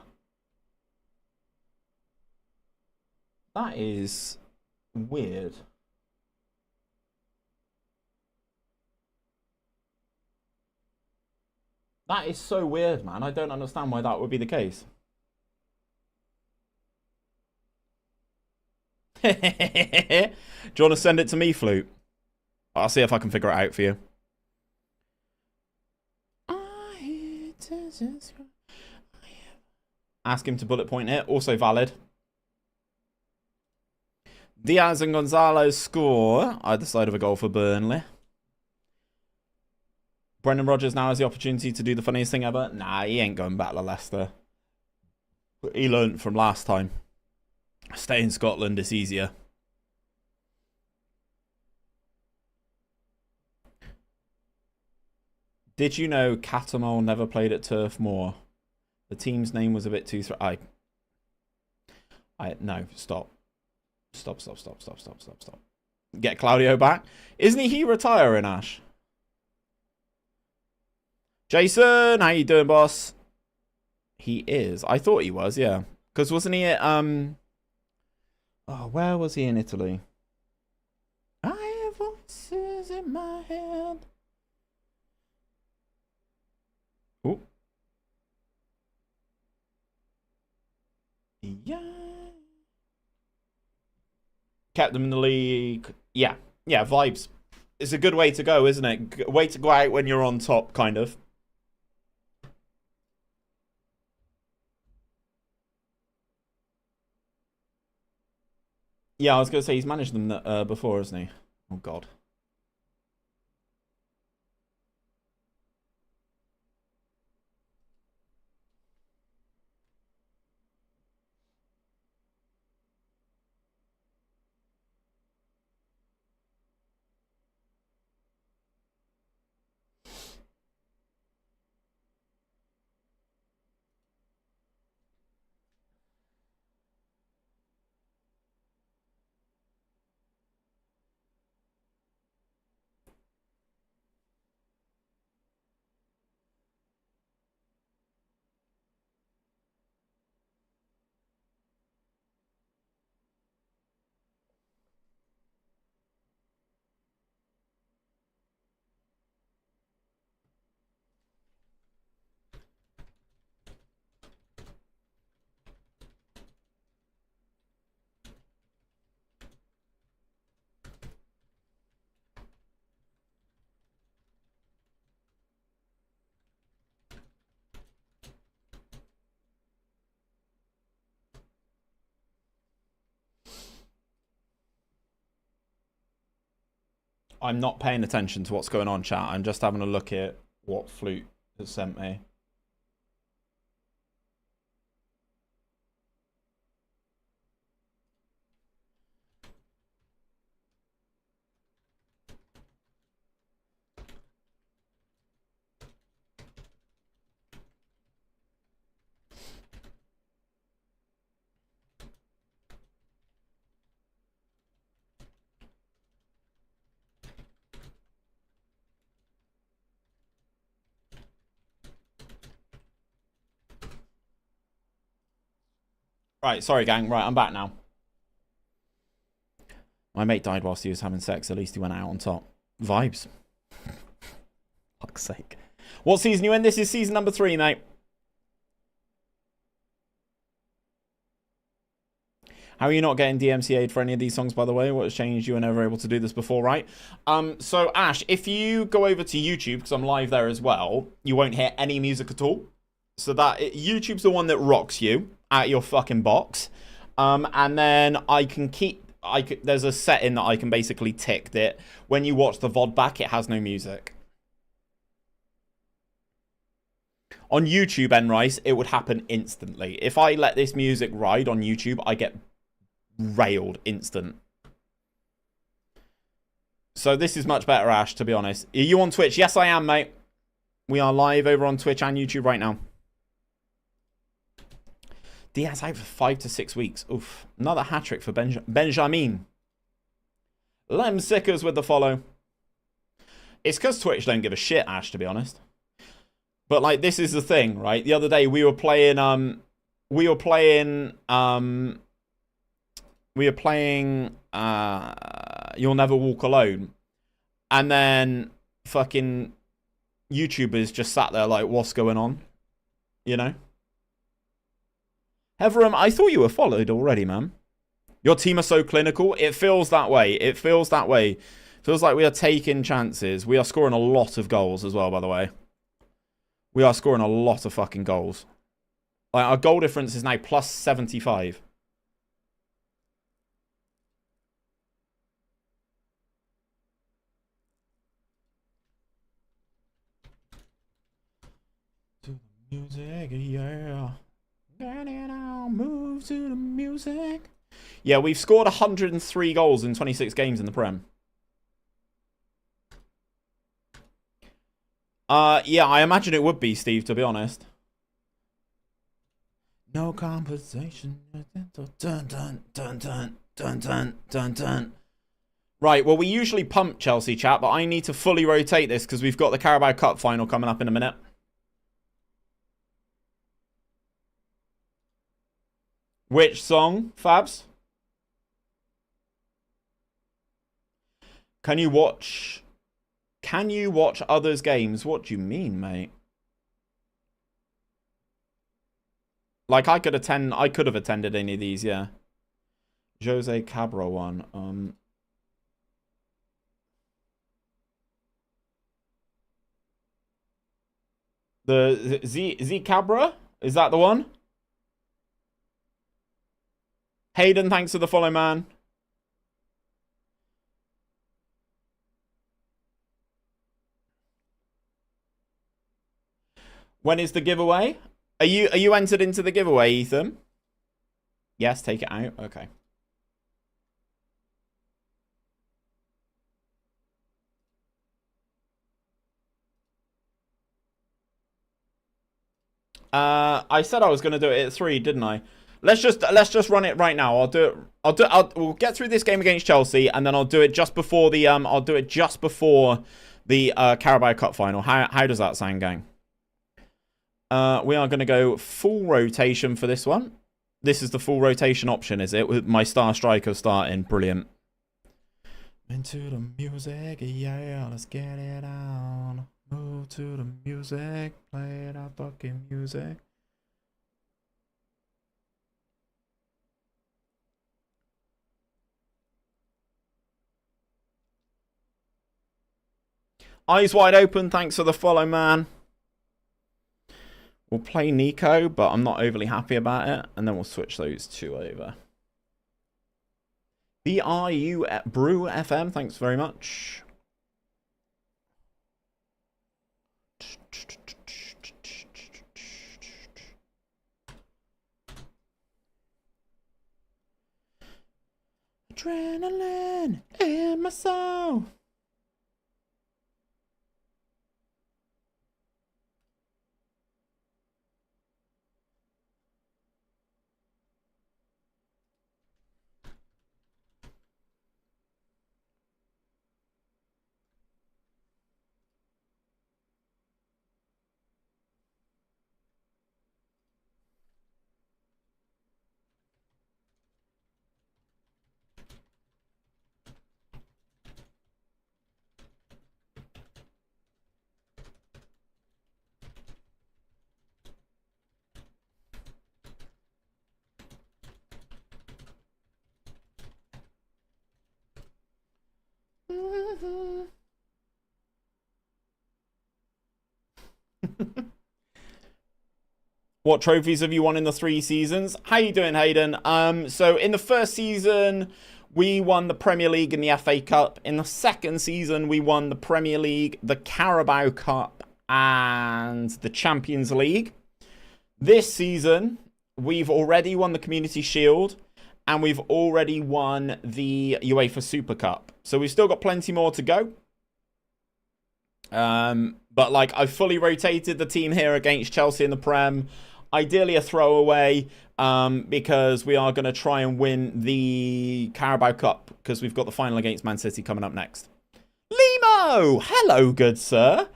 That is weird. That is so weird, man. I don't understand why that would be the case. Do you want to send it to me, Flute? I'll see if I can figure it out for you. Ask him to bullet point it. Also valid. Diaz and Gonzalez score either side of a goal for Burnley. Brendan Rodgers now has the opportunity to do the funniest thing ever. Nah, he ain't going back to Leicester. He learnt from last time. Stay in Scotland, it's easier. Did you know Catamol never played at Turf Moor? The team's name was a bit too... No, stop. Stop. Get Claudio back. Isn't he retiring, Ash? Jason, how you doing, boss? He is. I thought he was, yeah. Because wasn't he at, oh, where was he in Italy? I have voices in my head. Oh. Yeah. Kept them in the league. Yeah. Yeah, vibes. It's a good way to go, isn't it? Way to go out when you're on top, kind of. Yeah, I was going to say he's managed them before, hasn't he? Oh, God. I'm not paying attention to what's going on, chat. I'm just having a look at what Flute has sent me. Right, sorry, gang. Right, I'm back now. My mate died whilst he was having sex. At least he went out on top. Vibes. Fuck's sake. What season you in? This is season number 3, mate. How are you not getting DMCA'd for any of these songs, by the way? What has changed? You were never able to do this before, right? So, Ash, if you go over to YouTube, because I'm live there as well, you won't hear any music at all. So that YouTube's the one that rocks you out your fucking box. And then I can keep there's a setting that I can basically tick that when you watch the VOD back, it has no music. On YouTube, Enrice, it would happen instantly. If I let this music ride on YouTube, I get railed instant. So this is much better, Ash, to be honest. Are you on Twitch? Yes, I am, mate. We are live over on Twitch and YouTube right now. Diaz out for 5 to 6 weeks. Oof. Another hat-trick for Benjamin. Lem Sickers with the follow. It's because Twitch don't give a shit, Ash, to be honest. But, like, this is the thing, right? The other day, we were playing, You'll Never Walk Alone. And then fucking YouTubers just sat there like, what's going on? You know? Heverum, I thought you were followed already, man. Your team are so clinical. It feels that way. It feels that way. Feels like we are taking chances. We are scoring a lot of goals as well, by the way. We are scoring a lot of fucking goals. Like, our goal difference is now plus 75. To the music, yeah. Get it out, move to the music. Yeah, we've scored 103 goals in 26 games in the Prem. Yeah, I imagine it would be, Steve, to be honest. No compensation. Dun, dun, dun, dun, dun, dun, dun, dun. Right, well, we usually pump Chelsea, chat, but I need to fully rotate this because we've got the Carabao Cup final coming up in a minute. Which song, Fabs? Can you watch others' games? What do you mean, mate? Like, I could have attended any of these, yeah. Jose Cabra one. The Z Cabra? Is that the one? Hayden, thanks for the follow, man. When is the giveaway? Are you entered into the giveaway, Ethan? Yes, take it out. Okay. I said I was going to do it at 3, didn't I? Let's just run it right now. We'll get through this game against Chelsea, and then I'll do it just before the Carabao Cup final. How does that sound, gang? We are going to go full rotation for this one. This is the full rotation option, is it? With my star striker starting. Brilliant. Into the music, yeah, let's get it on. Move to the music, play that fucking music. Eyes wide open, thanks for the follow, man. We'll play Nico, but I'm not overly happy about it. And then we'll switch those two over. BRU Brew FM, thanks very much. Adrenaline in my soul. What trophies have you won in the 3 seasons? How you doing, Hayden? So in the first season, We won the Premier League and the FA Cup. In the second season, we won the Premier League, the Carabao Cup, and the Champions League. This season, we've already won the Community Shield, and we've already won the UEFA Super Cup. So we've still got plenty more to go. But like, I've fully rotated the team here against Chelsea in the Prem. Ideally a throwaway, because we are going to try and win the Carabao Cup, because we've got the final against Man City coming up next. Limo! Hello, good sir.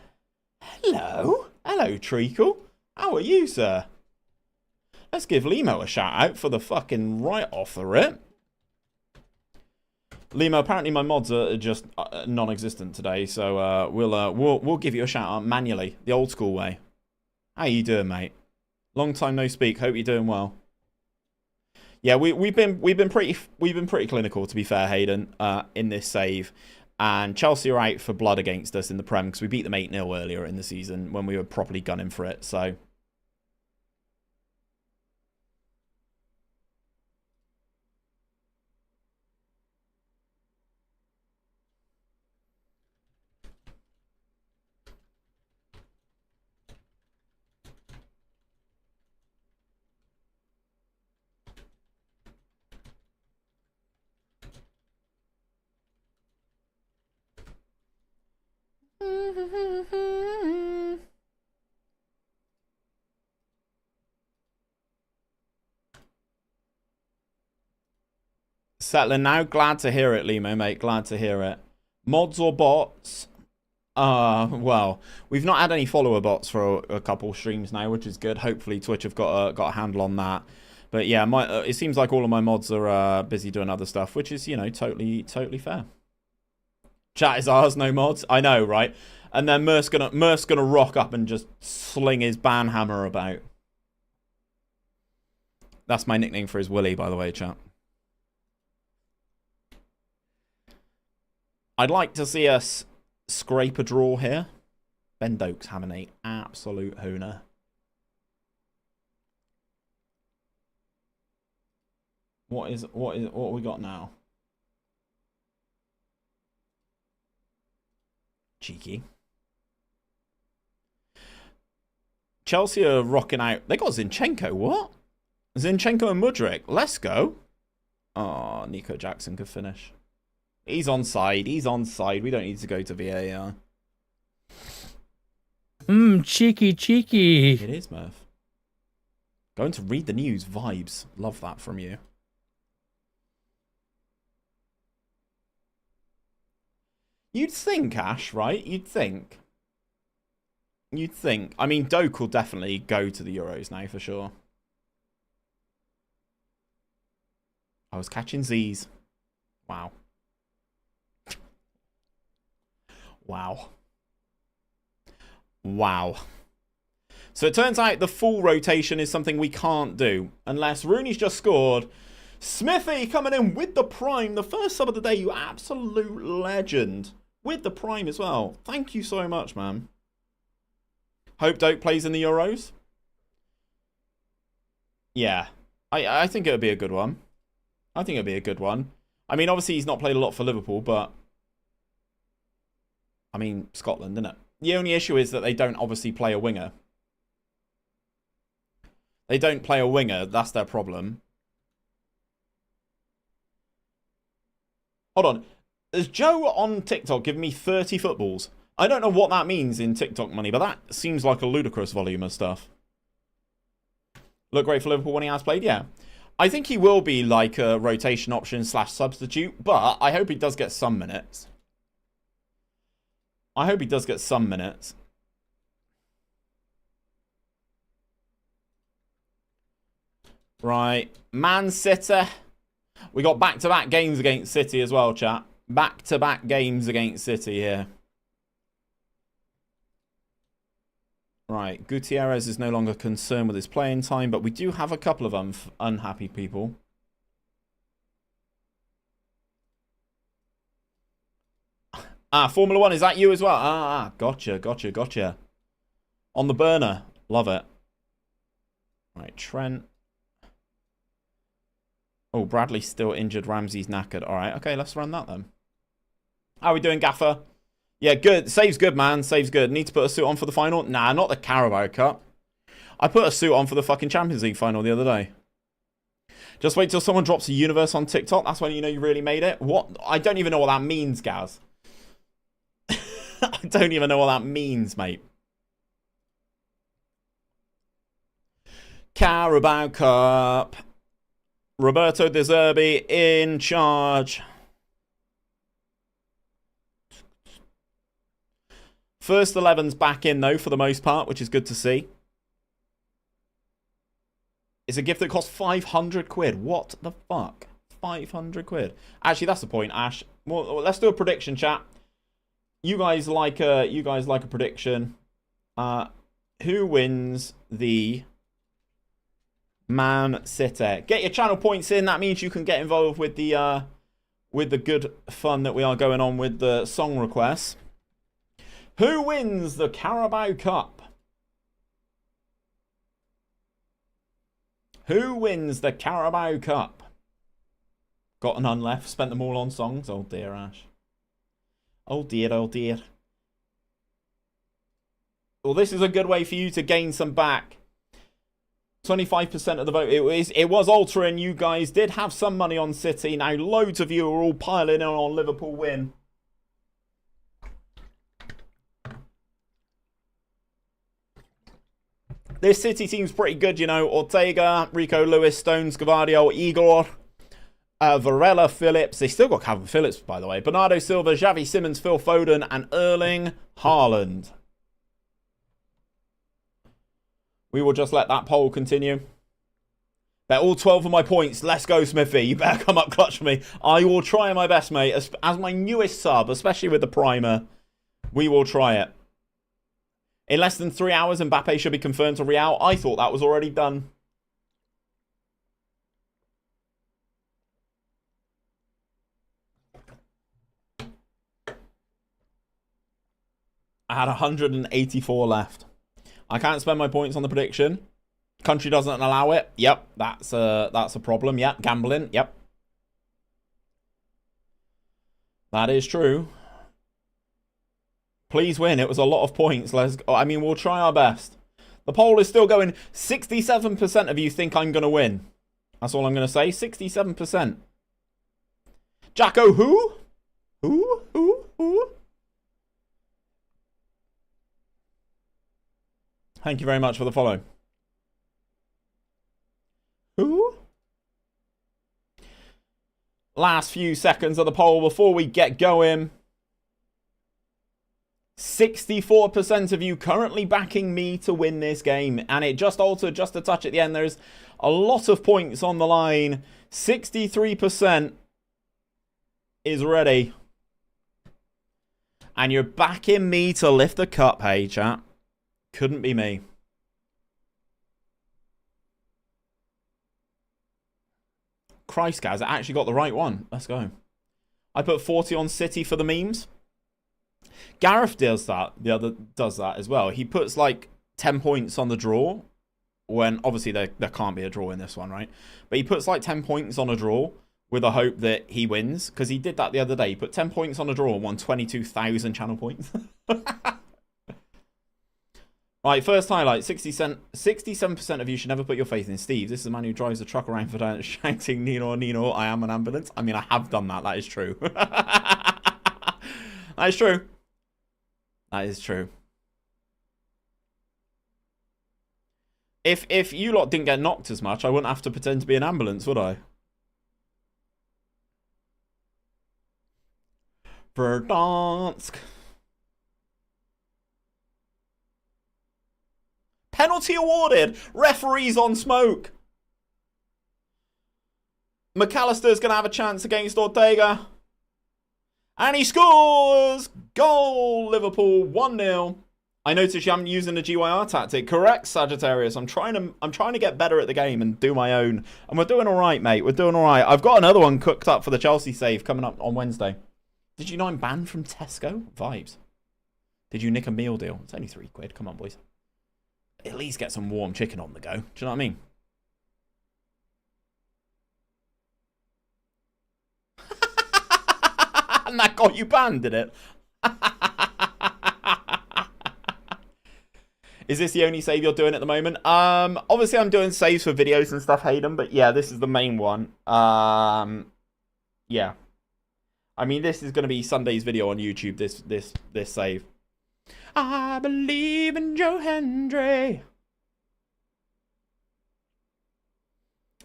Hello. Hello, Treacle. How are you, sir? Let's give Limo a shout out for the fucking right off the rip. Limo, apparently my mods are just non-existent today, so we'll give you a shout out manually, the old school way. How you doing, mate? Long time no speak. Hope you're doing well. Yeah, we've been pretty clinical, to be fair, Hayden, in this save. And Chelsea are out for blood against us in the Prem because we beat them 8-0 earlier in the season when we were properly gunning for it. So. Settling now. Glad to hear it, Limo, mate. Glad to hear it. Mods or bots? Well, we've not had any follower bots for a couple streams now, which is good. Hopefully Twitch have got a handle on that. But yeah, it seems like all of my mods are busy doing other stuff, which is, you know, totally fair. Chat is ours, no mods. I know, right? And then Merc's gonna rock up and just sling his banhammer about. That's my nickname for his Willy, by the way, chat. I'd like to see us scrape a draw here. Ben Dokes having an absolute hooner. What we got now? Cheeky. Chelsea are rocking out. They got Zinchenko. What? Zinchenko and Mudryk. Let's go. Oh, Nico Jackson could finish. He's onside. He's onside. We don't need to go to VAR. Cheeky, cheeky. It is, Murph. Going to read the news. Vibes. Love that from you. You'd think, Ash, right? You'd think. You'd think. I mean, Doak will definitely go to the Euros now, for sure. I was catching Z's. Wow. Wow. Wow. So it turns out the full rotation is something we can't do. Unless Rooney's just scored. Smithy coming in with the prime. The first sub of the day, you absolute legend. With the prime as well. Thank you so much, man. Hope Doak plays in the Euros. Yeah. I think it would be a good one. I think it would be a good one. I mean, obviously he's not played a lot for Liverpool, but... I mean, Scotland, isn't it? The only issue is that they don't obviously play a winger. They don't play a winger. That's their problem. Hold on. Has Joe on TikTok given me 30 footballs? I don't know what that means in TikTok money, but that seems like a ludicrous volume of stuff. Look great for Liverpool when he has played? Yeah. I think he will be like a rotation option / substitute, but I hope he does get some minutes. I hope he does get some minutes. Right. Man City. We got back-to-back games against City as well, chat. Back-to-back games against City here. Right. Gutierrez is no longer concerned with his playing time, but we do have a couple of unhappy people. Formula 1, is that you as well? Gotcha. On the burner. Love it. Right, Trent. Oh, Bradley's still injured. Ramsey's knackered. All right. Okay, let's run that then. How are we doing, Gaffer? Yeah, good. Save's good, man. Save's good. Need to put a suit on for the final? Nah, not the Carabao Cup. I put a suit on for the fucking Champions League final the other day. Just wait till someone drops a universe on TikTok. That's when you know you really made it. What? I don't even know what that means, Gaz. I don't even know what that means, mate. Carabao Cup. Roberto De Zerbi in charge. First 11's back in, though, for the most part, which is good to see. It's a gift that costs 500 quid. What the fuck? 500 quid. Actually, that's the point, Ash. Well, let's do a prediction, chat. You guys like a prediction. Who wins the Man City? Get your channel points in. That means you can get involved with the good fun that we are going on with the song requests. Who wins the Carabao Cup? Who wins the Carabao Cup? Got none left. Spent them all on songs. Oh dear, Ash. Oh dear, oh dear. Well, this is a good way for you to gain some back. 25% of the vote. It was altering. You guys did have some money on City. Now loads of you are all piling in on Liverpool win. This City team's pretty good, you know. Ortega, Rico Lewis, Stones, Gavardio, Igor, Varela, Phillips. They still got Calvin Phillips, by the way. Bernardo Silva, Xavi Simons, Phil Foden, and Erling Haaland. We will just let that poll continue. They're all 12 of my points. Let's go, Smithy. You better come up clutch for me. I will try my best, mate. As my newest sub, especially with the primer, we will try it. In less than 3 hours, Mbappe should be confirmed to Real. I thought that was already done. I had 184 left. I can't spend my points on the prediction. Country doesn't allow it. Yep, that's a problem. Yep, gambling. Yep. That is true. Please win. It was a lot of points. I mean, we'll try our best. The poll is still going. 67% of you think I'm going to win. That's all I'm going to say. 67%. Jacko, who? Who? Thank you very much for the follow. Who? Last few seconds of the poll before we get going. 64% of you currently backing me to win this game. And it just altered just a touch at the end. There's a lot of points on the line. 63% is ready. And you're backing me to lift the cup, hey, chat. Couldn't be me. Christ, guys, I actually got the right one. Let's go. I put 40 on City for the memes. Gareth does that. The other does that as well. He puts like 10 points on the draw when obviously there can't be a draw in this one, right? But he puts like 10 points on a draw with a hope that he wins, because he did that the other day. He put 10 points on a draw and won 22,000 channel points. Right, first highlight. 67% of you should never put your faith in Steve. This is a man who drives a truck around for shouting, Nino, Nino, I am an ambulance. I mean, I have done that. That is true. That is true. That is true. If you lot didn't get knocked as much, I wouldn't have to pretend to be an ambulance, would I? Verdansk. Penalty awarded. Referees on smoke. McAllister's going to have a chance against Ortega. And he scores! Goal! Liverpool 1-0. I noticed you haven't used the GYR tactic. Correct, Sagittarius. I'm trying to get better at the game and do my own. And we're doing all right, mate. We're doing all right. I've got another one cooked up for the Chelsea save coming up on Wednesday. Did you know I'm banned from Tesco? Vibes. Did you nick a meal deal? It's only £3. Come on, boys. At least get some warm chicken on the go. Do you know what I mean? And that got you banned, did it? Is this the only save you're doing at the moment? Obviously I'm doing saves for videos and stuff, Hayden, but yeah, this is the main one. Yeah. I mean, this is going to be Sunday's video on YouTube, this save. I believe in 𝘼𝙗𝙪𝙩.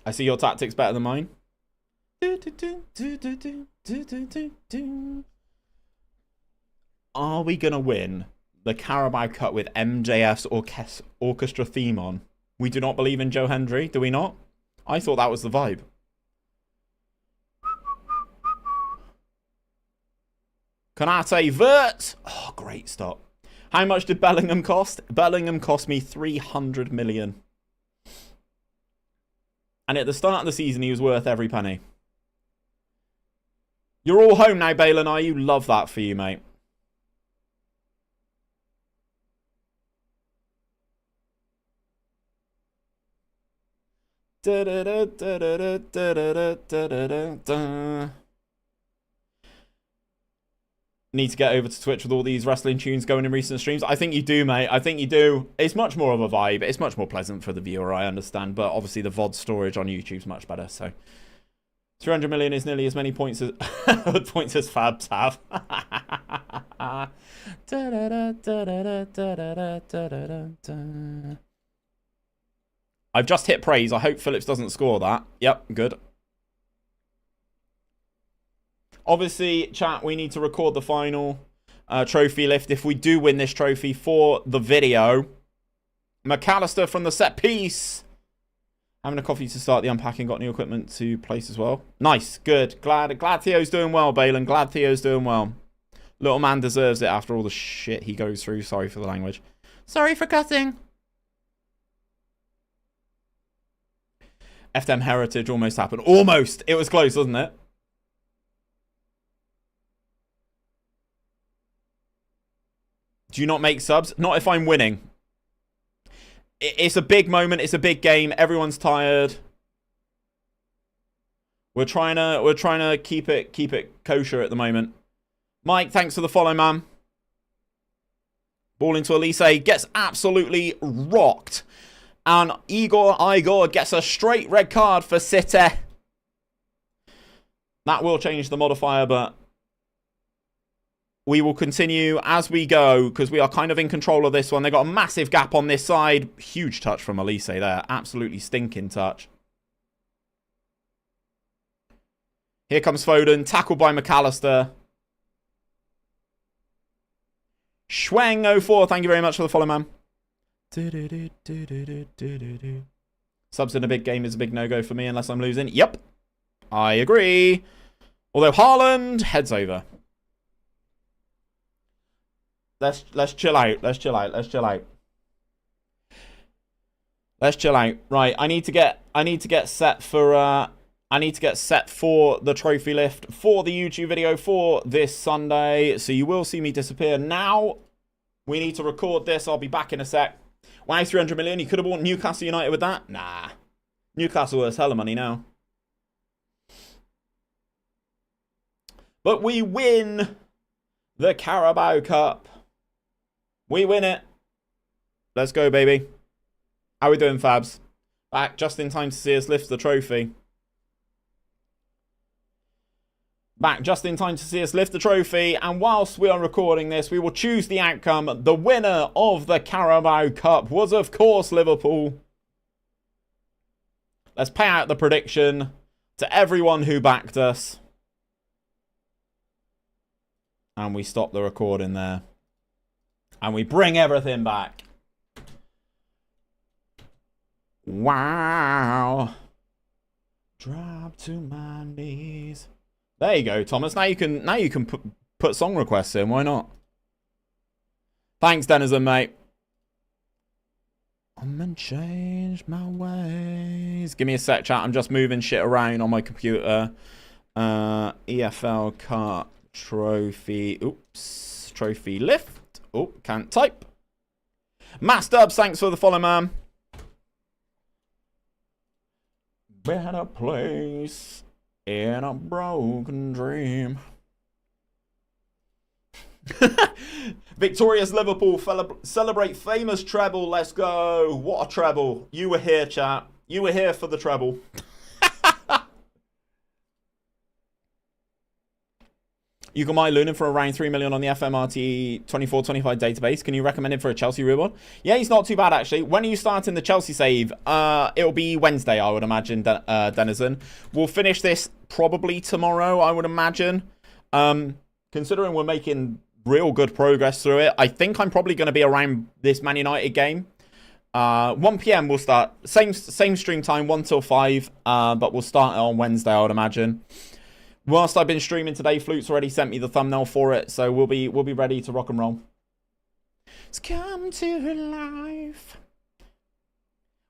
I see your tactics better than mine. Are we going to win the Carabao Cup with MJF's orchestra theme on? We do not believe in 𝘼𝙗𝙪𝙩, do we not? I thought that was the vibe. Konate vert. Oh, great stop. How much did Bellingham cost? Bellingham cost me 300 million. And at the start of the season, he was worth every penny. You're all home now, Ballon, are you? Love that for you, mate. Da da da da da da da da da da. Need to get over to Twitch with all these wrestling tunes going in recent streams. I think you do, mate. I think you do. It's much more of a vibe. It's much more pleasant for the viewer, I understand. But obviously the VOD storage on YouTube's much better. So 300 million is nearly as many points as points as Fabs have. I've just hit praise. I hope Phillips doesn't score that. Yep, good. Obviously, chat, we need to record the final trophy lift if we do win this trophy for the video. McAllister from the set piece. Having a coffee to start the unpacking. Got new equipment to place as well. Nice, good. Glad Theo's doing well, Ballon. Glad Theo's doing well. Little man deserves it after all the shit he goes through. Sorry for the language. Sorry for cussing. FDM Heritage almost happened. Almost. It was close, wasn't it? Do you not make subs? Not if I'm winning. It's a big moment. It's a big game. Everyone's tired. We're trying to keep it kosher at the moment. Mike, thanks for the follow, man. Ball into 𝘼𝙗𝙪𝙩. Gets absolutely rocked. And Igor gets a straight red card for City. That will change the modifier, but we will continue as we go because we are kind of in control of this one. They got a massive gap on this side. Huge touch from 𝘼𝙗𝙪𝙩 there. Absolutely stinking touch. Here comes Foden. Tackled by McAllister. Schwang04. Thank you very much for the follow, man. Subs in a big game is a big no-go for me unless I'm losing. Yep. I agree. Although Haaland heads over. Let's chill out. Let's chill out. Let's chill out. Let's chill out. Right, I need to get set for the trophy lift for the YouTube video for this Sunday. So you will see me disappear. Now we need to record this. I'll be back in a sec. Why 300 million? You could have bought Newcastle United with that? Nah. Newcastle worth hella money now. But we win the Carabao Cup. We win it. Let's go, baby. How we doing, Fabs? Back just in time to see us lift the trophy. Back just in time to see us lift the trophy. And whilst we are recording this, we will choose the outcome. The winner of the Carabao Cup was, of course, Liverpool. Let's pay out the prediction to everyone who backed us. And we stop the recording there. And we bring everything back. Wow. Drop to my knees. There you go, Thomas. Now you can put song requests in. Why not? Thanks, Denizen, mate. I'm gonna change my ways. Give me a sec, chat. I'm just moving shit around on my computer. EFL Cup trophy. Oops. Trophy lift. Oh, can't type. Mastubs, thanks for the follow, man. Better place in a broken dream. Victorious Liverpool celebrate famous treble. Let's go. What a treble. You were here, chat. You were here for the treble. You can buy Lunin for around 3 million on the FMRT 24-25 database. Can you recommend him for a Chelsea reward? Yeah, he's not too bad, actually. When are you starting the Chelsea save? It'll be Wednesday, I would imagine, Denizen. We'll finish this probably tomorrow, I would imagine. Considering we're making real good progress through it, I think I'm probably going to be around this Man United game. 1 PM we'll start. Same stream time, 1 till 5. But we'll start it on Wednesday, I would imagine. Whilst I've been streaming today, Flute's already sent me the thumbnail for it, so we'll be ready to rock and roll. It's come to life.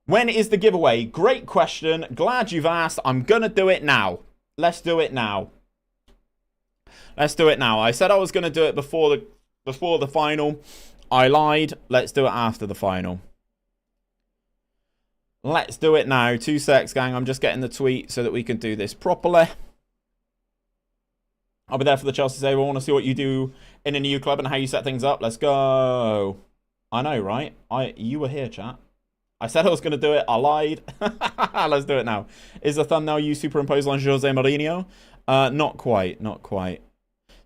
When is the giveaway? Great question. Glad you've asked. I'm gonna do it now. Let's do it now. Let's do it now. I said I was gonna do it before the final. I lied. Let's do it after the final. Let's do it now. 2 secs, gang. I'm just getting the tweet so that we can do this properly. I'll be there for the Chelsea save. I want to see what you do in a new club and how you set things up. Let's go. I know, right? You were here, chat. I said I was going to do it. I lied. Let's do it now. Is the thumbnail you superimposed on Jose Mourinho? Not quite. Not quite.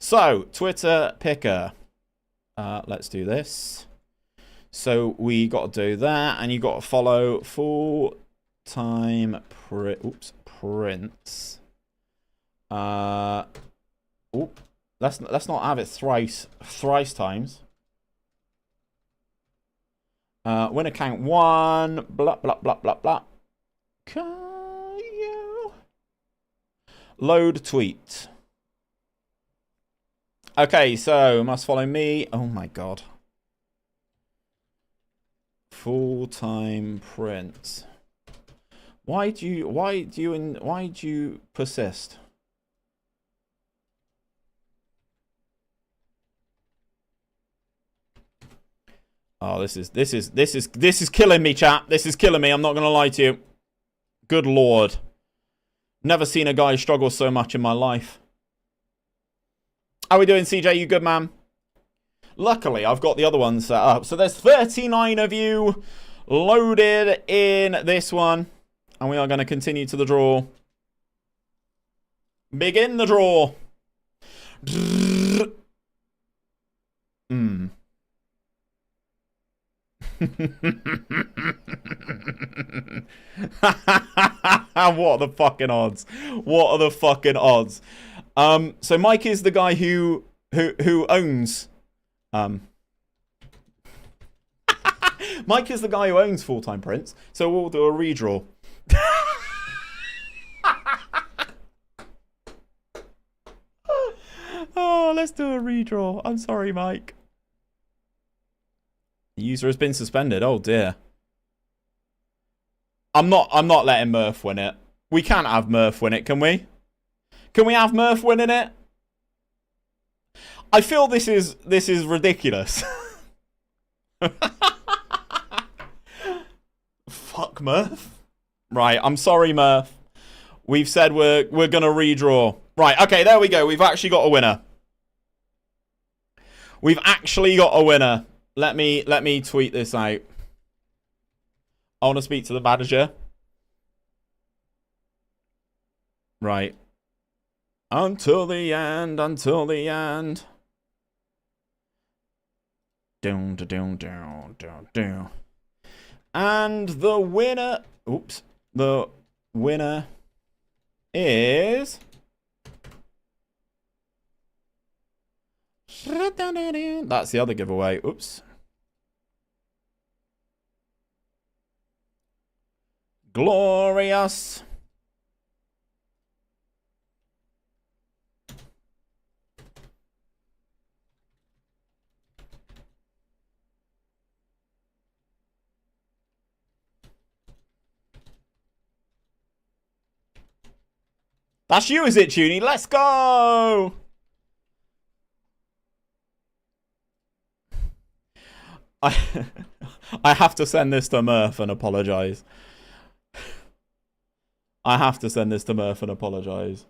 So, Twitter picker. Let's do this. So, we got to do that. And you got to follow full-time Prince. Oop, let's not have it thrice times. Win account 1. Blah blah blah blah blah. Can you load tweet? Okay, so must follow me. Oh my god. Full-time Prince. Why do you persist? Oh, this is killing me, chat. This is killing me. I'm not gonna lie to you. Good lord. Never seen a guy struggle so much in my life. How we doing, CJ? You good, man? Luckily, I've got the other one set up. So there's 39 of you loaded in this one. And we are going to continue to the draw. Begin the draw. What are the fucking odds? What are the fucking odds? So Mike is the guy who owns Mike is the guy who owns Full-Time Prince, so we'll do a redraw. Oh, let's do a redraw. I'm sorry, Mike. The user has been suspended. Oh dear. I'm not letting Murph win it. We can't have Murph win it, can we? Can we have Murph winning it? I feel this is ridiculous. Fuck Murph. Right, I'm sorry, Murph. We've said we're gonna redraw. Right, okay, there we go. We've actually got a winner. We've actually got a winner. Let me tweet this out. I want to speak to the manager. Right. Until the end, until the end. Down, down, down, down, down. And the winner, oops, the winner is that's the other giveaway. Oops. Glorious. That's you, is it, Tuny? Let's go! I have to send this to Murph and apologise. I have to send this to Murph and apologise.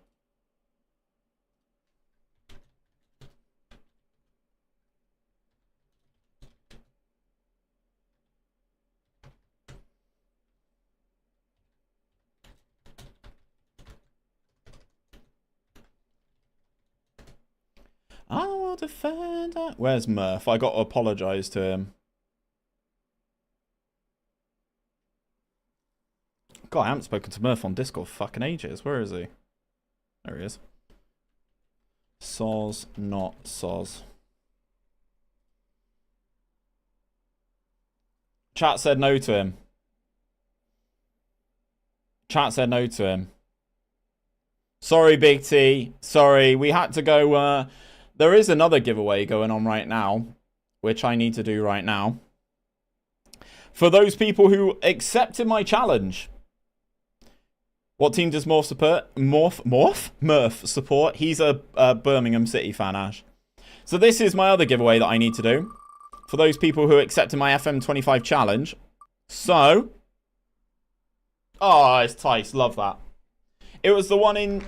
I will defend. Where's Murph? I got to apologise to him. God, I haven't spoken to Murph on Discord for fucking ages. Where is he? There he is. Soz, not soz. Chat said no to him. Chat said no to him. Sorry, Big T. Sorry, we had to go. There is another giveaway going on right now, which I need to do right now. For those people who accepted my challenge. What team does Morph support? Murph support. He's a Birmingham City fan, Ash. So this is my other giveaway that I need to do. For those people who accepted my FM25 challenge. So. Oh, it's Tice. Love that. It was the one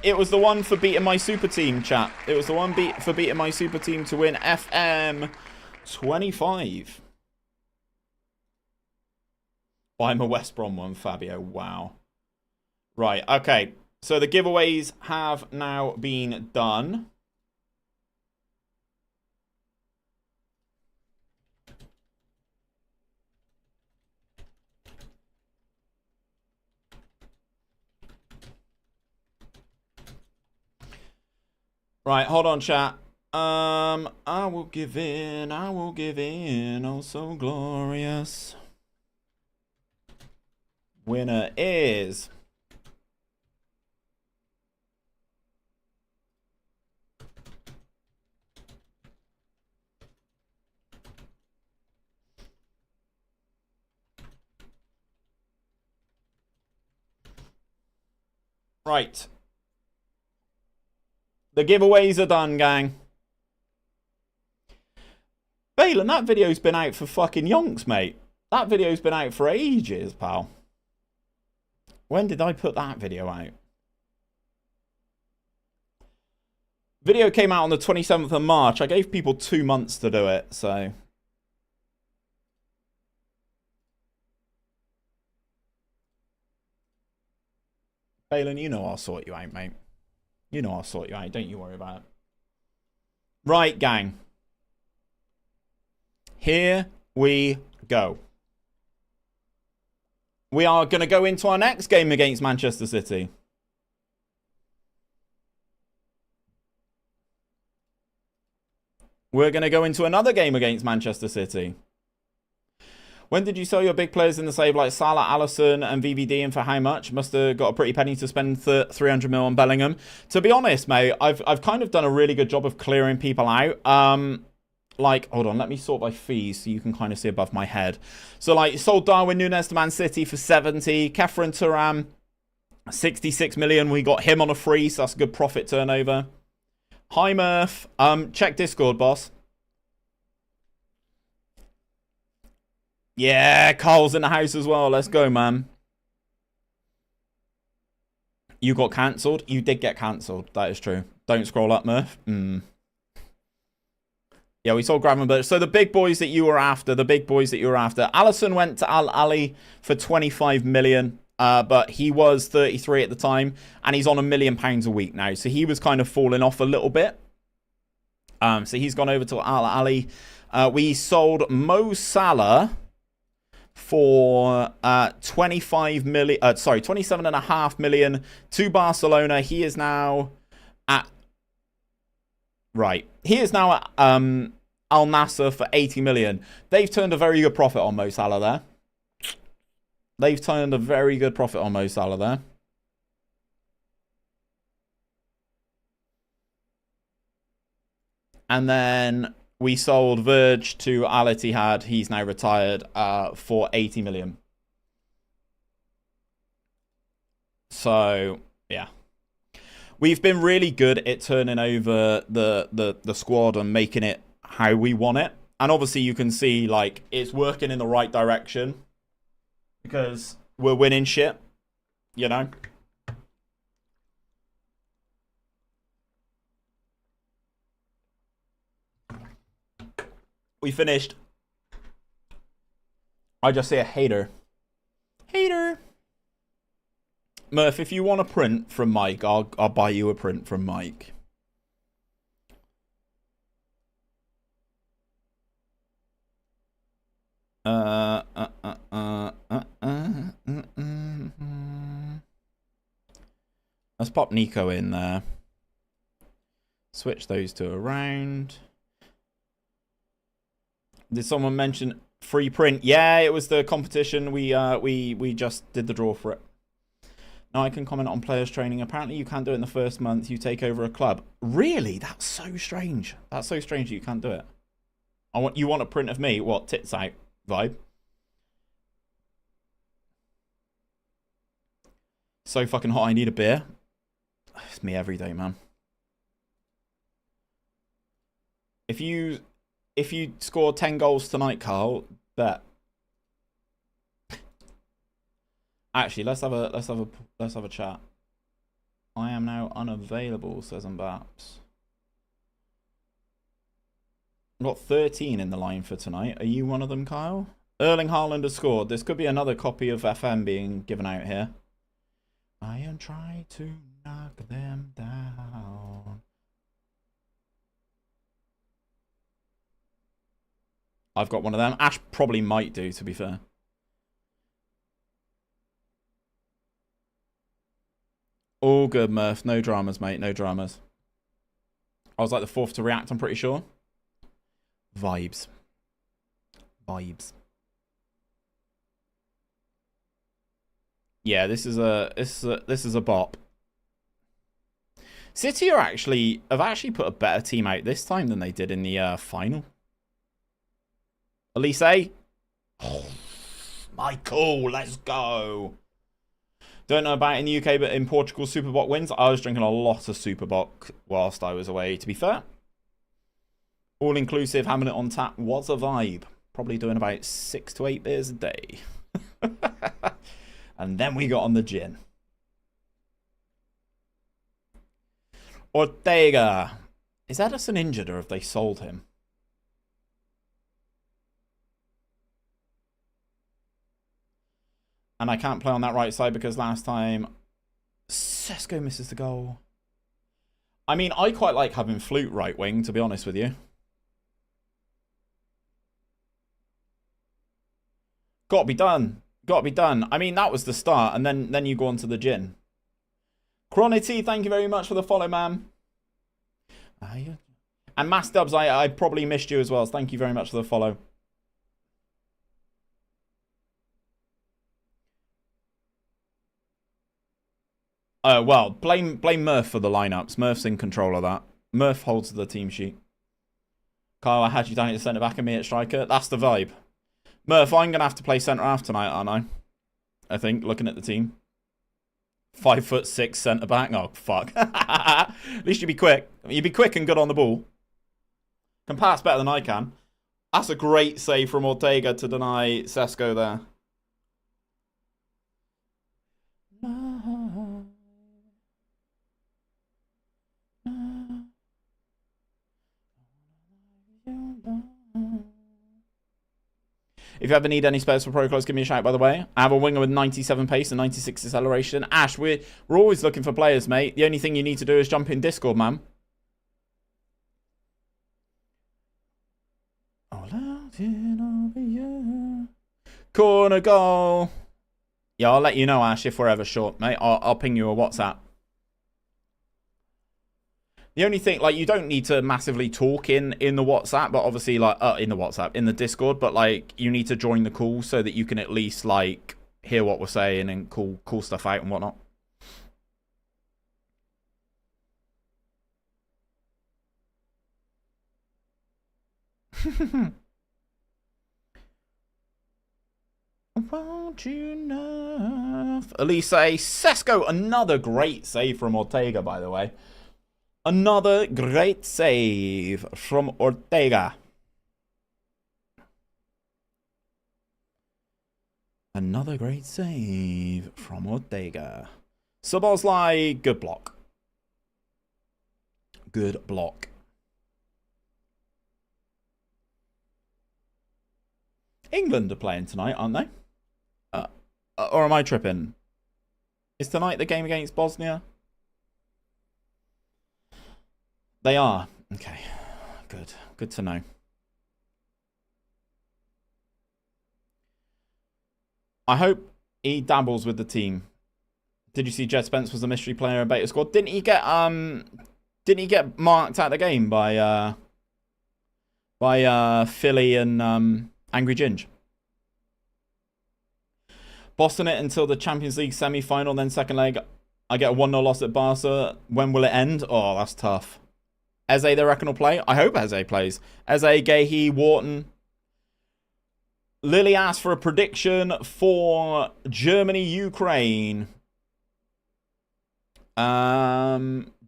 for beating my super team, chat. It was the one for beating my super team to win FM25. Oh, I'm a West Brom one, Fabio. Wow. Right, okay. So the giveaways have now been done. Right, hold on, chat. I will give in, oh so glorious. Winner is... Right. The giveaways are done, gang. Ballon, that video's been out for fucking yonks, mate. That video's been out for ages, pal. When did I put that video out? Video came out on the 27th of March. I gave people 2 months to do it, so... Ballon, you know I'll sort you out, mate. You know I'll sort you out. Don't you worry about it. Right, gang. Here we go. We are going to go into our next game against Manchester City. We're going to go into another game against Manchester City. When did you sell your big players in the save like Salah, Alisson and VVD, and for how much? Must have got a pretty penny to spend 300 mil on Bellingham. To be honest, mate, I've kind of done a really good job of clearing people out. Like, hold on, let me sort by fees so you can kind of see above my head. So, like, sold Darwin Núñez to Man City for 70. Kefren Turam, 66 million. We got him on a free, so that's a good profit turnover. Hi, Murph. Check Discord, boss. Yeah, Carl's in the house as well. Let's go, man. You got cancelled? You did get cancelled. That is true. Don't scroll up, Murph. Yeah, we sold Gravenberch. So the big boys that you were after, Alisson went to Al Ali for 25 million. But he was 33 at the time. And he's on £1 million a week now. So he was kind of falling off a little bit. So he's gone over to Al Ali. We sold Mo Salah for 27.5 million to Barcelona. He is now at He is now at Al Nassr for 80 million. They've turned a very good profit on Mo Salah there. And then we sold Verge to Al Ittihad. He's now retired for 80 million. So, yeah. We've been really good at turning over the squad and making it how we want it. And obviously you can see, like, it's working in the right direction. Because we're winning shit, you know? We finished. I just say a hater. Hater. Murph, if you want a print from Mike, I'll buy you a print from Mike. Let's pop Nico in there. Switch those two around. Did someone mention free print? Yeah, it was the competition. We just did the draw for it. Now I can comment on players training. Apparently you can't do it in the first month you take over a club. Really? That's so strange. That's so strange you can't do it. You want a print of me? What, tits out vibe? So fucking hot I need a beer. It's me every day, man. If you score 10 goals tonight, Carl, bet. Actually, let's have a chat. I am now unavailable, says Mbaps. I've got 13 in the line for tonight. Are you one of them, Kyle? Erling Haaland has scored. This could be another copy of FM being given out here. I am trying to knock them down. I've got one of them. Ash probably might do, to be fair. All good, Murph. No dramas, mate. No dramas. I was like the fourth to react, I'm pretty sure. Vibes. Vibes. Yeah, this is a bop. City have actually put a better team out this time than they did in the final. Elise? Oh, Michael, let's go. Don't know about it in the UK, but in Portugal, Superbot wins. I was drinking a lot of Superbot whilst I was away, to be fair. All-inclusive, having it on tap was a vibe. Probably doing about 6 to 8 beers a day. And then we got on the gin. Ortega. Is Edison injured or have they sold him? And I can't play on that right side because last time Sesko misses the goal. I mean, I quite like having Flute right wing, to be honest with you. Got to be done. Got to be done. I mean, that was the start, and then you go on to the gin. Chronity, thank you very much for the follow, man. And Mass Dubs, I probably missed you as well, so thank you very much for the follow. Well, blame Murph for the lineups. Murph's in control of that. Murph holds the team sheet. Kyle, I had you down at centre back and me at striker. That's the vibe. Murph, I'm going to have to play centre half tonight, aren't I? I think, looking at the team. 5'6" centre back. Oh, fuck. At least you'd be quick. You'd be quick and good on the ball. Can pass better than I can. That's a great save from Ortega to deny Sesko there. If you ever need any spares for Pro Clubs, give me a shout, by the way. I have a winger with 97 pace and 96 acceleration. Ash, we're always looking for players, mate. The only thing you need to do is jump in Discord, man. Corner goal. Yeah, I'll let you know, Ash, if we're ever short, mate. I'll ping you a WhatsApp. The only thing, like, you don't need to massively talk in the WhatsApp, but obviously, like, in the Discord, but, like, you need to join the call so that you can at least, like, hear what we're saying and call stuff out and whatnot. Won't you know? Elise, Sesko, another great save from Ortega, by the way. Another great save from Ortega. Another great save from Ortega. Sabozlai, good block. Good block. England are playing tonight, aren't they? Or am I tripping? Is tonight the game against Bosnia? They are. Okay. Good. Good to know. I hope he dabbles with the team. Did you see Jed Spence was a mystery player in beta squad? Didn't he get marked out of the game by Philly and Angry Ginge? Boston it until the Champions League semi-final, then second leg. I get a 1-0 loss at Barca. When will it end? Oh, that's tough. Eze, they reckon, will play? I hope Eze plays. Eze, Gahey, Wharton. Lily asked for a prediction for Germany-Ukraine.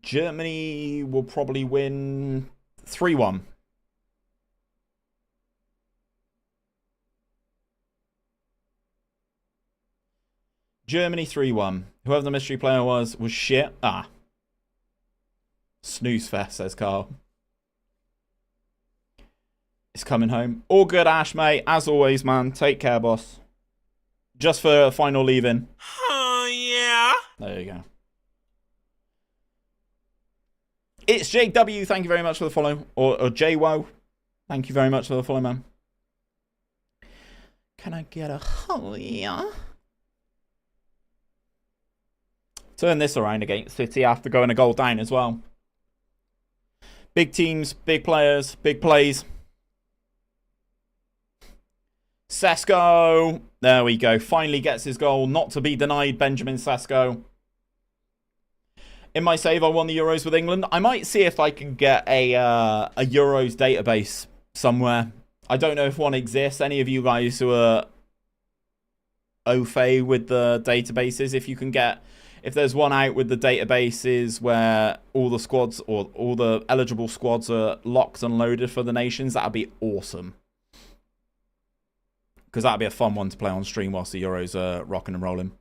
Germany will probably win 3-1. Germany 3-1. Whoever the mystery player was shit. Ah. Snooze fest, says Carl. It's coming home. All good, Ash, mate. As always, man. Take care, boss. Just for a final leaving. Oh, yeah. There you go. It's Jake W. Thank you very much for the follow. Or JWO. Thank you very much for the follow, man. Can I get a oh, yeah? Turn this around against City after going a goal down as well. Big teams, big players, big plays. Sesko. There we go. Finally gets his goal. Not to be denied, Benjamin Sesko. In my save, I won the Euros with England. I might see if I can get a Euros database somewhere. I don't know if one exists. Any of you guys who are au fait with the databases, if you can get... If there's one out with the databases where all the squads or all the eligible squads are locked and loaded for the nations, that'd be awesome. Because that'd be a fun one to play on stream whilst the Euros are rocking and rolling.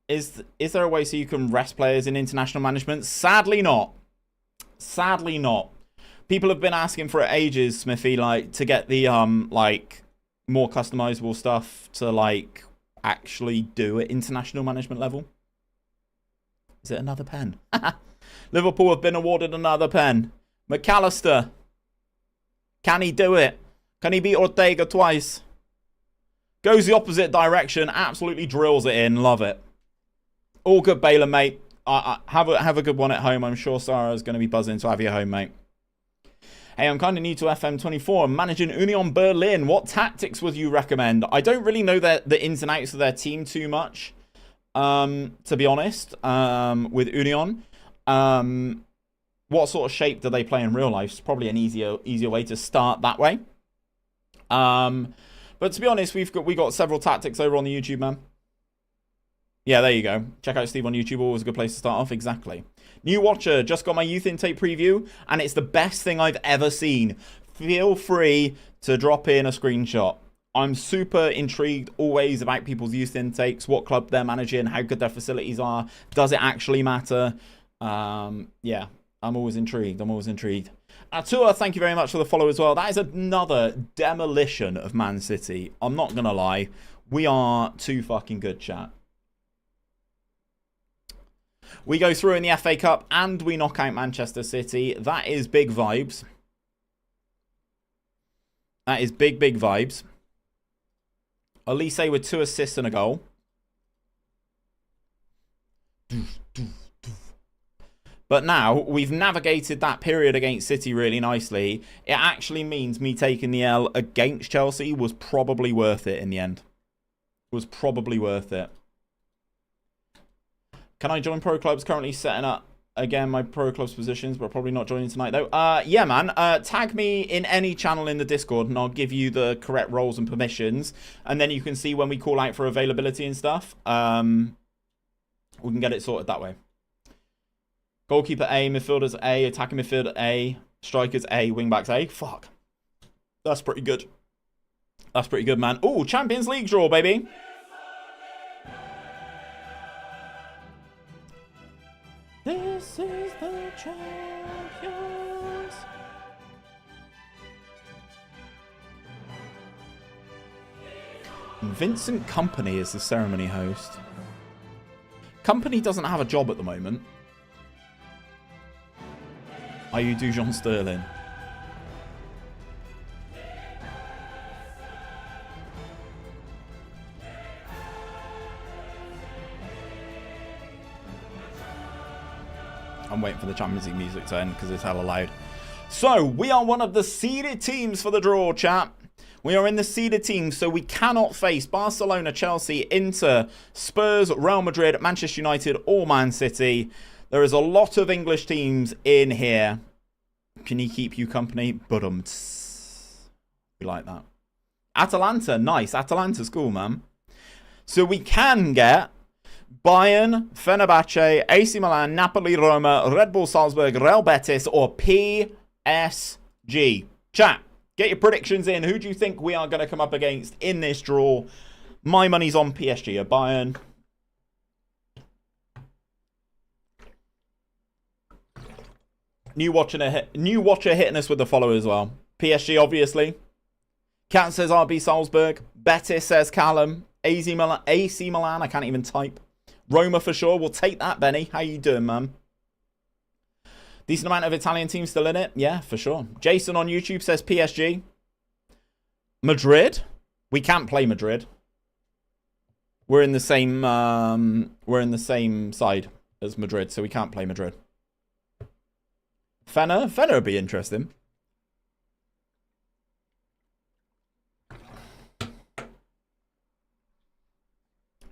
Is there a way so you can rest players in international management? Sadly not. Sadly not. People have been asking for it ages, Smithy, like to get the like more customizable stuff to like actually do at international management level. Is it another pen? Liverpool have been awarded another pen. McAllister. Can he do it? Can he beat Ortega twice? Goes the opposite direction. Absolutely drills it in. Love it. All good, Ballon, mate. Have a good one at home. I'm sure Sarah's going to be buzzing to have you home, mate. Hey, I'm kind of new to FM24. I'm managing Union Berlin. What tactics would you recommend? I don't really know the ins and outs of their team too much, to be honest, with Union. What sort of shape do they play in real life? It's probably an easier way to start that way. But to be honest, we got several tactics over on the YouTube, man. Yeah, there you go. Check out Steve on YouTube. Always a good place to start off. Exactly. New watcher. Just got my youth intake preview, and it's the best thing I've ever seen. Feel free to drop in a screenshot. I'm super intrigued always about people's youth intakes, what club they're managing, how good their facilities are. Does it actually matter? Yeah, I'm always intrigued. Atua, thank you very much for the follow as well. That is another demolition of Man City. I'm not going to lie. We are too fucking good, chat. We go through in the FA Cup and we knock out Manchester City. That is big vibes. That is big vibes. Elise with 2 assists and a goal. But now we've navigated that period against City really nicely. It actually means me taking the L against Chelsea was probably worth it in the end. Was probably worth it. Can I join pro clubs? Currently setting up again my pro clubs positions, but probably not joining tonight though. Yeah, man. Tag me in any channel in the Discord, and I'll give you the correct roles and permissions, and then you can see when we call out for availability and stuff. We can get it sorted that way. Goalkeeper A, midfielders A, attacking midfielder A, strikers A, wingbacks A. Fuck. That's pretty good. That's pretty good, man. Ooh, Champions League draw, baby. This is the champions. Vincent Kompany is the ceremony host. Kompany doesn't have a job at the moment. Are you Dujon Sterling? I'm waiting for the Champions League music to end because it's hella loud. So, we are one of the seeded teams for the draw, chat. We are in the seeded teams, so we cannot face Barcelona, Chelsea, Inter, Spurs, Real Madrid, Manchester United, or Man City. There is a lot of English teams in here. Can he keep you company? We like that. Atalanta, nice. Atalanta's cool, man. So we can get Bayern, Fenerbahce, AC Milan, Napoli, Roma, Red Bull Salzburg, Real Betis, or PSG. Chat, get your predictions in. Who do you think we are going to come up against in this draw? My money's on PSG or Bayern. New watcher hitting us with the follow as well. PSG, obviously. Cat says RB Salzburg. Betis says Callum. AC Milan, I can't even type. Roma for sure. We'll take that, Benny. How you doing, man? Decent amount of Italian teams still in it. Yeah, for sure. Jason on YouTube says PSG. Madrid. We can't play Madrid. We're in the same side as Madrid, so we can't play Madrid. Fener would be interesting.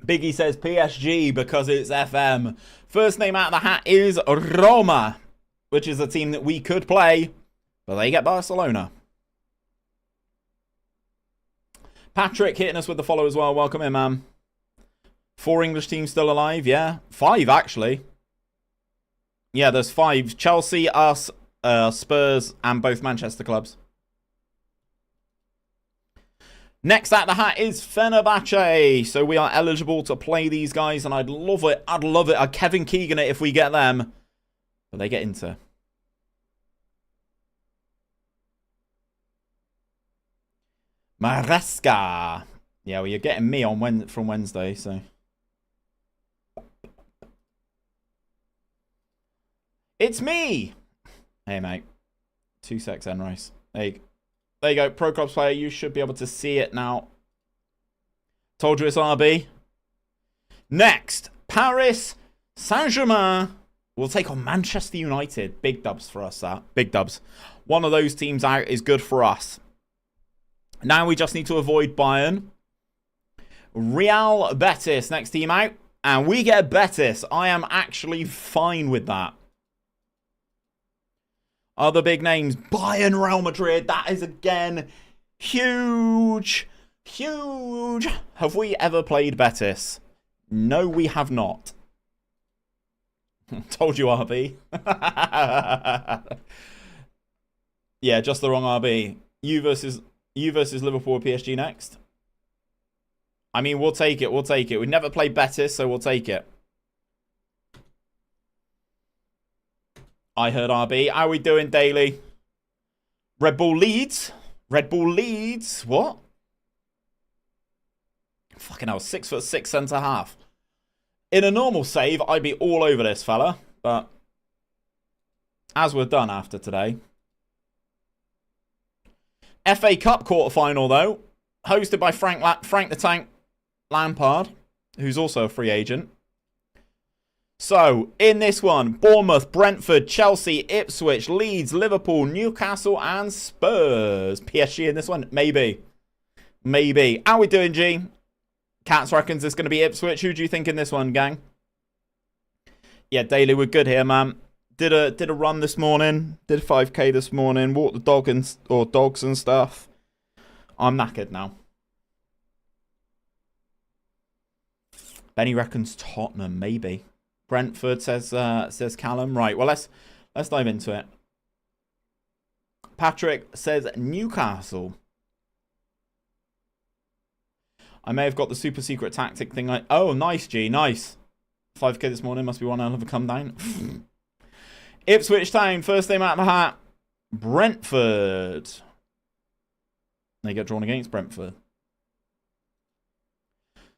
Biggie says PSG because it's FM. First name out of the hat is Roma, which is a team that we could play, but they get Barcelona. Patrick hitting us with the follow as well. Welcome in, man. 4 English teams still alive, yeah. 5, actually. Yeah, there's 5. Chelsea, us, Spurs, and both Manchester clubs. Next out the hat is Fenerbahce. So we are eligible to play these guys, and I'd love it. I'd love it. I'd Kevin Keegan it if we get them. But they get Inter. Maresca. Yeah, well, you're getting me on from Wednesday, so. It's me! Hey, mate. 2 secs, Enrice. There you go. Pro Clubs player. You should be able to see it now. Told you it's RB. Next, Paris Saint-Germain will take on Manchester United. Big dubs for us, that. Big dubs. One of those teams out is good for us. Now we just need to avoid Bayern. Real Betis, next team out. And we get Betis. I am actually fine with that. Other big names. Bayern, Real Madrid. That is, again, huge. Huge. Have we ever played Betis? No, we have not. Told you, RB. Yeah, just the wrong RB. You versus Liverpool or PSG next. I mean, we'll take it. We'll take it. We've never played Betis, so we'll take it. I heard RB. How are we doing, Daily? Red Bull Leeds. Red Bull Leeds. What? Fucking hell. 6'6" centre half. In a normal save, I'd be all over this fella. But as we're done after today. FA Cup quarterfinal, though. Hosted by Frank the Tank Lampard, who's also a free agent. So, in this one, Bournemouth, Brentford, Chelsea, Ipswich, Leeds, Liverpool, Newcastle, and Spurs. PSG in this one? Maybe. Maybe. How we doing, G? Cats reckons it's going to be Ipswich. Who do you think in this one, gang? Yeah, Daily, we're good here, man. Did a run this morning. Did 5k this morning. Walked the dogs and stuff. I'm knackered now. Benny reckons Tottenham, maybe. Brentford says Callum. Right, well let's dive into it. Patrick says Newcastle. I may have got the super secret tactic thing. Oh, nice, G, nice. 5k this morning must be one hell of a come down. Ipswich Town, first name out of the hat. Brentford. They get drawn against Brentford.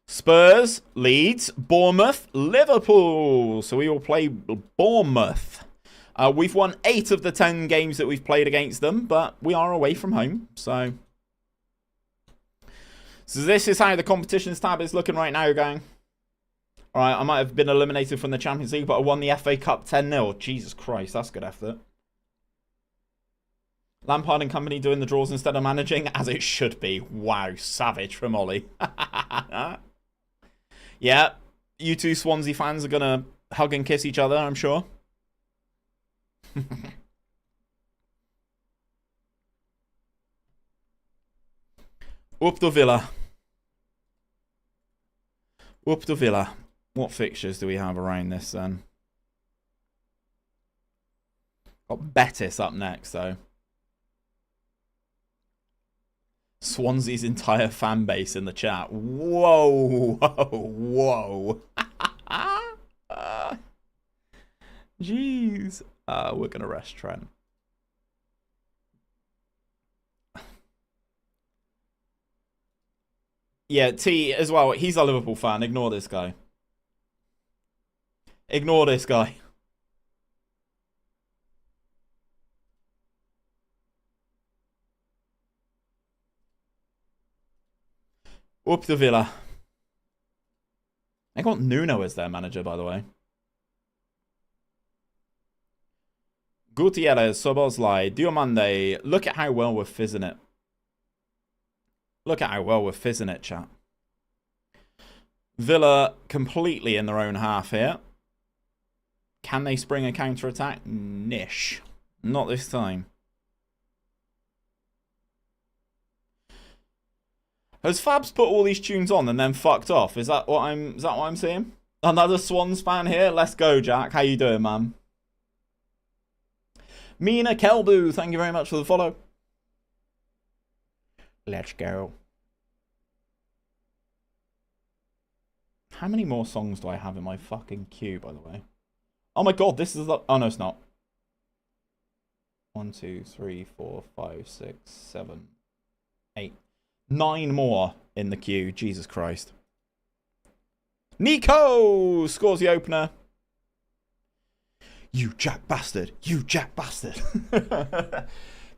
Spurs, Leeds, Bournemouth, Liverpool. So we will play Bournemouth. We've won 8 of the 10 games that we've played against them, but we are away from home. So this is how the competitions tab is looking right now, gang. All right, I might have been eliminated from the Champions League, but I won the FA Cup 10-0. Jesus Christ, that's good effort. Lampard and company doing the draws instead of managing, as it should be. Wow, savage from Ollie. Yeah, you two Swansea fans are going to hug and kiss each other, I'm sure. Up the Villa. Up the Villa. What fixtures do we have around this then? Got Betis up next, though. Swansea's entire fan base in the chat. Whoa, whoa, whoa. Jeez. We're going to rest Trent. Yeah, T as well. He's a Liverpool fan. Ignore this guy. Ignore this guy. Up the Villa. They got Nuno as their manager, by the way. Gutierrez, 𝘼𝙗𝙗 𝙈𝙚. Look at how well we're fizzing it. Look at how well we're fizzing it, chat. Villa completely in their own half here. Can they spring a counter-attack? Nish. Not this time. Has Fabs put all these tunes on and then fucked off? Is that what I'm seeing? Another Swans fan here? Let's go, Jack. How you doing, man? Mina Kelbu, thank you very much for the follow. Let's go. How many more songs do I have in my fucking queue, by the way? Oh my god, this is the... Oh, no, it's not. 1, 2, 3, 4, 5, 6, 7, 8. 9 more in the queue. Jesus Christ. Nico scores the opener. You Jack bastard. You Jack bastard.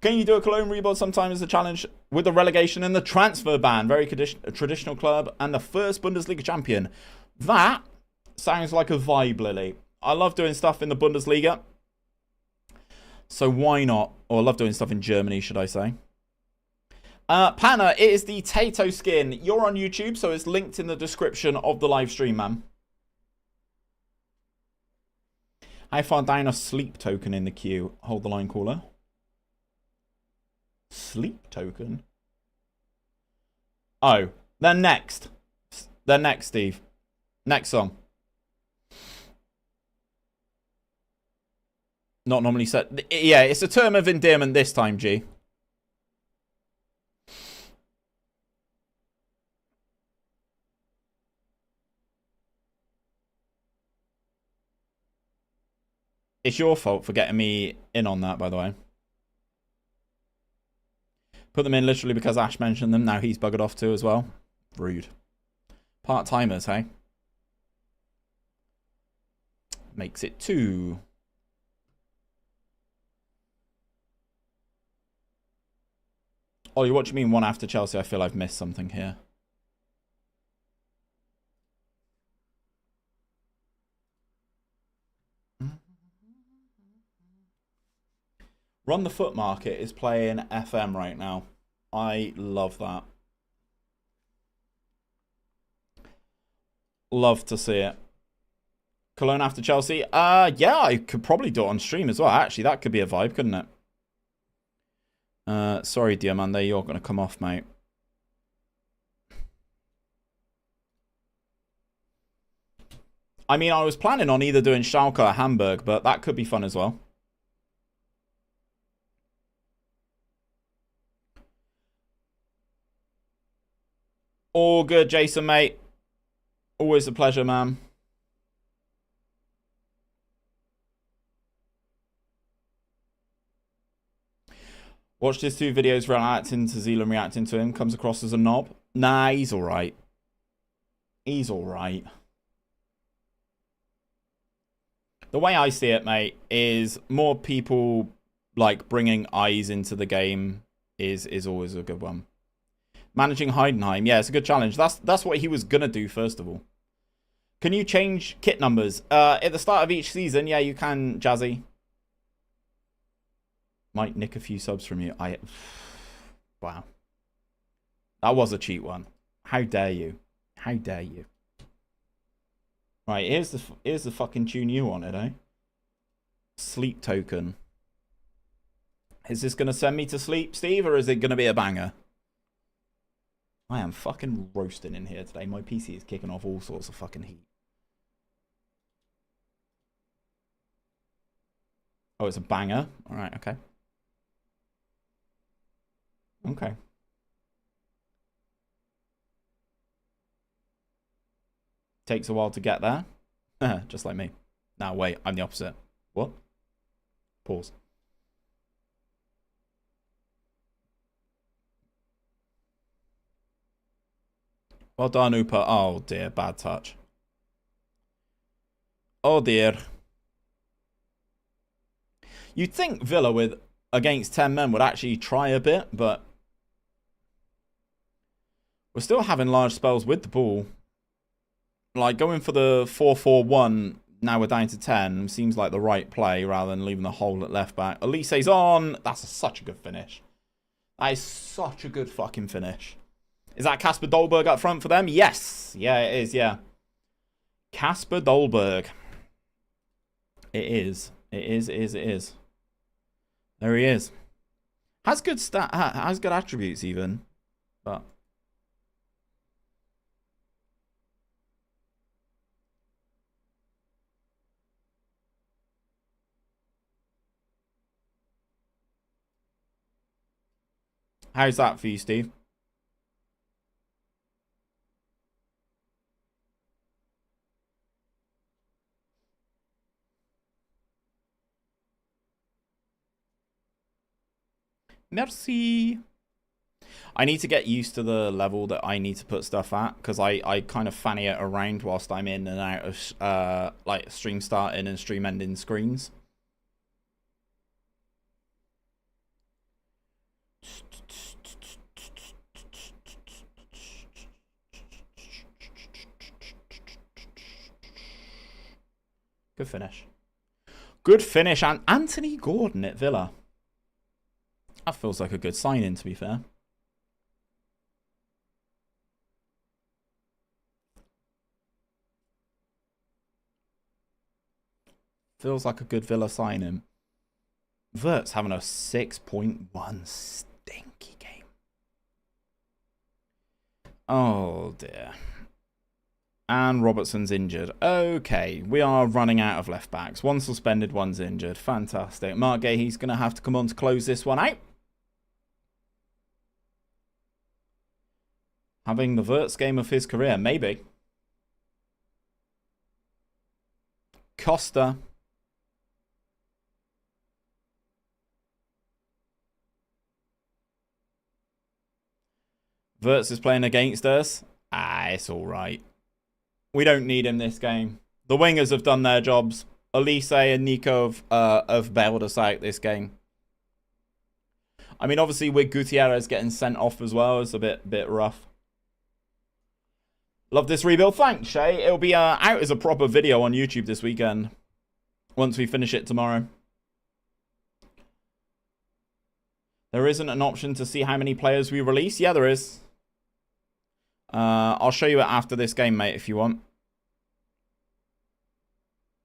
Can you do a Cologne rebuild sometime as a challenge with the relegation and the transfer ban? Very traditional club and the first Bundesliga champion. That sounds like a vibe, Lily. I love doing stuff in the Bundesliga. So why not? Or I love doing stuff in Germany, should I say. Panna, it is the Tato skin. You're on YouTube, so it's linked in the description of the live stream, man. How far down a sleep token in the queue? Hold the line, caller. Sleep token? Oh, then next. Then next, Steve. Next song. Not normally set. Yeah, it's a term of endearment this time, G. It's your fault for getting me in on that, by the way. Put them in literally because Ash mentioned them. Now he's buggered off too as well. Rude. Part-timers, hey? Makes it 2. Ollie, what do you mean one after Chelsea? I feel I've missed something here. Run the Foot Market is playing FM right now. I love that. Love to see it. Cologne after Chelsea? Yeah, I could probably do it on stream as well. Actually, that could be a vibe, couldn't it? Sorry, 𝘼𝙗𝙗, you're going to come off, mate. I mean, I was planning on either doing Schalke or Hamburg, but that could be fun as well. All good, Jason, mate. Always a pleasure, man. Watched his 2 videos reacting to Zealand reacting to him. Comes across as a knob. Nah, he's alright. He's alright. The way I see it, mate, is more people, like, bringing eyes into the game is always a good one. Managing Heidenheim, yeah, it's a good challenge. That's what he was gonna do first of all. Can you change kit numbers? At the start of each season, yeah, you can, Jazzy. Might nick a few subs from you. Wow. That was a cheat one. How dare you? How dare you? Right, here's the fucking tune you wanted, eh? Sleep token. Is this gonna send me to sleep, Steve, or is it gonna be a banger? I am fucking roasting in here today. My PC is kicking off all sorts of fucking heat. Oh, it's a banger. All right, okay. Okay. Takes a while to get there. Just like me. Now, wait, I'm the opposite. What? Pause. Well done, Upa. Oh, dear. Bad touch. Oh, dear. You'd think Villa with against 10 men would actually try a bit, but we're still having large spells with the ball. Like, going for the 4-4-1, now we're down to 10, seems like the right play rather than leaving the hole at left back. 𝘼𝙗𝙤𝙕's on. That's such a good finish. That is such a good fucking finish. Is that Kasper Dolberg up front for them? Yes. Yeah, it is, yeah. Kasper Dolberg. It is. It is, it is, it is. There he is. Has good has good attributes even. But how's that for you, Steve? Merci. I need to get used to the level that I need to put stuff at, because I kind of fanny it around whilst I'm in and out of like stream starting and stream ending screens. Good finish. Good finish. And Anthony Gordon at Villa. That feels like a good sign-in, to be fair. Feels like a good Villa sign-in. Vert's having a 6.1 stinky game. Oh, dear. And Robertson's injured. Okay, we are running out of left backs. One suspended, one's injured. Fantastic. Mark Gahey's going to have to come on to close this one out. Having the Verts game of his career, maybe. Costa. Verts is playing against us. It's all right. We don't need him this game. The wingers have done their jobs. 𝘼𝙗𝙤 and Nico have bailed us out this game. I mean, obviously, with Gutierrez getting sent off as well, it's a bit rough. Love this rebuild. Thanks, Shay. It'll be out as a proper video on YouTube this weekend. Once we finish it tomorrow. There isn't an option to see how many players we release. Yeah, there is. I'll show you it after this game, mate, if you want.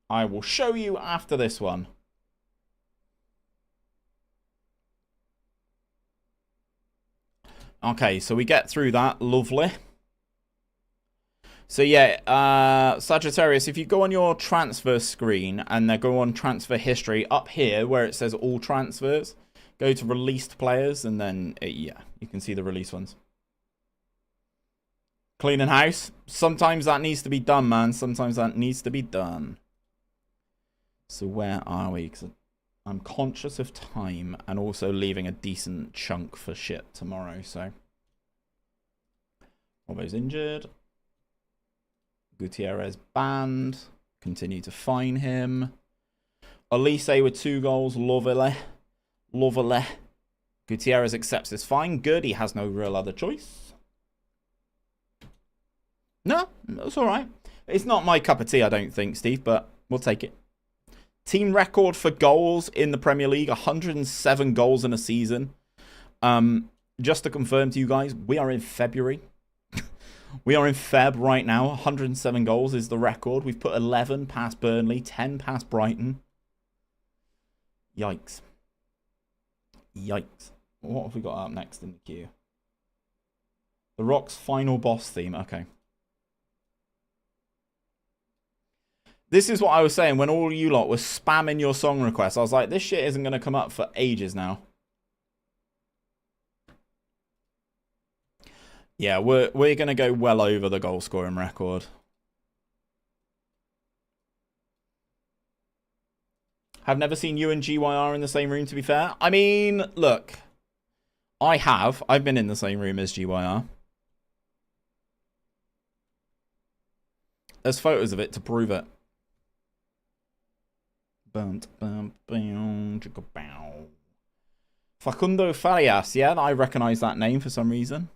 I will show you after this one. Okay, so we get through that. Lovely. So yeah, Sagittarius, if you go on your transfer screen and then go on transfer history, up here where it says all transfers, go to released players, and then, yeah, you can see the release ones. Cleaning house. Sometimes that needs to be done, man. Sometimes that needs to be done. So where are we? 'Cause I'm conscious of time and also leaving a decent chunk for shit tomorrow, so. Robbo's injured. Gutierrez banned. Continue to fine him. 𝘼𝙗𝙤 with 2 goals. Lovely. Lovely. Gutierrez accepts his fine. Good. He has no real other choice. No, that's all right. It's not my cup of tea, I don't think, Steve, but we'll take it. Team record for goals in the Premier League, 107 goals in a season. Just to confirm to you guys, we are in February. We are in Feb right now. 107 goals is the record. We've put 11 past Burnley, 10 past Brighton. Yikes. Yikes. What have we got up next in the queue? The Rock's final boss theme. Okay. This is what I was saying when all you lot were spamming your song requests. I was like, this shit isn't going to come up for ages now. Yeah, we're going to go well over the goal scoring record. I've never seen you and GYR in the same room, to be fair. I mean, look. I have. I've been in the same room as GYR. There's photos of it to prove it. Facundo Farias, yeah, I recognise that name for some reason.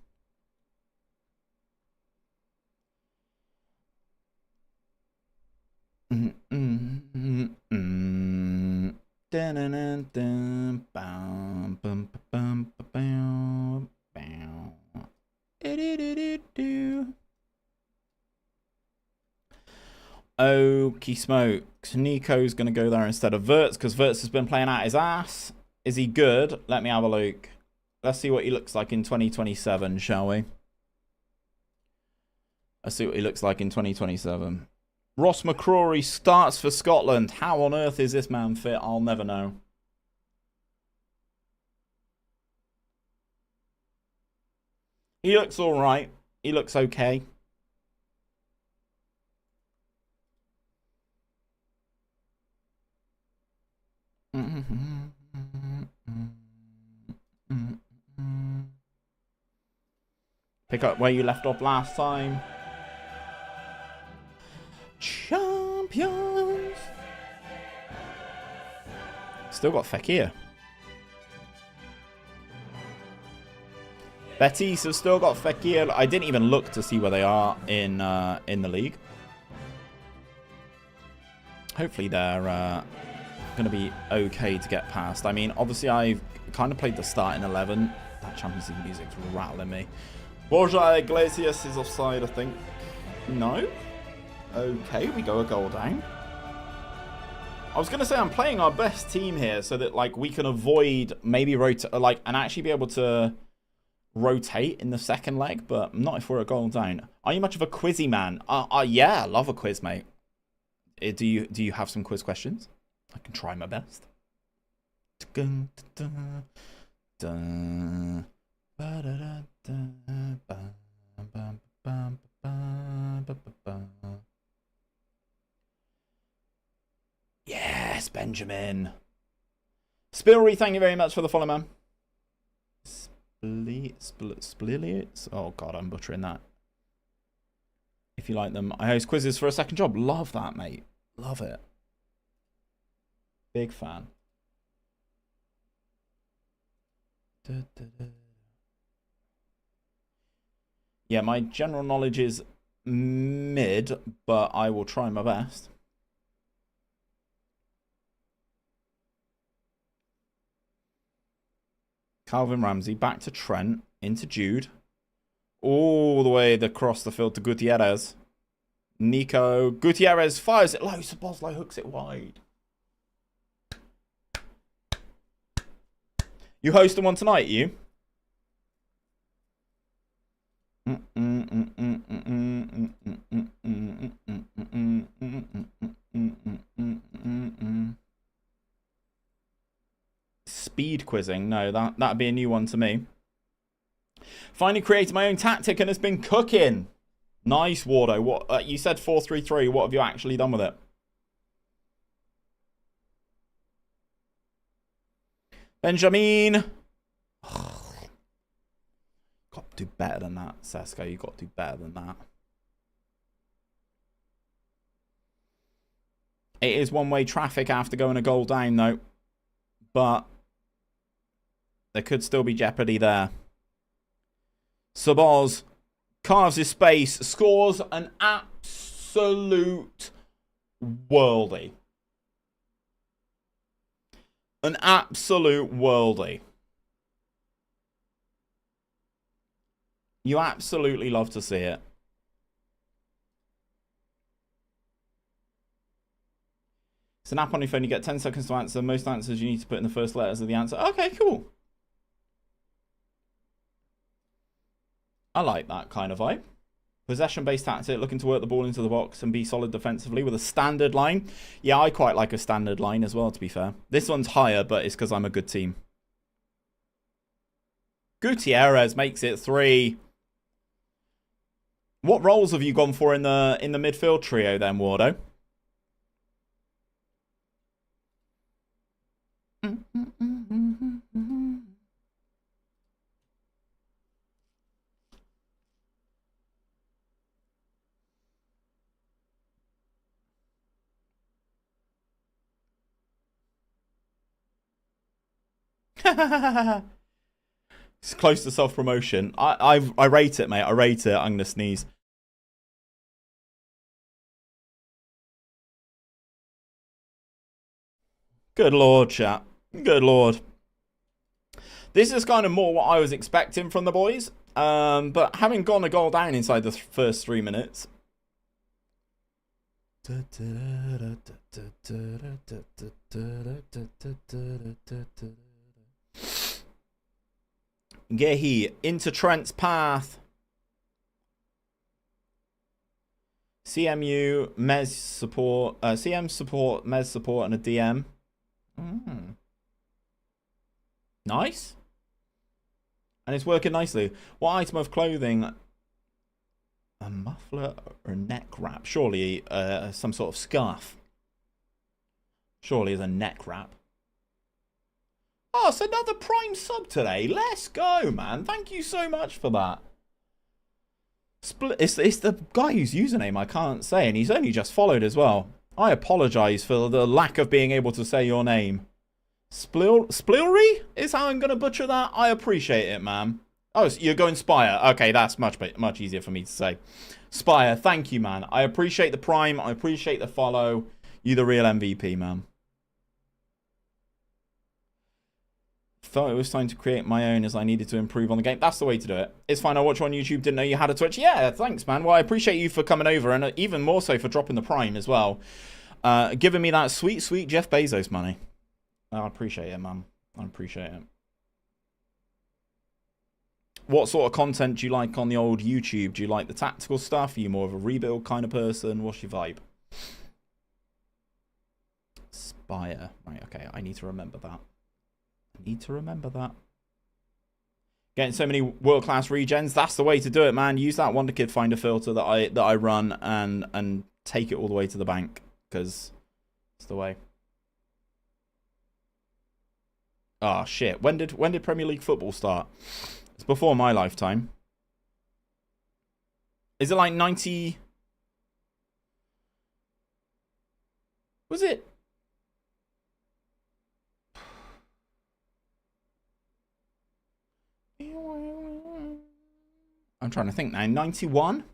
Okie smokes. Nico's going to go there instead of 𝘼𝙗𝙤 because 𝘼𝙗𝙗 has been playing out his ass. Is he good? Let me have a look. Let's see what he looks like in 2027, shall we? Let's see what he looks like in 2027. Ross McCrory starts for Scotland. How on earth is this man fit? I'll never know. He looks all right. He looks okay. Pick up where you left off last time. Champions. Still got Fekir. Betis have still got Fekir. I didn't even look to see where they are in the league. Hopefully they're going to be okay to get past. I mean, obviously I've kind of played the starting 11. That Champions League music's rattling me. Borja Iglesias is offside, I think. No? Okay, we go a goal down. I was going to say I'm playing our best team here so that like we can avoid maybe rotate and actually be able to rotate in the second leg, but not if we're a goal down. Are you much of a quizzy man? Yeah, I love a quiz, mate. Do you have some quiz questions? I can try my best. Yes, Benjamin. Spilry, thank you very much for the follow, man. Spliliets? Oh, God, I'm butchering that. If you like them. I host quizzes for a second job. Love that, mate. Love it. Big fan. Yeah, my general knowledge is mid, but I will try my best. Calvin Ramsey back to Trent, into Jude. All the way across the field to Gutierrez. Nico. Gutierrez fires it low. Szoboszlai hooks it wide. You hosting one tonight, you? Speed quizzing? No, that'd be a new one to me. Finally created my own tactic and it's been cooking. Nice, Wardo. What you said 4-3-3. What have you actually done with it? Benjamin. Got to do better than that, Sesko. You got to do better than that. It is one-way traffic after going a goal down, though. But there could still be jeopardy there. Szoboszlai carves his space, scores an absolute absolute worldie. An absolute worldie. You absolutely love to see it. It's an app on your phone. You get 10 seconds to answer. Most answers you need to put in the first letters of the answer. Okay, cool. I like that kind of vibe. Possession-based tactic, looking to work the ball into the box and be solid defensively with a standard line. Yeah, I quite like a standard line as well, to be fair. This one's higher, but it's because I'm a good team. Gutierrez makes it 3. What roles have you gone for in the midfield trio then, Wardo? It's close to self-promotion. I rate it, mate. I rate it. I'm gonna sneeze. Good lord, chat. Good lord. This is kind of more what I was expecting from the boys. But having gone a goal down inside the first 3 minutes. Gehi into Trent's path. CMU, Mez support, CM support, Mez support, and a DM. Nice. And it's working nicely. What item of clothing? A muffler or a neck wrap? Surely some sort of scarf. Surely is a neck wrap. Oh, it's another Prime sub today. Let's go, man. Thank you so much for that. It's the guy whose username I can't say, and he's only just followed as well. I apologise for the lack of being able to say your name. Splilry is how I'm going to butcher that. I appreciate it, man. Oh, so you're going Spire. Okay, that's much easier for me to say. Spire, thank you, man. I appreciate the Prime. I appreciate the follow. You're the real MVP, man. Thought it was time to create my own as I needed to improve on the game. That's the way to do it. It's fine. I watch you on YouTube. Didn't know you had a Twitch. Yeah, thanks, man. Well, I appreciate you for coming over, and even more so for dropping the Prime as well. Giving me that sweet, sweet Jeff Bezos money. I appreciate it, man. I appreciate it. What sort of content do you like on the old YouTube? Do you like the tactical stuff? Are you more of a rebuild kind of person? What's your vibe? Spire. Right, okay. I need to remember that. Getting so many world-class regens, that's the way to do it, man. Use that Wonder Kid Finder filter that I run and take it all the way to the bank, because it's the way. Oh shit. When did Premier League football start? It's before my lifetime. Is it like 90? Was it? I'm trying to think now. 91?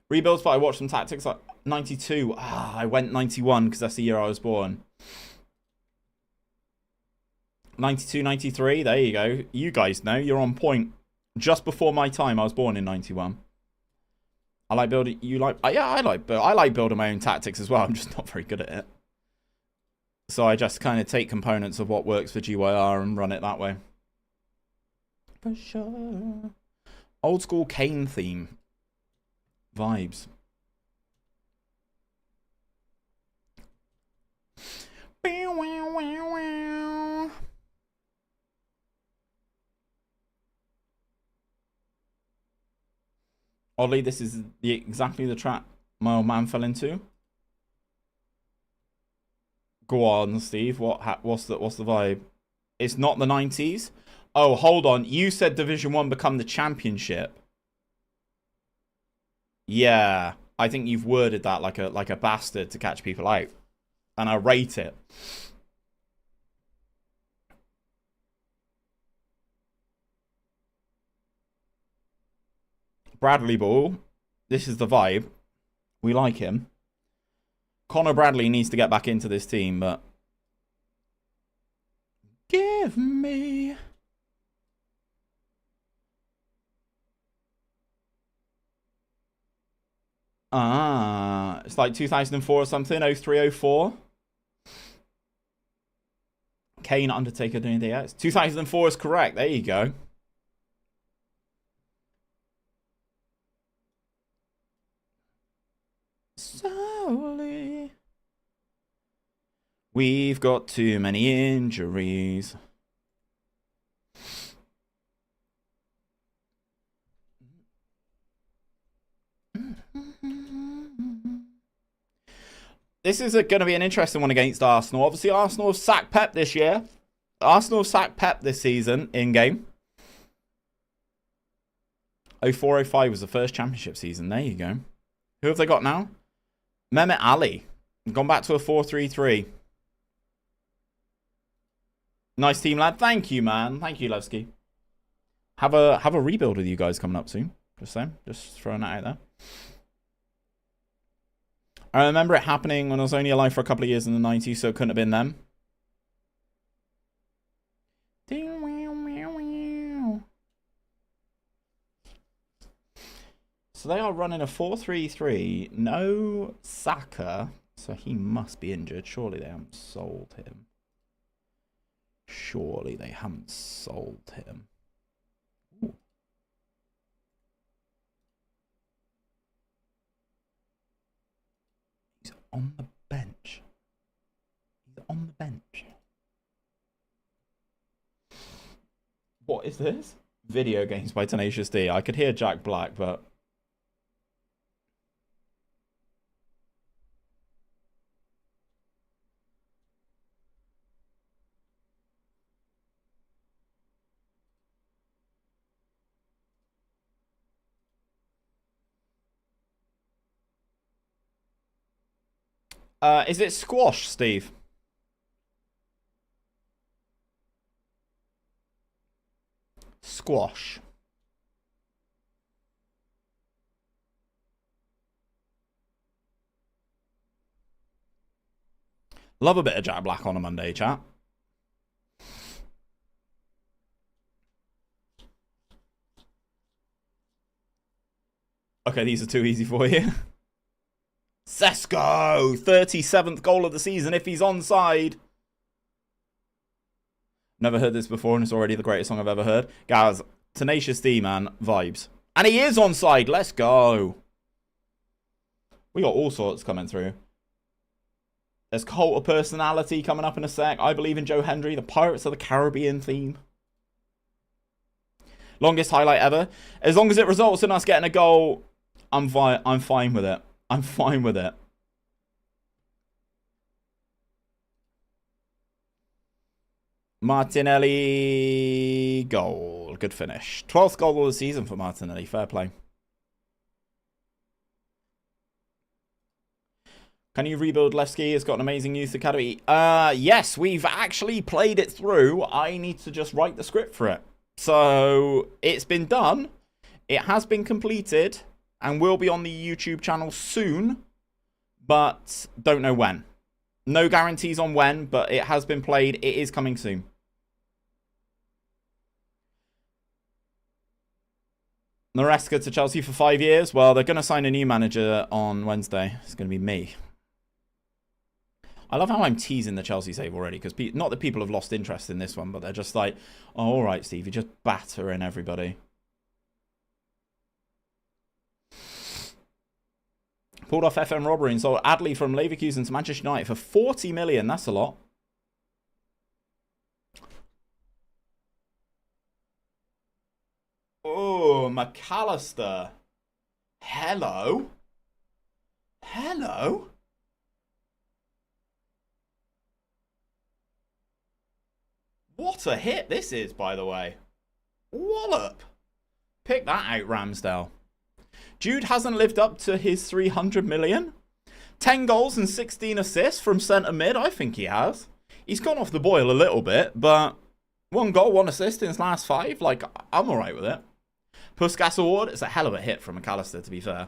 Rebuilds, but I watched some tactics like 92. Ah, I went 91 because that's the year I was born. 92, 93. There you go. You guys know. You're on point. Just before my time. I was born in 91. I like building. You like? Yeah, I like building my own tactics as well. I'm just not very good at it. So I just kind of take components of what works for GYR and run it that way. For sure. Old school Kane theme. Vibes. Oddly, this is exactly the trap my old man fell into. Go on, Steve. What's the vibe? It's not the 90s. Oh, hold on. You said Division 1 become the championship. Yeah, I think you've worded that like a bastard to catch people out. And I rate it. Bradley Ball. This is the vibe. We like him. Connor Bradley needs to get back into this team, but... Give me... it's like 2004 or something, 03, 04. Kane, Undertaker, doing the X. 2004 is correct. There you go. Slowly. We've got too many injuries. This is going to be an interesting one against Arsenal. Obviously, Arsenal have sacked Pep this year. Arsenal have sacked Pep this season in-game. 04-05 was the first championship season. There you go. Who have they got now? Mehmet Ali. Gone back to a 4-3-3. Nice team, lad. Thank you, man. Thank you, Levski. Have a rebuild with you guys coming up soon. Just saying. Just throwing that out there. I remember it happening when I was only alive for a couple of years in the 90s, so it couldn't have been them. So they are running a 4-3-3. No Saka, so he must be injured. Surely they haven't sold him. Surely they haven't sold him. Ooh. He's on the bench. He's on the bench. What is this? Video games by Tenacious D. I could hear Jack Black, but... is it squash, Steve? Squash. Love a bit of Jack Black on a Monday, chat. Okay, these are too easy for you. Sesko! 37th goal of the season if he's onside. Never heard this before and it's already the greatest song I've ever heard. Guys, Tenacious D, man. Vibes. And he is onside. Let's go. We got all sorts coming through. There's Cult of Personality coming up in a sec. I Believe in Joe Hendry. The Pirates of the Caribbean theme. Longest highlight ever. As long as it results in us getting a goal, I'm fine with it. I'm fine with it. Martinelli goal. Good finish. 12th goal of the season for Martinelli. Fair play. Can you rebuild Levski? It's got an amazing youth academy. Yes, we've actually played it through. I need to just write the script for it. So it's been done. It has been completed. And will be on the YouTube channel soon, but don't know when. No guarantees on when, but it has been played. It is coming soon. Maresca to Chelsea for 5 years. Well, they're going to sign a new manager on Wednesday. It's going to be me. I love how I'm teasing the Chelsea save already, because not that people have lost interest in this one, but they're just like, oh, all right, Steve, you're just battering everybody. Pulled off FM robbery and sold Adley from Leverkusen to Manchester United for 40 million. That's a lot. Oh, McAllister. Hello. Hello. What a hit this is, by the way. Wallop. Pick that out, Ramsdale. Jude hasn't lived up to his 300 million. 10 goals and 16 assists from centre mid. I think he has. He's gone off the boil a little bit, but 1 goal, 1 assist in his last 5. Like, I'm all right with it. Puskas Award. It's a hell of a hit from McAllister, to be fair.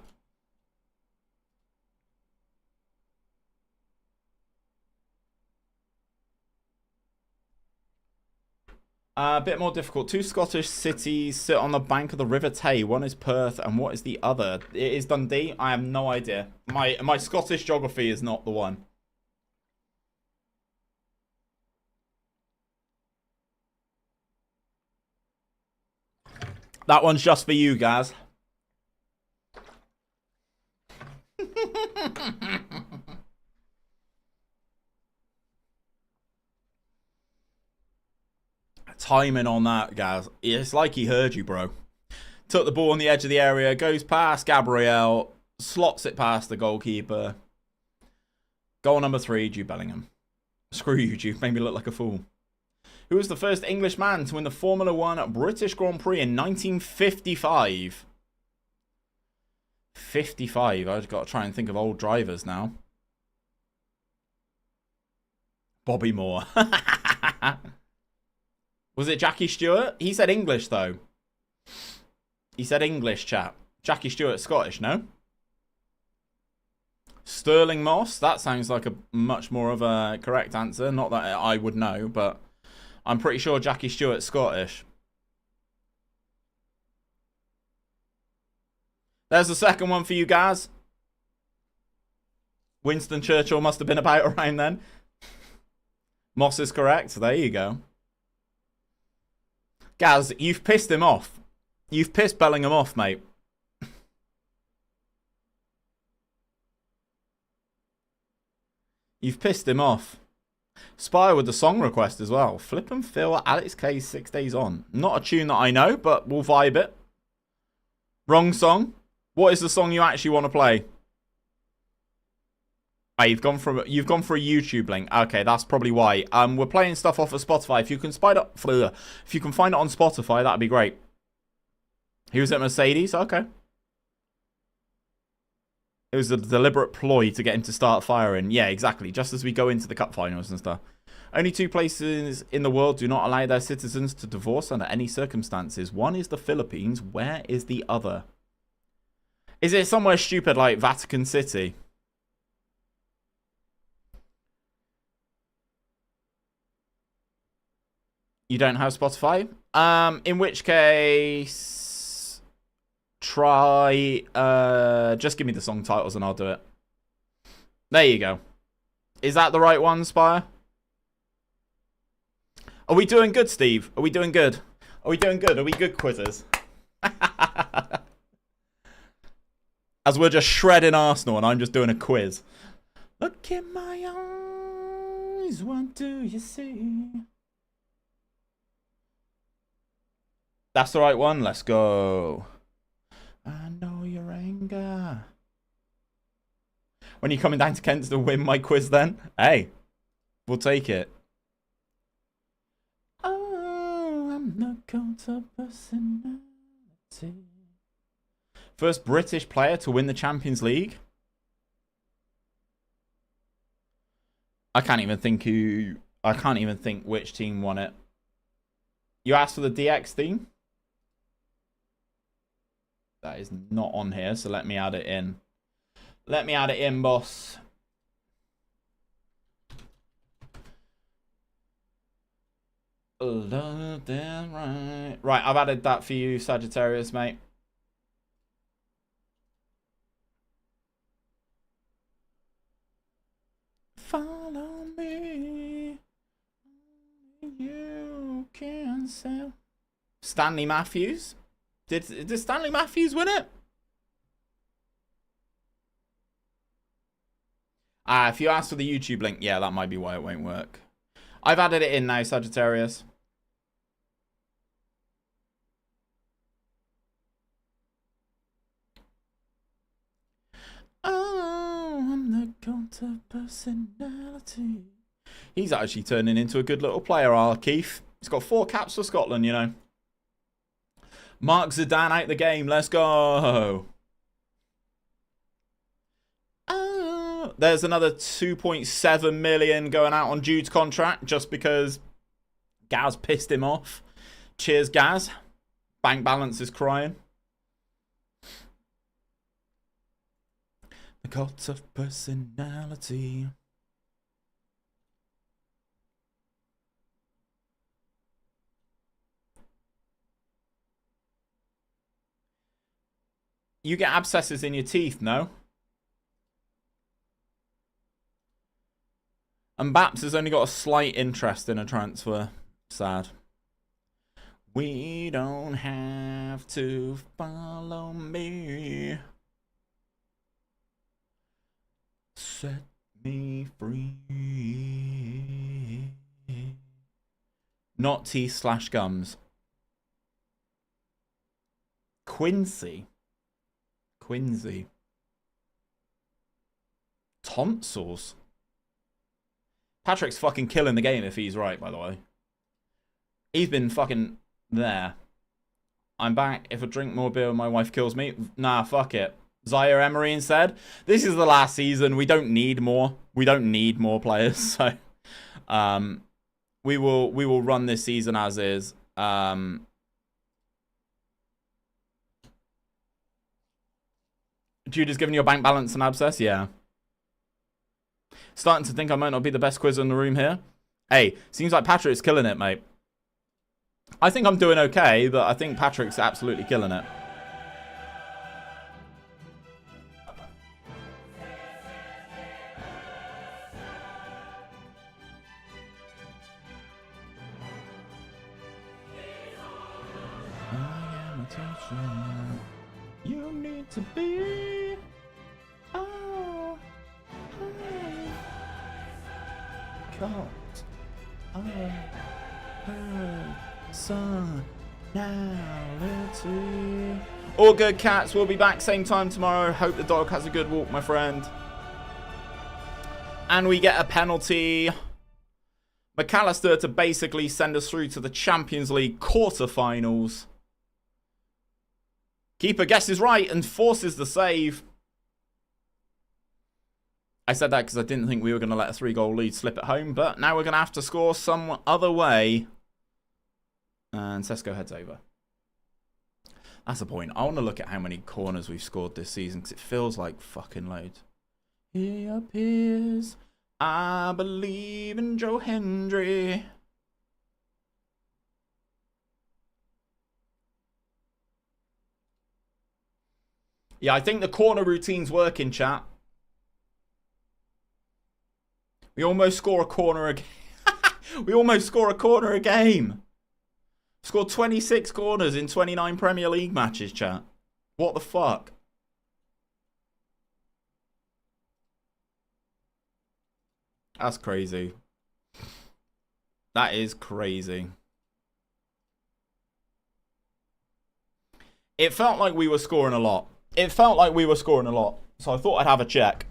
A bit more difficult. Two Scottish cities sit on the bank of the River Tay. One is Perth, and what is the other? It is Dundee. I have no idea. My Scottish geography is not the one. That one's just for you, guys. Timing on that, guys. It's like he heard you, bro. Took the ball on the edge of the area, goes past Gabriel, slots it past the goalkeeper. Goal number 3, Jude Bellingham. Screw you, Jude. Made me look like a fool. Who was the first Englishman to win the Formula 1 British Grand Prix in 1955? 55. I've got to try and think of old drivers now. Bobby Moore. Was it Jackie Stewart? He said English, though. He said English, chap. Jackie Stewart, Scottish, no? Sterling Moss? That sounds like a much more of a correct answer. Not that I would know, but I'm pretty sure Jackie Stewart's Scottish. There's the second one for you guys. Winston Churchill must have been about around then. Moss is correct. There you go. Gaz, you've pissed him off. You've pissed Bellingham off, mate. You've pissed him off. Spire with the song request as well. Flip and Phil, Alex K, 6 Days On. Not a tune that I know, but we'll vibe it. Wrong song. What is the song you actually want to play? Oh, you've gone for a YouTube link. Okay, that's probably why. We're playing stuff off of Spotify. If you can find it on Spotify, that'd be great. He was at Mercedes. Okay. It was a deliberate ploy to get him to start firing. Yeah, exactly. Just as we go into the cup finals and stuff. Only 2 places in the world do not allow their citizens to divorce under any circumstances. One is the Philippines. Where is the other? Is it somewhere stupid like Vatican City? You don't have Spotify? In which case, try, just give me the song titles and I'll do it. There you go. Is that the right one, Spire? Are we doing good, Steve? Are we doing good? Are we doing good? Are we good quizzes? As we're just shredding Arsenal and I'm just doing a quiz. Look in my eyes, what do you see? That's the right one. Let's go. I know your anger. When you're coming down to Kent to win my quiz then? Hey, we'll take it. Oh, I'm the cult of personality. First British player to win the Champions League? I can't even think which team won it. You asked for the DX team? That is not on here, so let me add it in. Let me add it in, boss. Right, I've added that for you, Sagittarius, mate. Follow me. You can sell. Stanley Matthews? Did Stanley Matthews win it? If you ask for the YouTube link, yeah, that might be why it won't work. I've added it in now, Sagittarius. Oh, I'm the cult of personality. He's actually turning into a good little player, Keith. He's got 4 caps for Scotland, you know. Mark Zidane out the game. Let's go. Oh, there's another 2.7 million going out on Jude's contract just because Gaz pissed him off. Cheers, Gaz. Bank balance is crying. The cult of personality. You get abscesses in your teeth, no? And Baps has only got a slight interest in a transfer. Sad. We don't have to follow me. Set me free. Not teeth/gums. Quincy. Tonsils. Patrick's fucking killing the game if he's right, by the way. He's been fucking there. I'm back. If I drink more beer, my wife kills me. Nah, fuck it. Zaire Emery instead. This is the last season. We don't need more. We don't need more players. So, we will run this season as is. Jude is giving you a bank balance and abscess. Yeah. Starting to think I might not be the best quiz in the room here. Hey, seems like Patrick's killing it, mate. I think I'm doing okay, but I think Patrick's absolutely killing it. I am attention. You need to be. Oh. Caught. Son. Now let's see. All good, cats. We'll be back same time tomorrow. Hope the dog has a good walk, my friend. And we get a penalty. McAllister to basically send us through to the Champions League quarterfinals. Keeper guesses right and forces the save. I said that because I didn't think we were going to let a 3-goal lead slip at home, but now we're going to have to score some other way. And Sesko heads over. That's the point. I want to look at how many corners we've scored this season because it feels like fucking loads. He appears. I believe in Joe Hendry. Yeah, I think the corner routine's working, chat. We almost score a corner a game. We almost score a corner a game. Scored 26 corners in 29 Premier League matches, chat. What the fuck? That's crazy. That is crazy. It felt like we were scoring a lot. So I thought I'd have a check.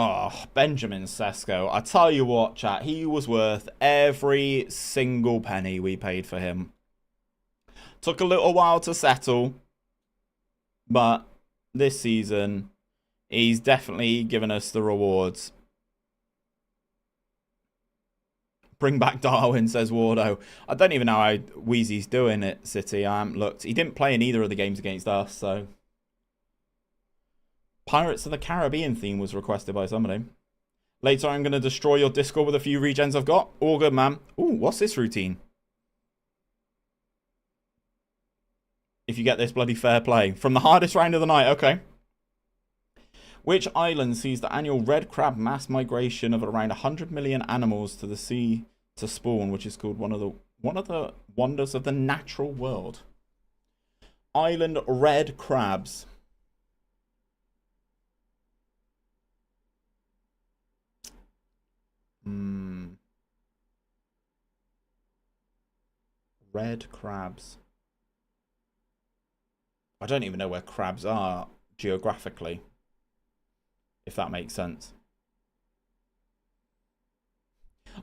Oh, Benjamin Sesko. I tell you what, chat. He was worth every single penny we paid for him. Took a little while to settle. But this season, he's definitely given us the rewards. Bring back Darwin, says Wardo. I don't even know how Wheezy's doing at City. I haven't looked. He didn't play in either of the games against us, so. Pirates of the Caribbean theme was requested by somebody. Later, I'm going to destroy your Discord with a few regens I've got. All good, man. Ooh, what's this routine? If you get this, bloody fair play. From the hardest round of the night, okay. Which island sees the annual red crab mass migration of around 100 million animals to the sea to spawn, which is called one of the wonders of the natural world? Island red crabs. Red crabs. I don't even know where crabs are geographically, if that makes sense.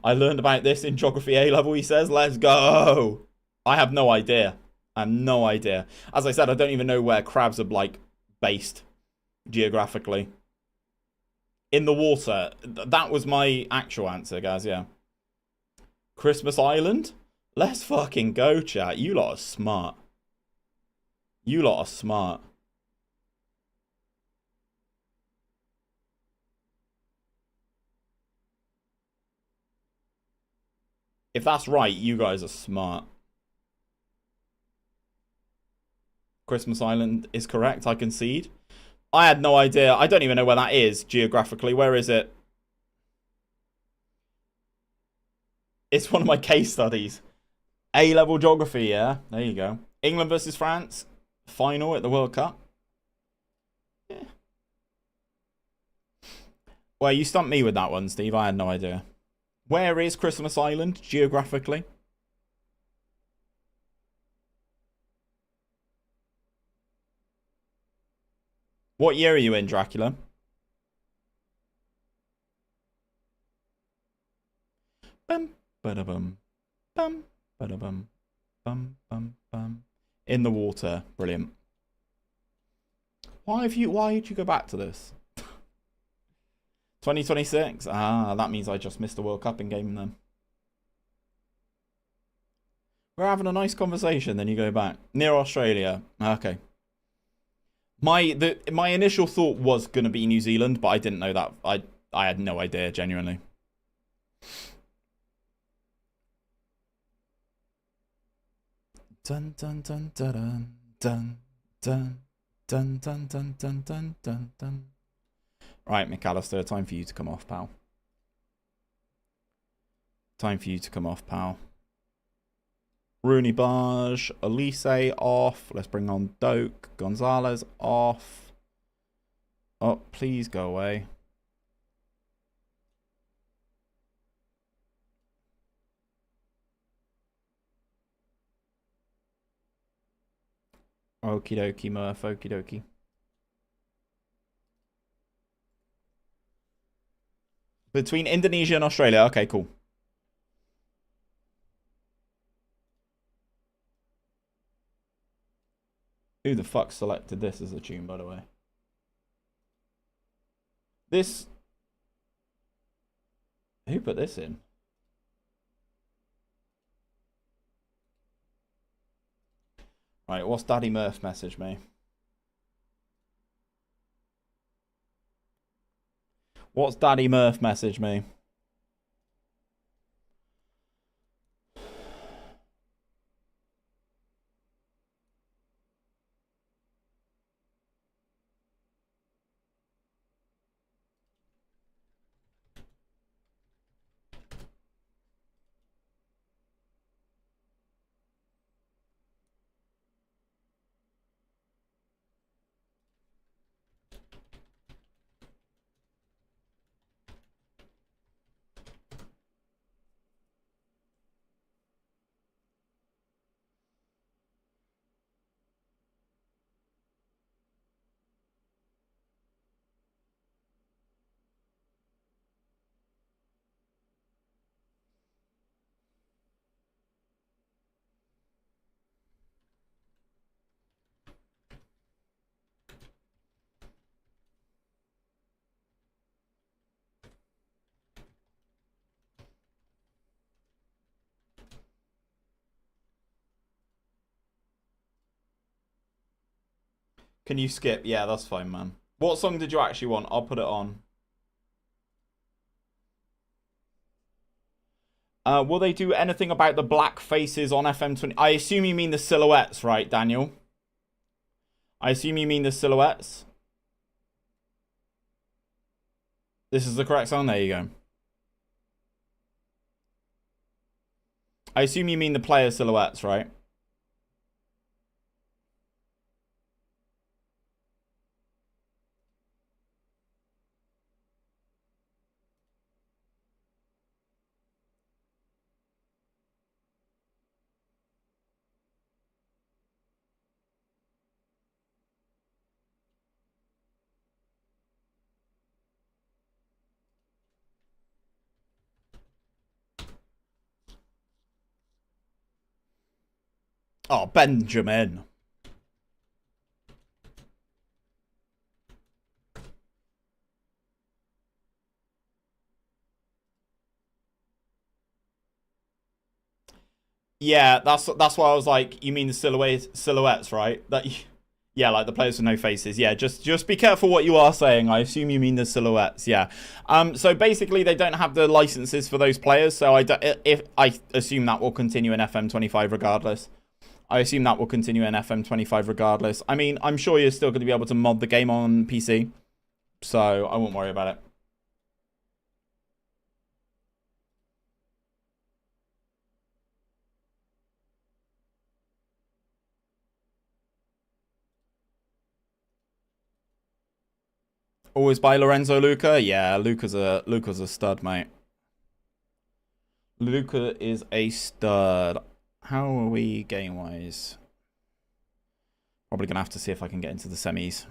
I learned about this in Geography A level, he says. Let's go. I have no idea. I have no idea. As I said, I don't even know where crabs are, like, based geographically. In the water. That was my actual answer, guys, yeah. Christmas Island? Let's fucking go, chat. You lot are smart. You lot are smart. If that's right, you guys are smart. Christmas Island is correct, I concede. I had no idea. I don't even know where that is geographically. Where is it? It's one of my case studies. A-level geography, yeah. There you go. England versus France. Final at the World Cup. Yeah. Well, you stumped me with that one, Steve. I had no idea. Where is Christmas Island geographically? What year are you in, Dracula? Bum, ba-da-bum. Bum, ba-da-bum. Bum, bum, bum. In the water. Brilliant. Why did you go back to this? 2026? Ah, that means I just missed the World Cup in game then. We're having a nice conversation, then you go back. Near Australia. Okay. My initial thought was gonna be New Zealand, but I didn't know that. I had no idea, genuinely. Dun dun dun dun dun dun dun dun dun dun dun dun dun. Right, McAllister, time for you to come off, pal. Time for you to come off, pal. Rooney Barge, Elise off. Let's bring on Doak. Gonzalez off. Oh, please go away. Okie dokie, Murph. Okie dokie. Between Indonesia and Australia. Okay, cool. Who the fuck selected this as a tune, by the way? This... Who put this in? Right, what's Daddy Murph message me? What's Daddy Murph message me? Can you skip? Yeah, that's fine, man. What song did you actually want? I'll put it on. Will they do anything about the black faces on FM20? I assume you mean the silhouettes, right, Daniel? I assume you mean the silhouettes. This is the correct song? There you go. I assume you mean the player silhouettes, right? Oh, Benjamin. Yeah, that's why I was like, you mean the silhouettes, right? That Yeah, like the players with no faces. Yeah, just be careful what you are saying. I assume you mean the silhouettes. Yeah. So basically, they don't have the licenses for those players. So I assume that will continue in FM25 regardless. I assume that will continue in FM25 regardless. I mean, I'm sure you're still going to be able to mod the game on PC. So I won't worry about it. Always buy Lorenzo Luca? Yeah, Luca's a stud, mate. Luca is a stud. How are we game-wise? Probably going to have to see if I can get into the semis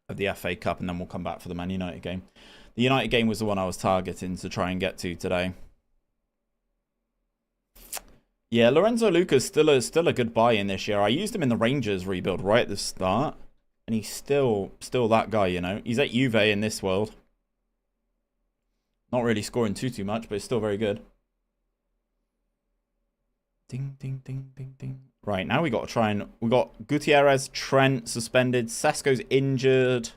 of the FA Cup, and then we'll come back for the Man United game. The United game was the one I was targeting to try and get to today. Yeah, Lorenzo Luca's still a good buy in this year. I used him in the Rangers rebuild right at the start. And he's still that guy, you know. He's at Juve in this world. Not really scoring too much, but it's still very good. Ding, ding, ding, ding, ding. Right, now we got to try and... We got Gutierrez, Trent suspended. Sesko's injured.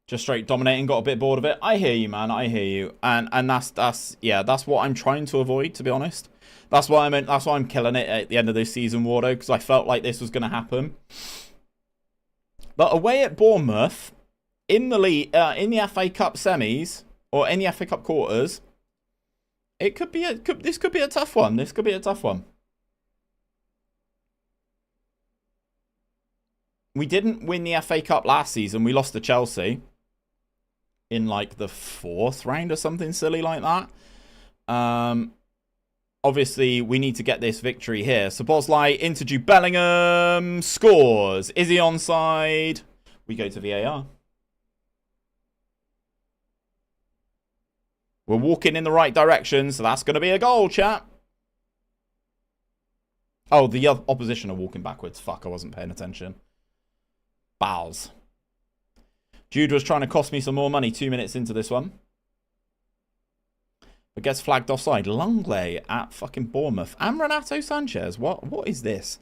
Just straight dominating, got a bit bored of it. I hear you, man. I hear you. And that's what I'm trying to avoid, to be honest. That's why I'm killing it at the end of this season, Wardo, because I felt like this was going to happen. But away at Bournemouth, in the league, in the FA Cup semis or in the FA Cup quarters, this could be a tough one. This could be a tough one. We didn't win the FA Cup last season. We lost to Chelsea in like the 4th round or something silly like that. Obviously, we need to get this victory here. Szoboszlai into Jude Bellingham. Scores. Is he onside? We go to VAR. We're walking in the right direction, so that's going to be a goal, chat. Oh, the opposition are walking backwards. Fuck, I wasn't paying attention. Bals. Jude was trying to cost me some more money 2 minutes into this one. But gets flagged offside. Longley at fucking Bournemouth. And Renato Sanchez. What is this?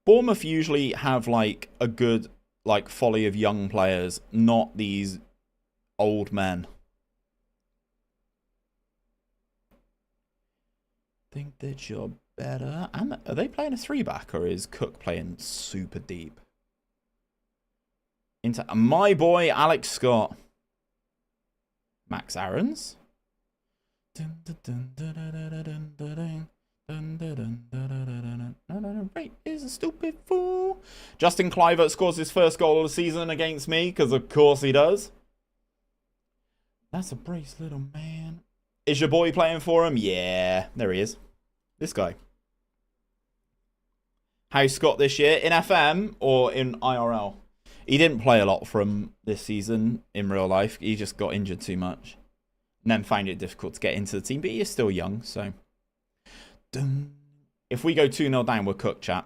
Bournemouth usually have like a good like folly of young players, not these old men. Think that you're better. And are they playing a 3-back or is Cook playing super deep? Into my boy Alex Scott. Max Aarons. Right is a stupid fool. Justin Kluivert scores his first goal of the season against me, because of course he does. That's a brace, little man. Is your boy playing for him? Yeah, there he is. This guy. How's Scott this year? In FM or in IRL? He didn't play a lot from this season in real life. He just got injured too much. And then found it difficult to get into the team. But he is still young, so... If we go 2-0 down, we're cooked, chat.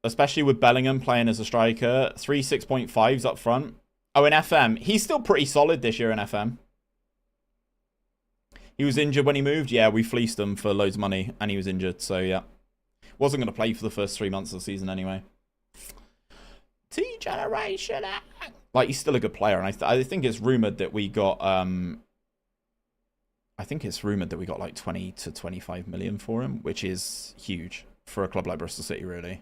Especially with Bellingham playing as a striker. 3 6.5s up front. Oh, in FM. He's still pretty solid this year in FM. He was injured when he moved. Yeah, we fleeced him for loads of money. And he was injured, so yeah. Wasn't going to play for the first 3 months of the season anyway. T-Generation. Like, he's still a good player. And I think it's rumoured that we got... I think it's rumoured that we got like 20 to 25 million for him, which is huge for a club like Bristol City, really.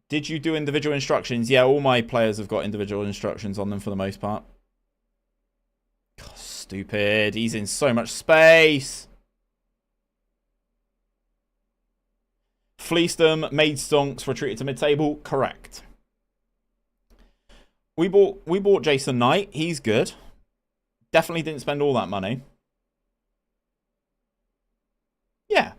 Did you do individual instructions? Yeah, all my players have got individual instructions on them for the most part. God, stupid. He's in so much space. Fleeced them, made stonks, retreated to mid-table. Correct. We bought Jason Knight. He's good. Definitely didn't spend all that money. Yeah.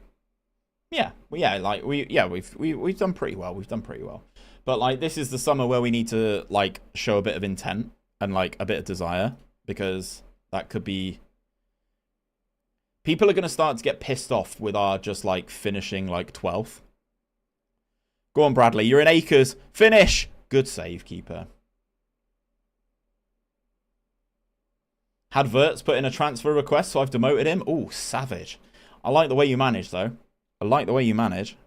Yeah. Like we've done pretty well. We've done pretty well. But like this is the summer where we need to like show a bit of intent and like a bit of desire, because that could be... People are going to start to get pissed off with our just like finishing like 12th. Go on, Bradley. You're in acres. Finish. Good save, keeper. Had Wirtz put in a transfer request, so I've demoted him. Oh, savage. I like the way you manage, though. I like the way you manage.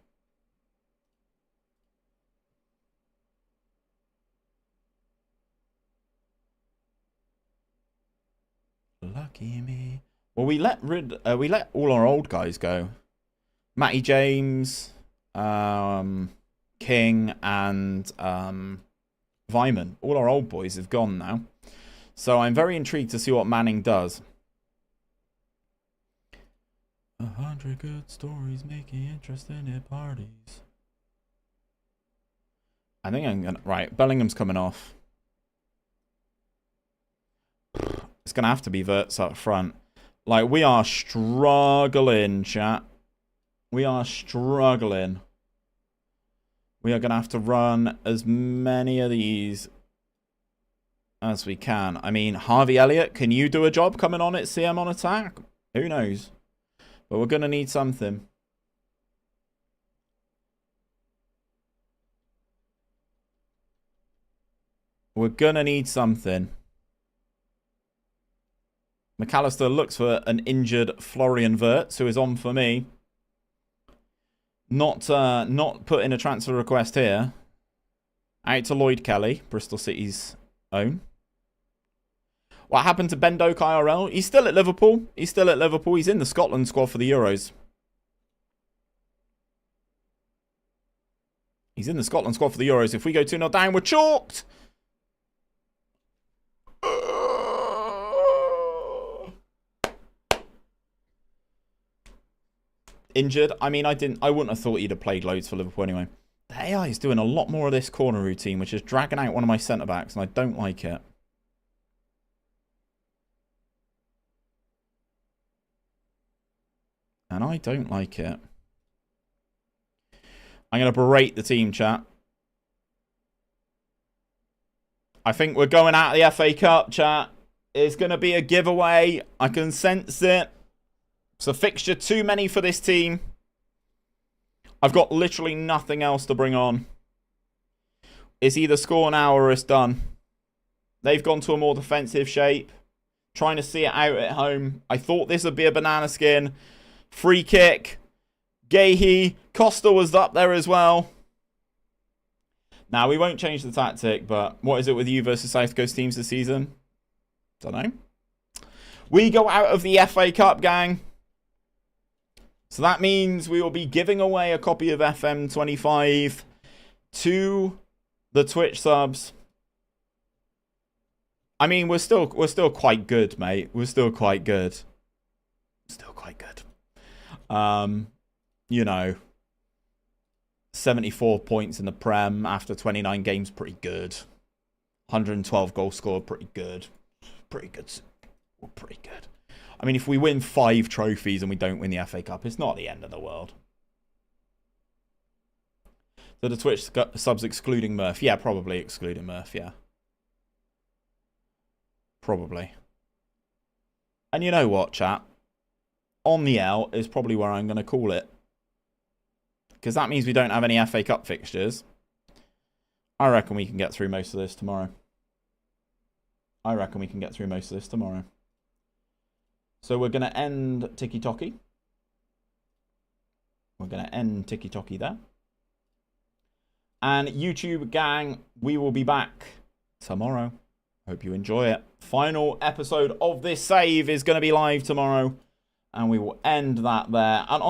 Lucky me. Well, we let all our old guys go. Matty James, King, and Vyman. All our old boys have gone now. So I'm very intrigued to see what Manning does. 100 good stories making interesting at parties. I think I'm gonna... Right, Bellingham's coming off. It's going to have to be Wirtz up front. Like, we are struggling, chat. We are struggling. We are going to have to run as many of these as we can. I mean, Harvey Elliott, can you do a job coming on at CM on attack? Who knows? But we're going to need something. We're going to need something. McAllister looks for an injured Florian Wirtz, who is on for me. Not put in a transfer request here. Out to Lloyd Kelly, Bristol City's own. What happened to Ben Doak IRL? He's still at Liverpool. He's still at Liverpool. He's in the Scotland squad for the Euros. He's in the Scotland squad for the Euros. If we go 2-0 down, we're chalked. Injured. I mean, I wouldn't have thought he'd have played loads for Liverpool anyway. The AI is doing a lot more of this corner routine, which is dragging out one of my centre-backs, and I don't like it. And I don't like it. I'm going to berate the team, chat. I think we're going out of the FA Cup, chat. It's going to be a giveaway. I can sense it. It's a fixture too many for this team. I've got literally nothing else to bring on. It's either score now or it's done. They've gone to a more defensive shape. Trying to see it out at home. I thought this would be a banana skin. Free kick. Gahey. Costa was up there as well. Now, we won't change the tactic, but what is it with you versus South Coast teams this season? Don't know. We go out of the FA Cup, gang. So that means we will be giving away a copy of FM25 to the Twitch subs. I mean, we're still quite good, mate. We're still quite good. Still quite good. You know, 74 points in the Prem after 29 games, pretty good. 112 goals scored, pretty good. Pretty good. We're pretty good. I mean, if we win 5 trophies and we don't win the FA Cup, it's not the end of the world. So the Twitch subs excluding Murph. Yeah, probably excluding Murph, yeah. Probably. And you know what, chat? On the L is probably where I'm going to call it. Because that means we don't have any FA Cup fixtures. I reckon we can get through most of this tomorrow. So we're going to end Tiki-Toki. We're going to end Tiki-Toki there. And YouTube gang, we will be back tomorrow. Hope you enjoy it. Final episode of this save is going to be live tomorrow. And we will end that there. And on